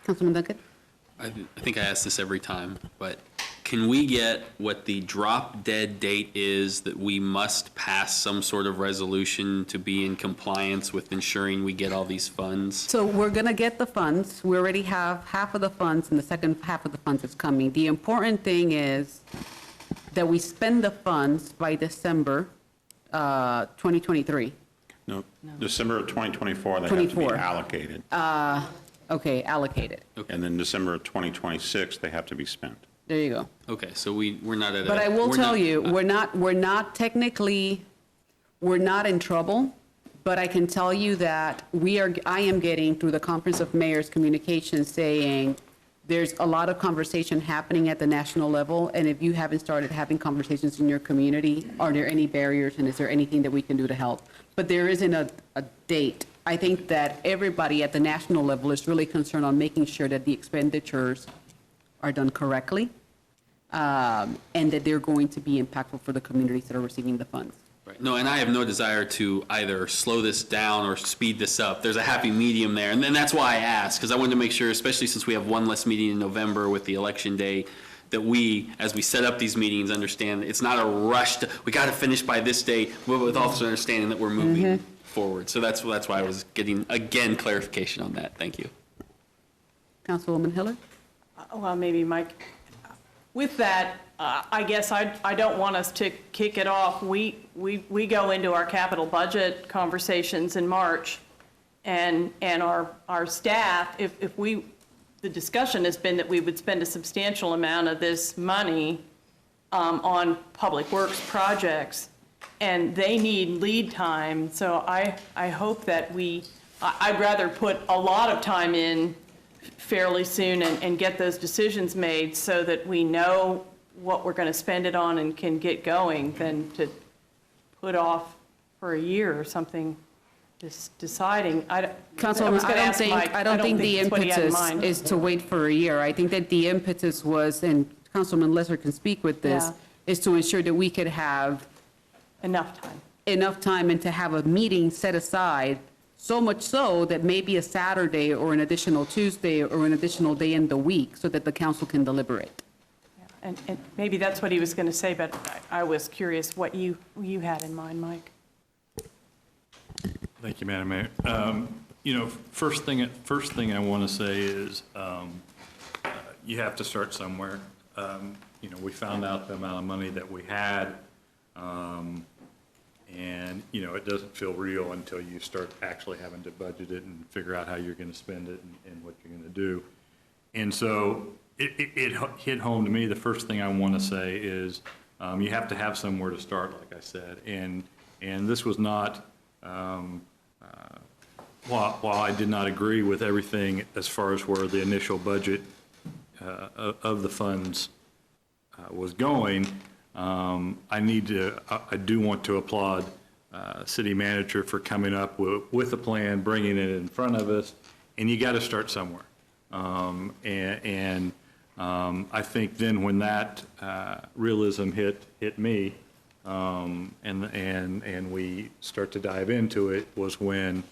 Councilman Duncan? I think I ask this every time, but can we get what the drop dead date is that we must pass some sort of resolution to be in compliance with ensuring we get all these funds? So we're going to get the funds. We already have half of the funds, and the second half of the funds is coming. The important thing is that we spend the funds by December 2023. No, December of 2024, they have to be 24. allocated. Okay, allocated. And then December of 2026, they have to be spent. There you go. Okay, so we're not at a... But I will we're tell not- you, we're not technically, we're not in trouble, but I can tell you that I am getting through the Conference of Mayors communication saying there's a lot of conversation happening at the national level, and if you haven't started having conversations in your community, are there any barriers, and is there anything that we can do to help? But there isn't a date. I think that everybody at the national level is really concerned on making sure that the expenditures are done correctly, and that they're going to be impactful for the communities that are receiving the funds. Right. No, and I have no desire to either slow this down or speed this up. There's a happy medium there, and then that's why I asked, because I wanted to make sure, especially since we have one less meeting in November with the election day, that we, as we set up these meetings, understand it's not a rush we got to finish by this day, with also understanding that we're moving forward. So that's why I was getting, again, clarification on that. Thank you. Councilwoman Hiller? Well, maybe Mike, with that, I guess I don't want us to kick it off. We go into our capital budget conversations in March, and our staff, the discussion has been that we would spend a substantial amount of this money on public works projects, and they need lead time. So I hope that I'd rather put a lot of time in fairly soon and get those decisions made so that we know what we're going to spend it on and can get going than to put off for a year or something, just deciding. Councilwoman, I don't think the that's what he had in impetus mind. is to wait for a year. I think that the impetus was, and Councilman Lesser can speak with this, Yeah. is to ensure that we could have Enough time. and to have a meeting set aside, so much so that maybe a Saturday or an additional Tuesday or an additional day in the week so that the council can deliberate. And maybe that's what he was going to say, but I was curious what you had in mind, Mike. Thank you, Madam Mayor. First thing I want to say is you have to start somewhere. We found out the amount of money that we had, and it doesn't feel real until you start actually having to budget it and figure out how you're going to spend it and what you're going to do. And so it hit home to me. The first thing I want to say is you have to have somewhere to start, like I said, and this was not. While I did not agree with everything as far as where the initial budget of the funds was going, I do want to applaud city manager for coming up with a plan, bringing it in front of us, and you got to start somewhere. I think then when that realism hit me, and we start to dive into it, was when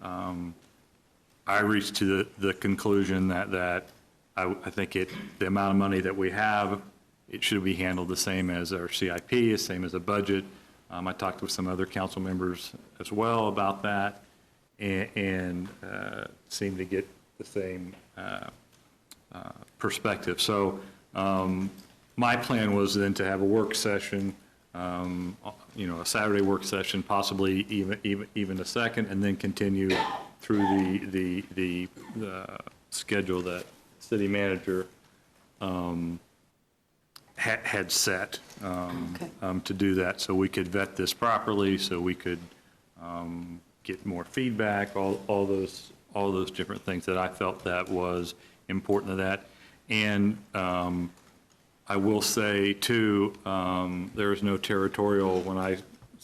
I reached to the conclusion that I think the amount of money that we have, it should be handled the same as our CIP, the same as a budget. I talked with some other council members as well about that, and seemed to get the same perspective. So my plan was then to have a work session, a Saturday work session, possibly even a second, and then continue through the schedule that city manager had set to do that, so we could vet this properly, so we could get more feedback, all those different things that I felt that was important to that. And I will say, too, there was no territorial when I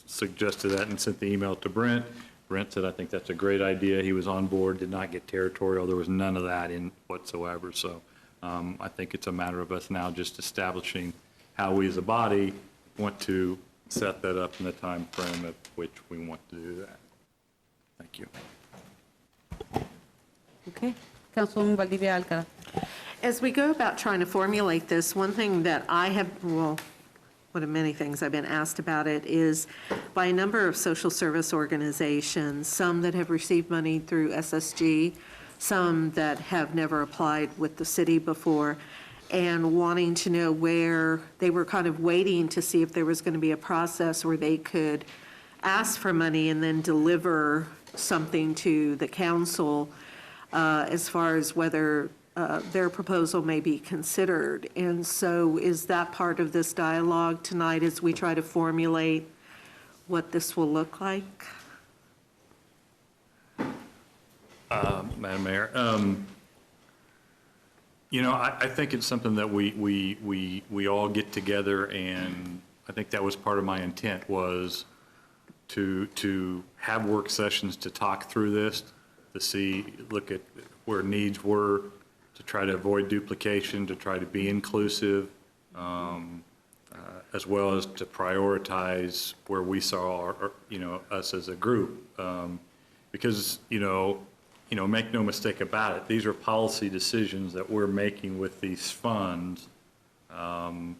suggested that and sent the email to Brent. Brent said, I think that's a great idea. He was on board, did not get territorial. There was none of that in whatsoever. So I think it's a matter of us now just establishing how we as a body want to set that up in the time frame at which we want to do that. Thank you. Okay. Councilwoman Valdivia Alcala. As we go about trying to formulate this, one thing that I have, well, one of many things I've been asked about it is by a number of social service organizations, some that have received money through SSG, some that have never applied with the city before, and wanting to know where they were kind of waiting to see if there was going to be a process where they could ask for money and then deliver something to the council as far as whether their proposal may be considered. And so is that part of this dialogue tonight as we try to formulate what this will look like? Madam Mayor, you know, I think it's something that we all get together, and I think that was part of my intent, was to have work sessions to talk through this, to see, look at where needs were, to try to avoid duplication, to try to be inclusive, as well as to prioritize where we saw, us as a group. Because, make no mistake about it, these are policy decisions that we're making with these funds, and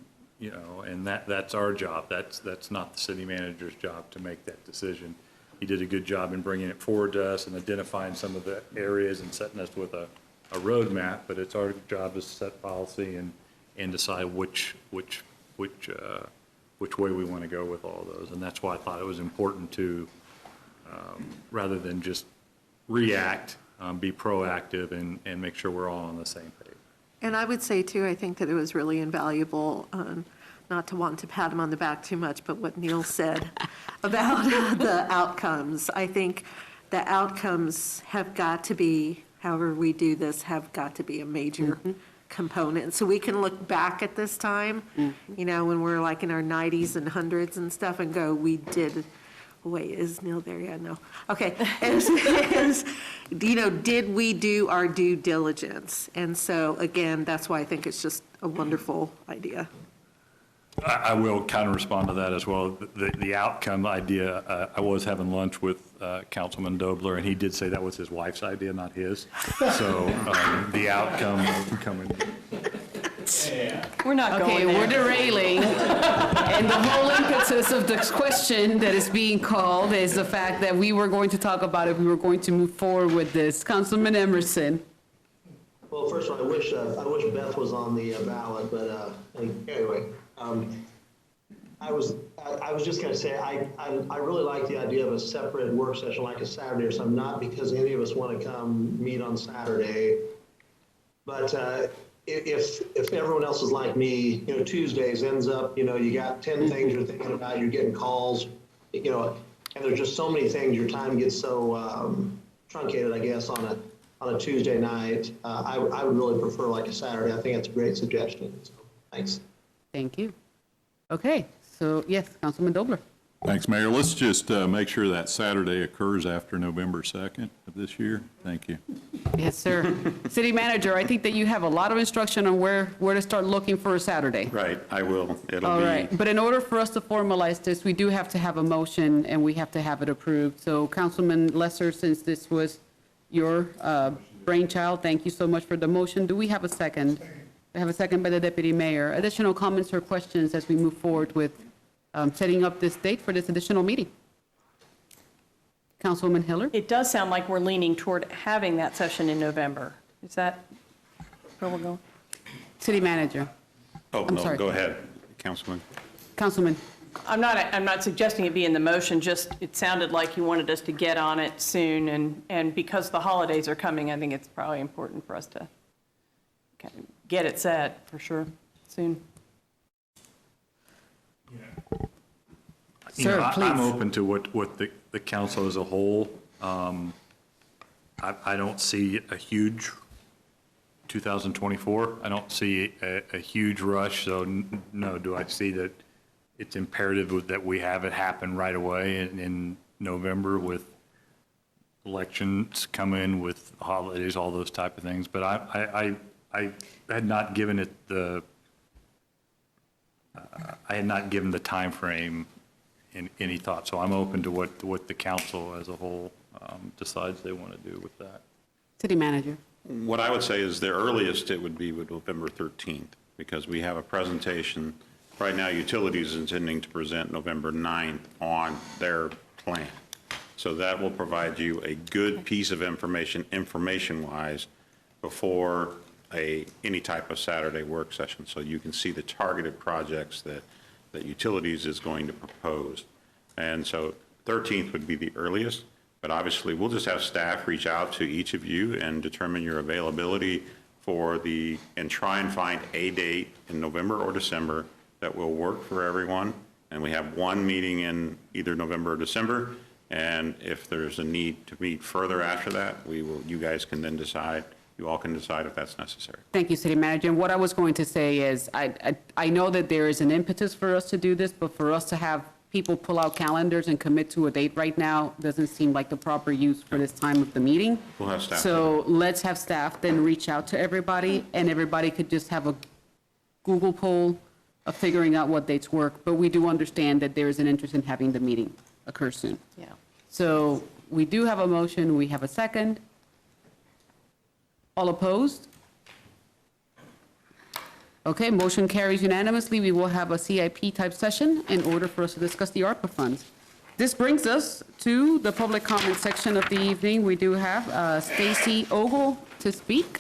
that's our job. That's not the city manager's job to make that decision. He did a good job in bringing it forward to us and identifying some of the areas and setting us with a roadmap, but it's our job to set policy and decide which way we want to go with all those. And that's why I thought it was important to, rather than just react, be proactive and make sure we're all on the same page. And I would say, too, I think that it was really invaluable, not to want to pat him on the back too much, but what Neil said about the outcomes. I think the outcomes have got to be, however we do this, have got to be a major component. So we can look back at this time, when we're like in our 90s and 100s and stuff and go, we did. Wait, is Neil there? Yeah, no. Okay. Did we do our due diligence? And so, again, that's why I think it's just a wonderful idea. I will kind of respond to that as well. The outcome idea, I was having lunch with Councilman Dobler, and he did say that was his wife's idea, not his. So the outcome coming. We're not going there. Okay, we're derailing. And the whole impetus of this question that is being called is the fact that we were going to talk about if we were going to move forward with this. Councilman Emerson. Well, first of all, I wish Beth was on the ballot, but anyway. I was just going to say, I really like the idea of a separate work session, like a Saturday or something, not because any of us want to come meet on Saturday, but if everyone else is like me, Tuesdays ends up, you got 10 things you're thinking about, you're getting calls, and there's just so many things, your time gets so truncated, I guess, on a Tuesday night. I would really prefer like a Saturday. I think that's a great suggestion. So, thanks. Thank you. Okay, so yes, Councilman Dobler. Thanks, Mayor. Let's just make sure that Saturday occurs after November 2nd of this year. Thank you. Yes, sir. City Manager, I think that you have a lot of instruction on where to start looking for a Saturday. Right, I will. All right, but in order for us to formalize this, we do have to have a motion and we have to have it approved. So Councilman Lesser, since this was your brainchild, thank you so much for the motion. Do we have a second? We have a second by the Deputy Mayor. Additional comments or questions as we move forward with setting up this date for this additional meeting? Councilwoman Hiller? It does sound like we're leaning toward having that session in November. Is that where we're going? City Manager. Oh, I'm no, sorry. go ahead, Councilman. Councilman. I'm not suggesting it be in the motion, just it sounded like you wanted us to get on it soon, and because the holidays are coming, I think it's probably important for us to kind of get it set for sure soon. Sir, I'm please. open to what the council as a whole, I don't see a huge 2024. I don't see a huge rush, so no, do I see that it's imperative that we have it happen right away in November with elections come in, with holidays, all those type of things. But I had not given it I had not given the timeframe in any thought, so I'm open to what the council as a whole decides they want to do with that. City Manager. What I would say is the earliest it would be with November 13th, because we have a presentation. Right now, Utilities is intending to present November 9th on their plan. So that will provide you a good piece of information, information-wise, before any type of Saturday work session. So you can see the targeted projects that Utilities is going to propose. And so 13th would be the earliest. But obviously, we'll just have staff reach out to each of you and determine your availability and try and find a date in November or December that will work for everyone. And we have one meeting in either November or December. And if there's a need to meet further after that, you guys can then decide, you all can decide if that's necessary. Thank you, City Manager. And what I was going to say is, I know that there is an impetus for us to do this, but for us to have people pull out calendars and commit to a date right now doesn't seem like the proper use for this time of the meeting. We'll have staff. So let's have staff then reach out to everybody, and everybody could just have a Google poll of figuring out what dates work. But we do understand that there is an interest in having the meeting occur soon. Yeah. So we do have a motion, we have a second. All opposed? Okay, motion carries unanimously. We will have a CIP type session in order for us to discuss the ARPA funds. This brings us to the public comment section of the evening. We do have Stacy Ogle to speak.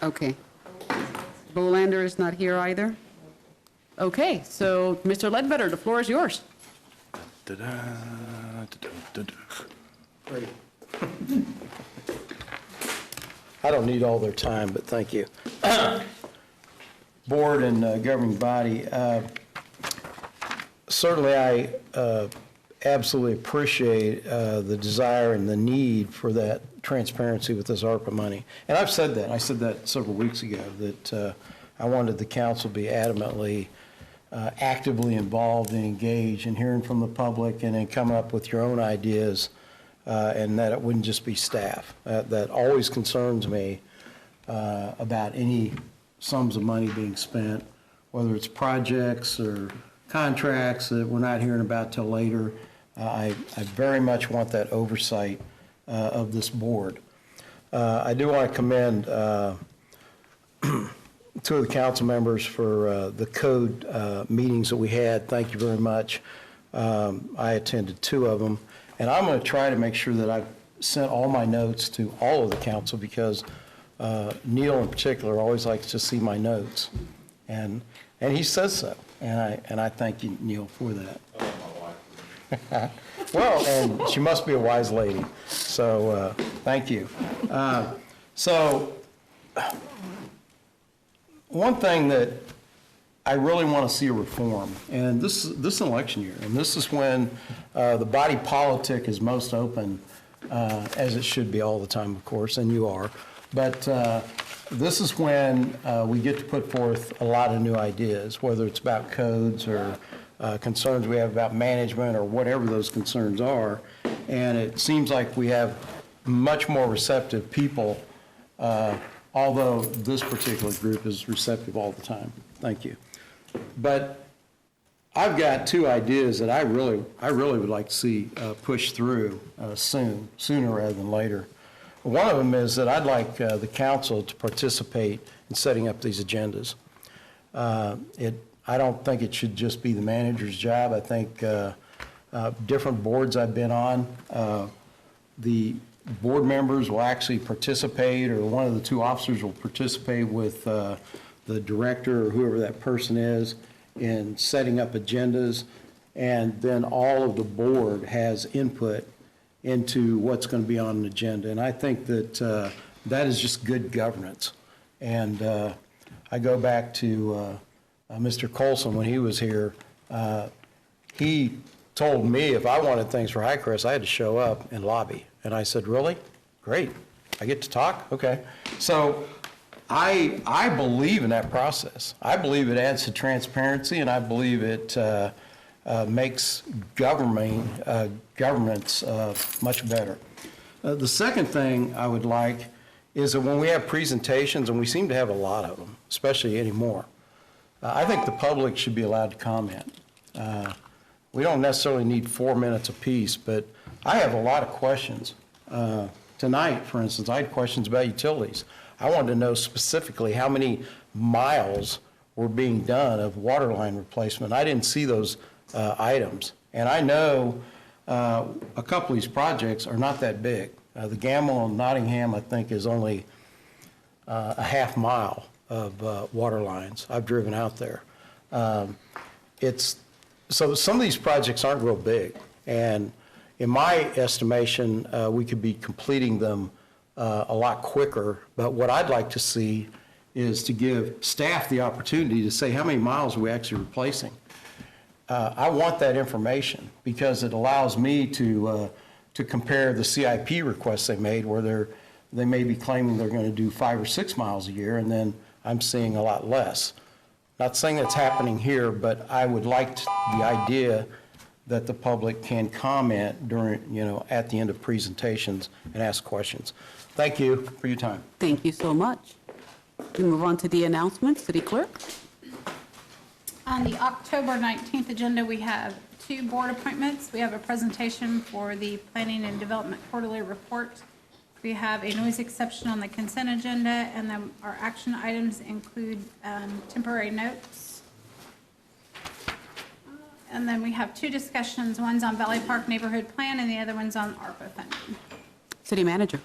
Okay. Bolander is not here either. Okay, so Mr. Ledbetter, the floor is yours. Great. I don't need all their time, but thank you. Board and governing body, certainly I absolutely appreciate the desire and the need for that transparency with this ARPA money. And I've said that. I said that several weeks ago, that I wanted the council to be adamantly actively involved and engaged in hearing from the public and then come up with your own ideas, and that it wouldn't just be staff. That always concerns me about any sums of money being spent, whether it's projects or contracts that we're not hearing about till later. I very much want that oversight of this board. I do want to commend two of the council members for the code meetings that we had. Thank you very much. I attended 2 of them. And I'm going to try to make sure that I've sent all my notes to all of the council, because Neil in particular always likes to see my notes. And he says so. And I thank you, Neil, for that. Well, and she must be a wise lady. So thank you. So one thing that I really want to see a reform, and this is an election year, and this is when the body politic is most open, as it should be all the time, of course, and you are. But this is when we get to put forth a lot of new ideas, whether it's about codes or concerns we have about management or whatever those concerns are. And it seems like we have much more receptive people, although this particular group is receptive all the time. Thank you. But I've got 2 ideas that I really would like to see pushed through sooner rather than later. One of them is that I'd like the council to participate in setting up these agendas. I don't think it should just be the manager's job. I think different boards I've been on, the board members will actually participate, or one of the 2 officers will participate with the director or whoever that person is in setting up agendas, and then all of the board has input into what's going to be on an agenda. And I think that that is just good governance. And I go back to Mr. Colson when he was here. He told me if I wanted things for Highcrest, I had to show up and lobby. And I said, really? Great. I get to talk? Okay. So I believe in that process. I believe it adds to transparency, and I believe it makes governments much better. The second thing I would like is that when we have presentations, and we seem to have a lot of them, especially anymore, I think the public should be allowed to comment. We don't necessarily need 4 minutes apiece, but I have a lot of questions. Tonight, for instance, I had questions about utilities. I wanted to know specifically how many miles were being done of water line replacement. I didn't see those items. And I know a couple of these projects are not that big. The Gamble and Nottingham, I think, is only a half mile of water lines. I've driven out there. So some of these projects aren't real big. And in my estimation, we could be completing them a lot quicker. But what I'd like to see is to give staff the opportunity to say how many miles are we actually replacing. I want that information because it allows me to compare the CIP requests they made where they may be claiming they're going to do 5 or 6 miles a year, and then I'm seeing a lot less. Not saying that's happening here, but I would like the idea that the public can comment during, at the end of presentations and ask questions. Thank you for your time. Thank you so much. We move on to the announcements. City Clerk. On the October 19th agenda, we have 2 board appointments. We have a presentation for the Planning and Development Quarterly Report. We have a noise exception on the consent agenda, and then our action items include temporary notes. And then we have 2 discussions. One's on Valley Park Neighborhood Plan, and the other one's on ARPA funding. City Manager.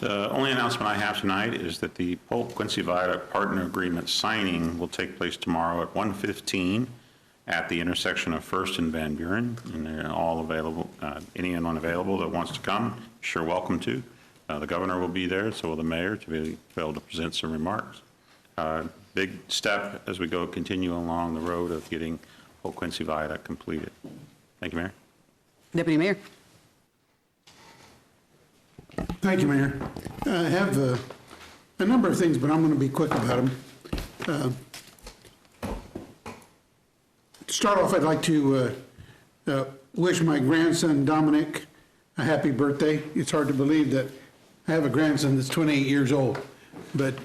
The only announcement I have tonight is that the Polk Quincy Viaduct Partner Agreement signing will take place tomorrow at 1:15 at the intersection of First and Van Buren, and they're all available. Anyone available that wants to come, sure welcome to. The governor will be there, so will the mayor, to be able to present some remarks. Big step as we continue along the road of getting Polk Quincy Viaduct completed. Thank you, Mayor. Deputy Mayor. Thank you, Mayor. I have a number of things, but I'm going to be quick about them. To start off, I'd like to wish my grandson Dominic a happy birthday. It's hard to believe that I have a grandson that's 28 years old, but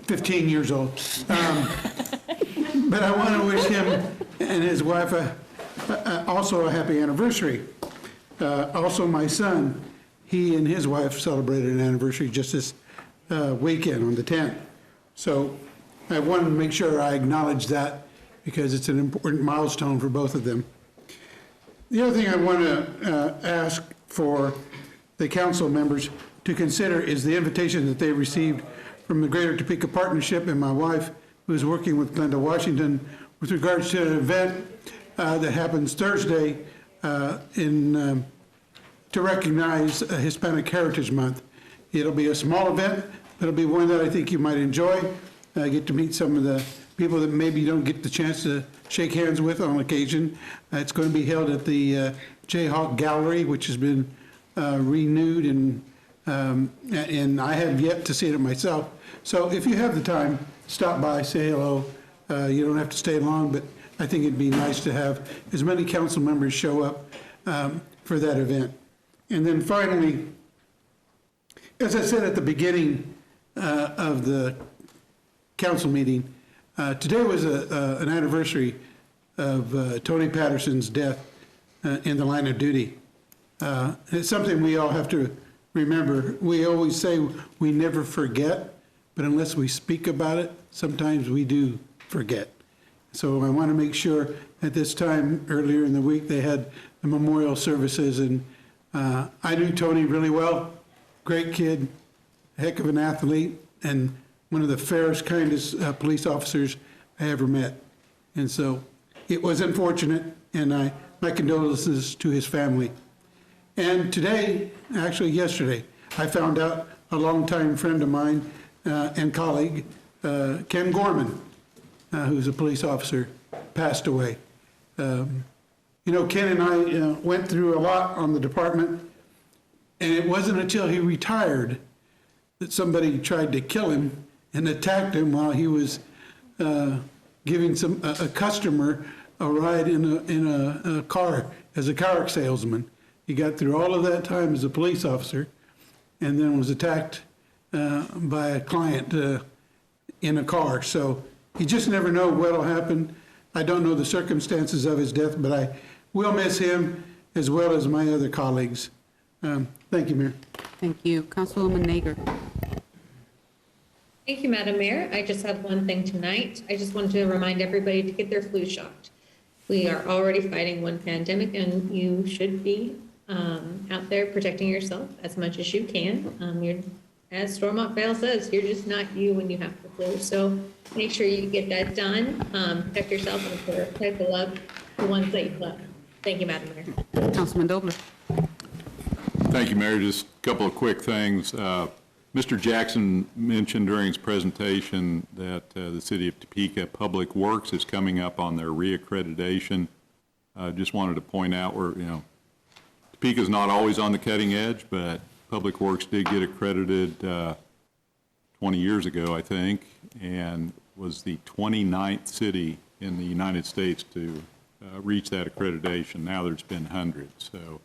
15 years old. But I want to wish him and his wife also a happy anniversary. Also, my son, he and his wife celebrated an anniversary just this weekend on the 10th. So I wanted to make sure I acknowledge that because it's an important milestone for both of them. The other thing I want to ask for the council members to consider is the invitation that they received from the Greater Topeka Partnership and my wife, who is working with Glenda Washington, with regards to an event that happens Thursday to recognize Hispanic Heritage Month. It'll be a small event, but it'll be one that I think you might enjoy. Get to meet some of the people that maybe you don't get the chance to shake hands with on occasion. It's going to be held at the Jayhawk Gallery, which has been renewed, and I have yet to see it myself. So if you have the time, stop by, say hello. You don't have to stay long, but I think it'd be nice to have as many council members show up for that event. And then finally, as I said at the beginning of the council meeting, today was an anniversary of Tony Patterson's death in the line of duty. It's something we all have to remember. We always say we never forget, but unless we speak about it, sometimes we do forget. So I want to make sure at this time, earlier in the week, they had the memorial services, and I knew Tony really well. Great kid, heck of an athlete, and one of the fairest, kindest police officers I ever met. And so it was unfortunate, and my condolences to his family. And today, actually yesterday, I found out a longtime friend of mine and colleague, Ken Gorman, who's a police officer, passed away. You know, Ken and I went through a lot on the department, and it wasn't until he retired that somebody tried to kill him and attacked him while he was giving a customer a ride in a car as a car salesman. He got through all of that time as a police officer and then was attacked by a client in a car. So you just never know what'll happen. I don't know the circumstances of his death, but I will miss him as well as my other colleagues. Thank you, Mayor. Thank you. Councilwoman Nager. Thank you, Madam Mayor. I just have one thing tonight. I just wanted to remind everybody to get their flu shot. We are already fighting one pandemic, and you should be out there protecting yourself as much as you can. As Stormont Vale says, you're just not you when you have the flu. So make sure you get that done. Protect yourself and protect the ones that you love. Thank you, Madam Mayor. Councilman Dobler. Thank you, Mayor. Just a couple of quick things. Mr. Jackson mentioned during his presentation that the City of Topeka Public Works is coming up on their reaccreditation. Just wanted to point out where, Topeka is not always on the cutting edge, but Public Works did get accredited 20 years ago, I think, and was the 29th city in the United States to reach that accreditation. Now there's been hundreds, so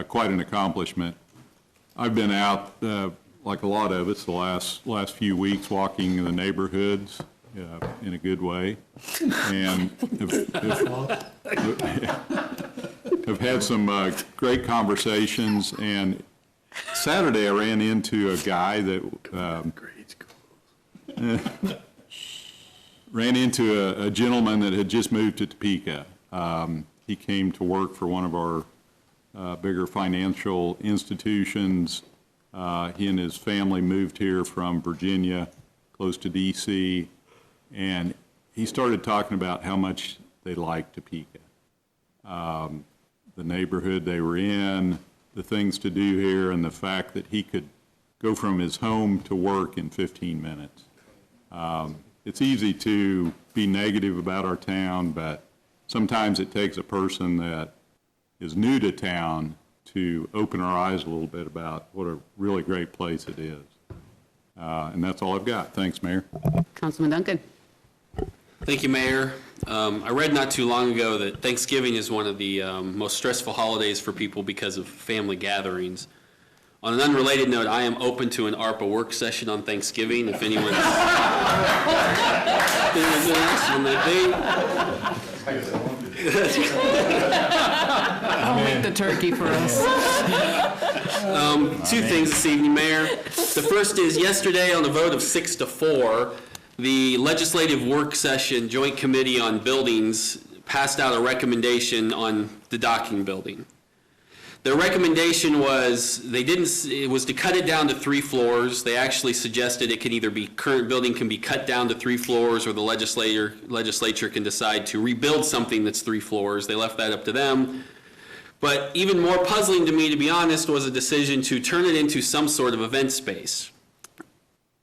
quite an accomplishment. I've been out, like a lot of us, the last few weeks walking in the neighborhoods in a good way, and have had some great conversations. And Saturday I ran into a guy that ran into a gentleman that had just moved to Topeka. He came to work for one of our bigger financial institutions. He and his family moved here from Virginia, close to D.C., and he started talking about how much they liked Topeka. The neighborhood they were in, the things to do here, and the fact that he could go from his home to work in 15 minutes. It's easy to be negative about our town, but sometimes it takes a person that is new to town to open our eyes a little bit about what a really great place it is. And that's all I've got. Thanks, Mayor. Councilman Duncan. Thank you, Mayor. I read not too long ago that Thanksgiving is one of the most stressful holidays for people because of family gatherings. On an unrelated note, I am open to an ARPA work session on Thanksgiving if anyone I'll make the turkey for us. Two things this evening, Mayor. The first is yesterday on a vote of 6-4, the Legislative Work Session Joint Committee on Buildings passed out a recommendation on the docking building. Their recommendation was it was to cut it down to 3 floors. They actually suggested it could either be current building can be cut down to 3 floors, or the legislature can decide to rebuild something that's 3 floors. They left that up to them. But even more puzzling to me, to be honest, was a decision to turn it into some sort of event space.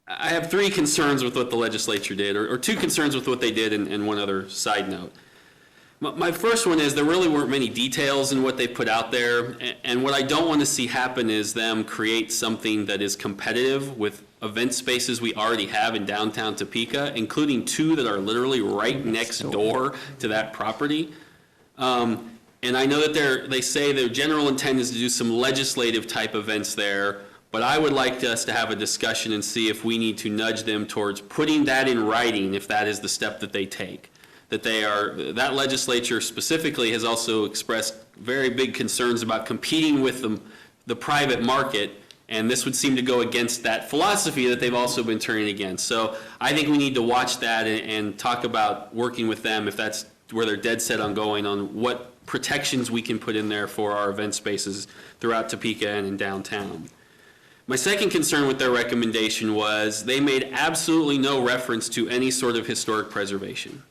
I have 3 concerns with what the legislature did, or 2 concerns with what they did, and one other side note. My first one is there really weren't many details in what they put out there, and what I don't want to see happen is them create something that is competitive with event spaces we already have in downtown Topeka, including 2 that are literally right next door to that property. And I know that they say their general intent is to do some legislative type events there, but I would like us to have a discussion and see if we need to nudge them towards putting that in writing if that is the step that they take. That legislature specifically has also expressed very big concerns about competing with the private market, and this would seem to go against that philosophy that they've also been turning against. So I think we need to watch that and talk about working with them if that's where they're dead set on going, on what protections we can put in there for our event spaces throughout Topeka and in downtown. My second concern with their recommendation was they made absolutely no reference to any sort of historic preservation.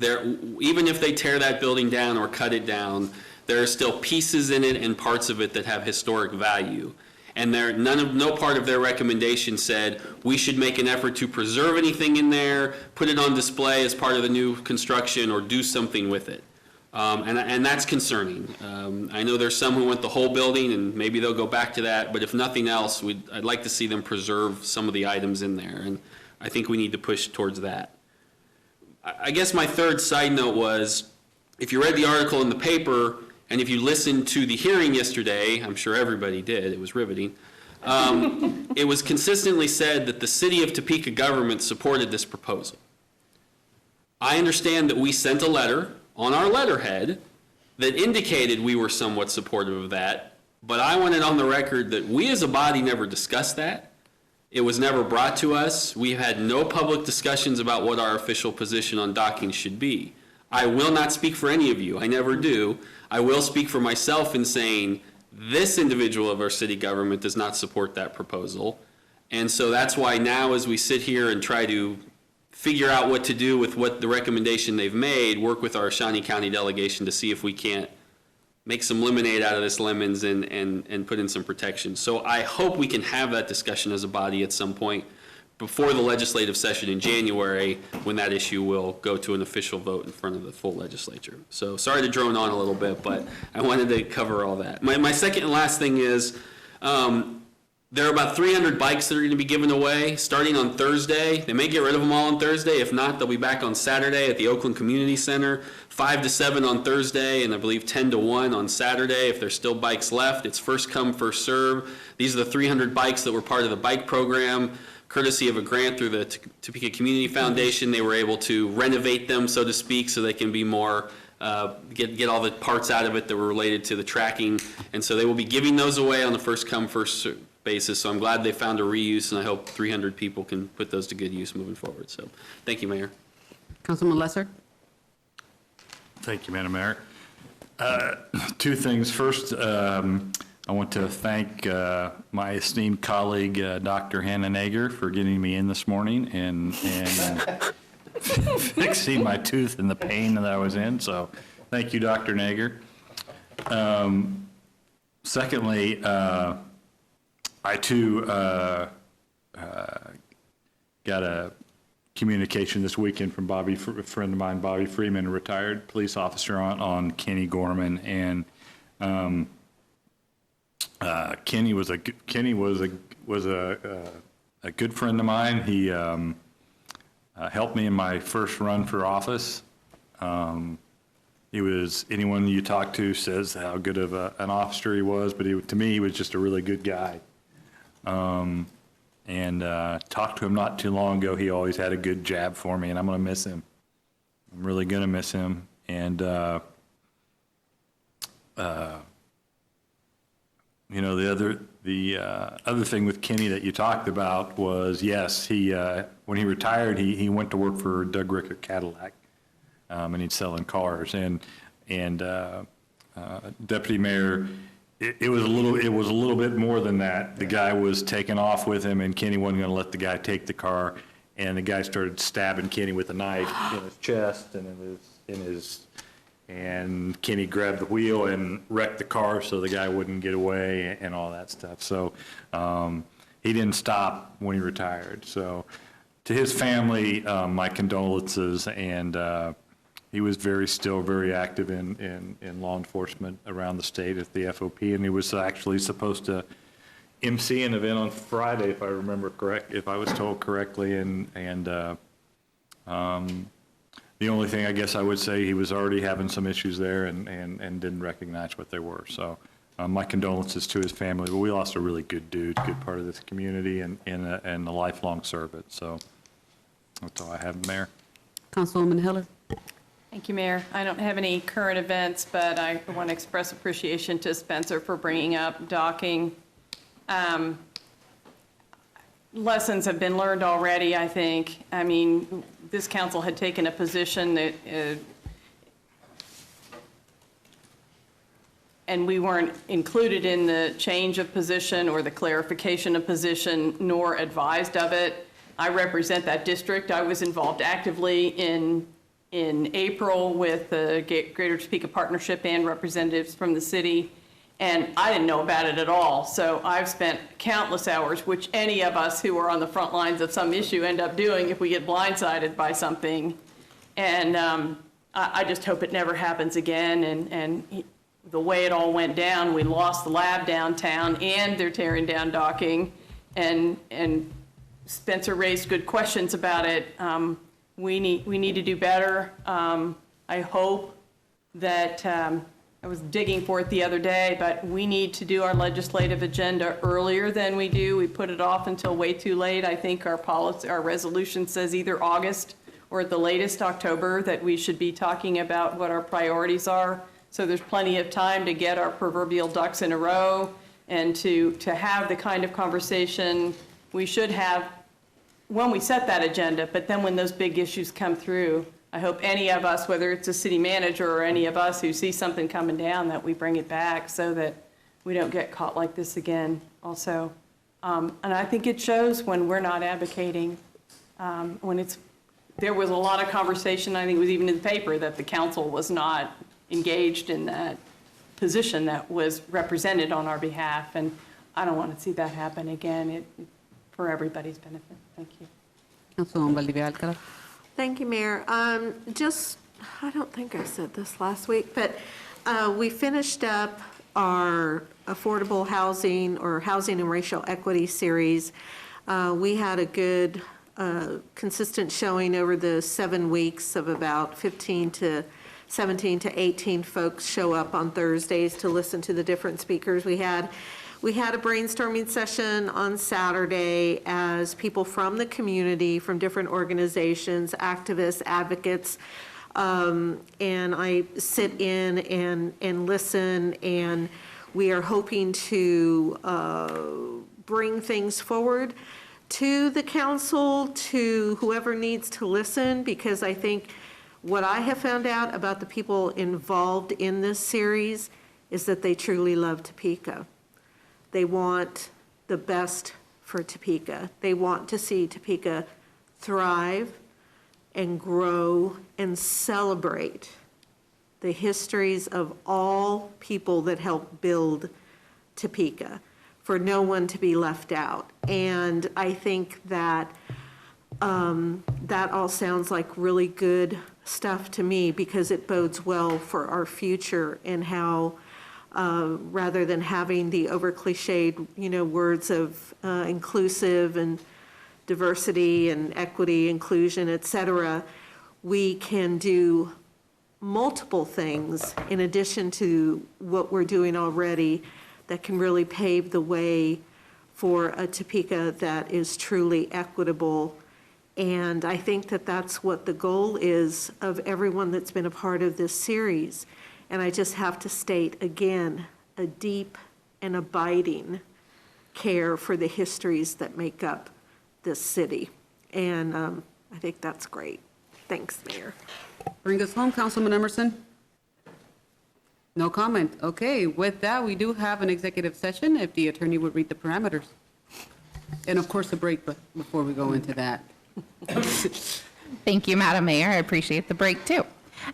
Even if they tear that building down or cut it down, there are still pieces in it and parts of it that have historic value. And no part of their recommendation said, we should make an effort to preserve anything in there, put it on display as part of the new construction, or do something with it. And that's concerning. I know there's some who want the whole building, and maybe they'll go back to that, but if nothing else, I'd like to see them preserve some of the items in there, and I think we need to push towards that. I guess my third side note was, if you read the article in the paper, and if you listened to the hearing yesterday, I'm sure everybody did, it was riveting, it was consistently said that the city of Topeka government supported this proposal. I understand that we sent a letter on our letterhead that indicated we were somewhat supportive of that, but I want it on the record that we as a body never discussed that. It was never brought to us. We've had no public discussions about what our official position on docking should be. I will not speak for any of you. I never do. I will speak for myself in saying this individual of our city government does not support that proposal. And so that's why now, as we sit here and try to figure out what to do with what the recommendation they've made, work with our Shawnee County delegation to see if we can't make some lemonade out of this lemons and put in some protections. So I hope we can have that discussion as a body at some point before the legislative session in January, when that issue will go to an official vote in front of the full legislature. So sorry to drone on a little bit, but I wanted to cover all that. My second and last thing is, there are about 300 bikes that are going to be given away starting on Thursday. They may get rid of them all on Thursday. If not, they'll be back on Saturday at the Oakland Community Center, 5 to 7 on Thursday, and I believe 10 to 1 on Saturday. If there's still bikes left, it's first come, first serve. These are the 300 bikes that were part of the bike program. Courtesy of a grant through the Topeka Community Foundation, they were able to renovate them, so to speak, so they can be more, get all the parts out of it that were related to the tracking. And so they will be giving those away on the first come, first serve basis. So I'm glad they found a reuse, and I hope 300 people can put those to good use moving forward. So thank you, Mayor. Councilman Lesser? Thank you, Madam Mayor. Two things. First, I want to thank my esteemed colleague, Dr. Hannah Nager, for getting me in this morning and fixing my tooth and the pain that I was in. So thank you, Dr. Nager. Secondly, I too got a communication this weekend from a friend of mine, Bobby Freeman, a retired police officer, on Kenny Gorman, and Kenny was a good friend of mine. He helped me in my first run for office. He was, anyone you talk to says how good of an officer he was, but to me, he was just a really good guy. Talked to him not too long ago. He always had a good jab for me, and I'm going to miss him. I'm really going to miss him. And, you know, the other thing with Kenny that you talked about was, yes, he when he retired, he went to work for Doug Rickert Cadillac, and he'd selling cars. And Deputy Mayor, it was a little bit more than that. The guy was taking off with him, and Kenny wasn't going to let the guy take the car, and the guy started stabbing Kenny with a knife in his chest and and Kenny grabbed the wheel and wrecked the car so the guy wouldn't get away and all that stuff. So he didn't stop when he retired. So to his family, my condolences, and he was still very active in law enforcement around the state at the FOP, and he was actually supposed to MC an event on Friday, if I remember correct, if I was told correctly, and the only thing I guess I would say, he was already having some issues there and didn't recognize what they were. So my condolences to his family. But we lost a really good dude, good part of this community, and a lifelong servant. So that's all I have, Mayor. Councilwoman Heller? Thank you, Mayor. I don't have any current events, but I want to express appreciation to Spencer for bringing up docking. Lessons have been learned already, I think. I mean, this council had taken a position that, and we weren't included in the change of position or the clarification of position, nor advised of it. I represent that district. I was involved actively in April with the Greater Topeka Partnership and representatives from the city. And I didn't know about it at all. So I've spent countless hours, which any of us who are on the front lines of some issue end up doing if we get blindsided by something. And I just hope it never happens again. And the way it all went down, we lost the lab downtown, and they're tearing down docking. And Spencer raised good questions about it. We need to do better. I hope that, I was digging for it the other day, but we need to do our legislative agenda earlier than we do. We put it off until way too late. I think our policy, our resolution says either August or at the latest October that we should be talking about what our priorities are. So there's plenty of time to get our proverbial ducks in a row and to have the kind of conversation we should have when we set that agenda, but then when those big issues come through, I hope any of us, whether it's a city manager or any of us who see something coming down, that we bring it back so that we don't get caught like this again also. And I think it shows when we're not advocating, there was a lot of conversation, I think it was even in the paper, that the council was not engaged in that position that was represented on our behalf. And I don't want to see that happen again for everybody's benefit. Thank you. Councilwoman Valdivia Alcala. Thank you, Mayor. I don't think I said this last week, but we finished up our affordable housing or housing and racial equity series. We had a good, consistent showing over the 7 weeks of about 17 to 18 folks show up on Thursdays to listen to the different speakers we had. We had a brainstorming session on Saturday as people from the community, from different organizations, activists, advocates, and I sit in and listen, and we are hoping to bring things forward to the council, to whoever needs to listen, because I think what I have found out about the people involved in this series is that they truly love Topeka. They want the best for Topeka. They want to see Topeka thrive and grow and celebrate the histories of all people that helped build Topeka, for no one to be left out. And I think that that all sounds like really good stuff to me, because it bodes well for our future and how rather than having the over cliched, words of inclusive and diversity and equity, inclusion, et cetera, we can do multiple things in addition to what we're doing already that can really pave the way for a Topeka that is truly equitable. And I think that that's what the goal is of everyone that's been a part of this series. And I just have to state again, a deep and abiding care for the histories that make up this city. And I think that's great. Thanks, Mayor. Bring us home, Councilman Emerson. No comment. Okay, with that, we do have an executive session, if the attorney would read the parameters. And of course, a break, but before we go into that. Thank you, Madam Mayor. I appreciate the break, too.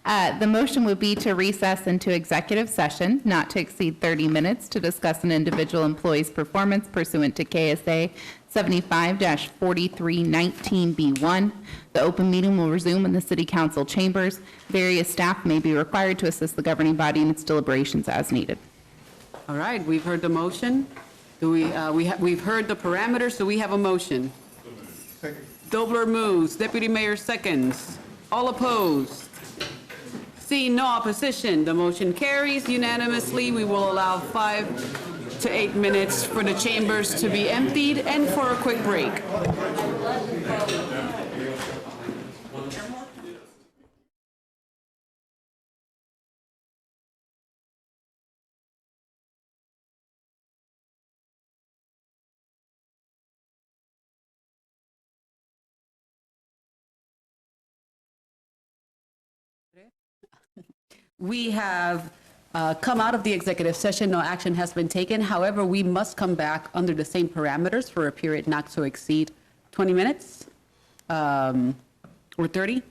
The motion would be to recess into executive session, not to exceed 30 minutes, to discuss an individual employee's performance pursuant to KSA 75-4319B1. The open meeting will resume in the City Council chambers. Various staff may be required to assist the governing body in its deliberations as needed. All right, we've heard the motion. We've heard the parameters. Do we have a motion? Second. Dobler moves. Deputy Mayor seconds. All opposed? Seeing no opposition, the motion carries unanimously. We will allow 5 to 8 minutes for the chambers to be emptied and for a quick break. We have come out of the executive session. No action has been taken. However, we must come back under the same parameters for a period not to exceed 20 minutes or 30.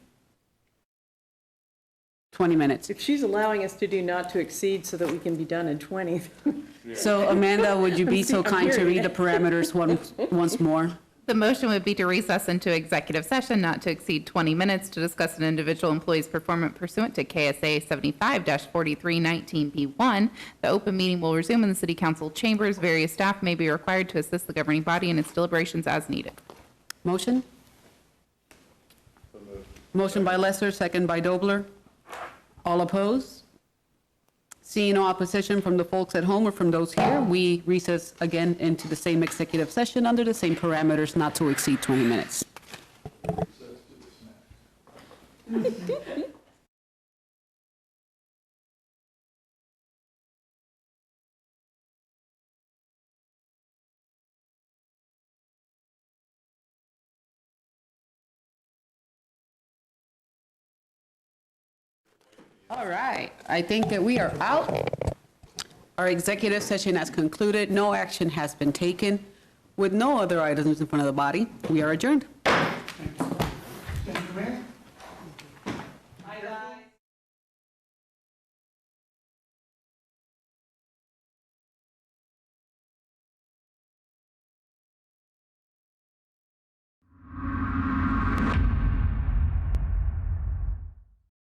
20 minutes. If she's allowing us to do not to exceed so that we can be done in 20. So Amanda, would you be so kind to read the parameters once more? The motion would be to recess into executive session not to exceed 20 minutes to discuss an individual employee's performance pursuant to KSA 75-4319B1. The open meeting will resume in the city council chambers. Various staff may be required to assist the governing body in its deliberations as needed. Motion? Motion by Lesser, second by Dobler. All opposed? Seeing no opposition from the folks at home or from those here, we recess again into the same executive session under the same parameters not to exceed 20 minutes. All right, I think that we are out. Our executive session has concluded. No action has been taken. With no other items in front of the body, we are adjourned. Thank you, Mayor.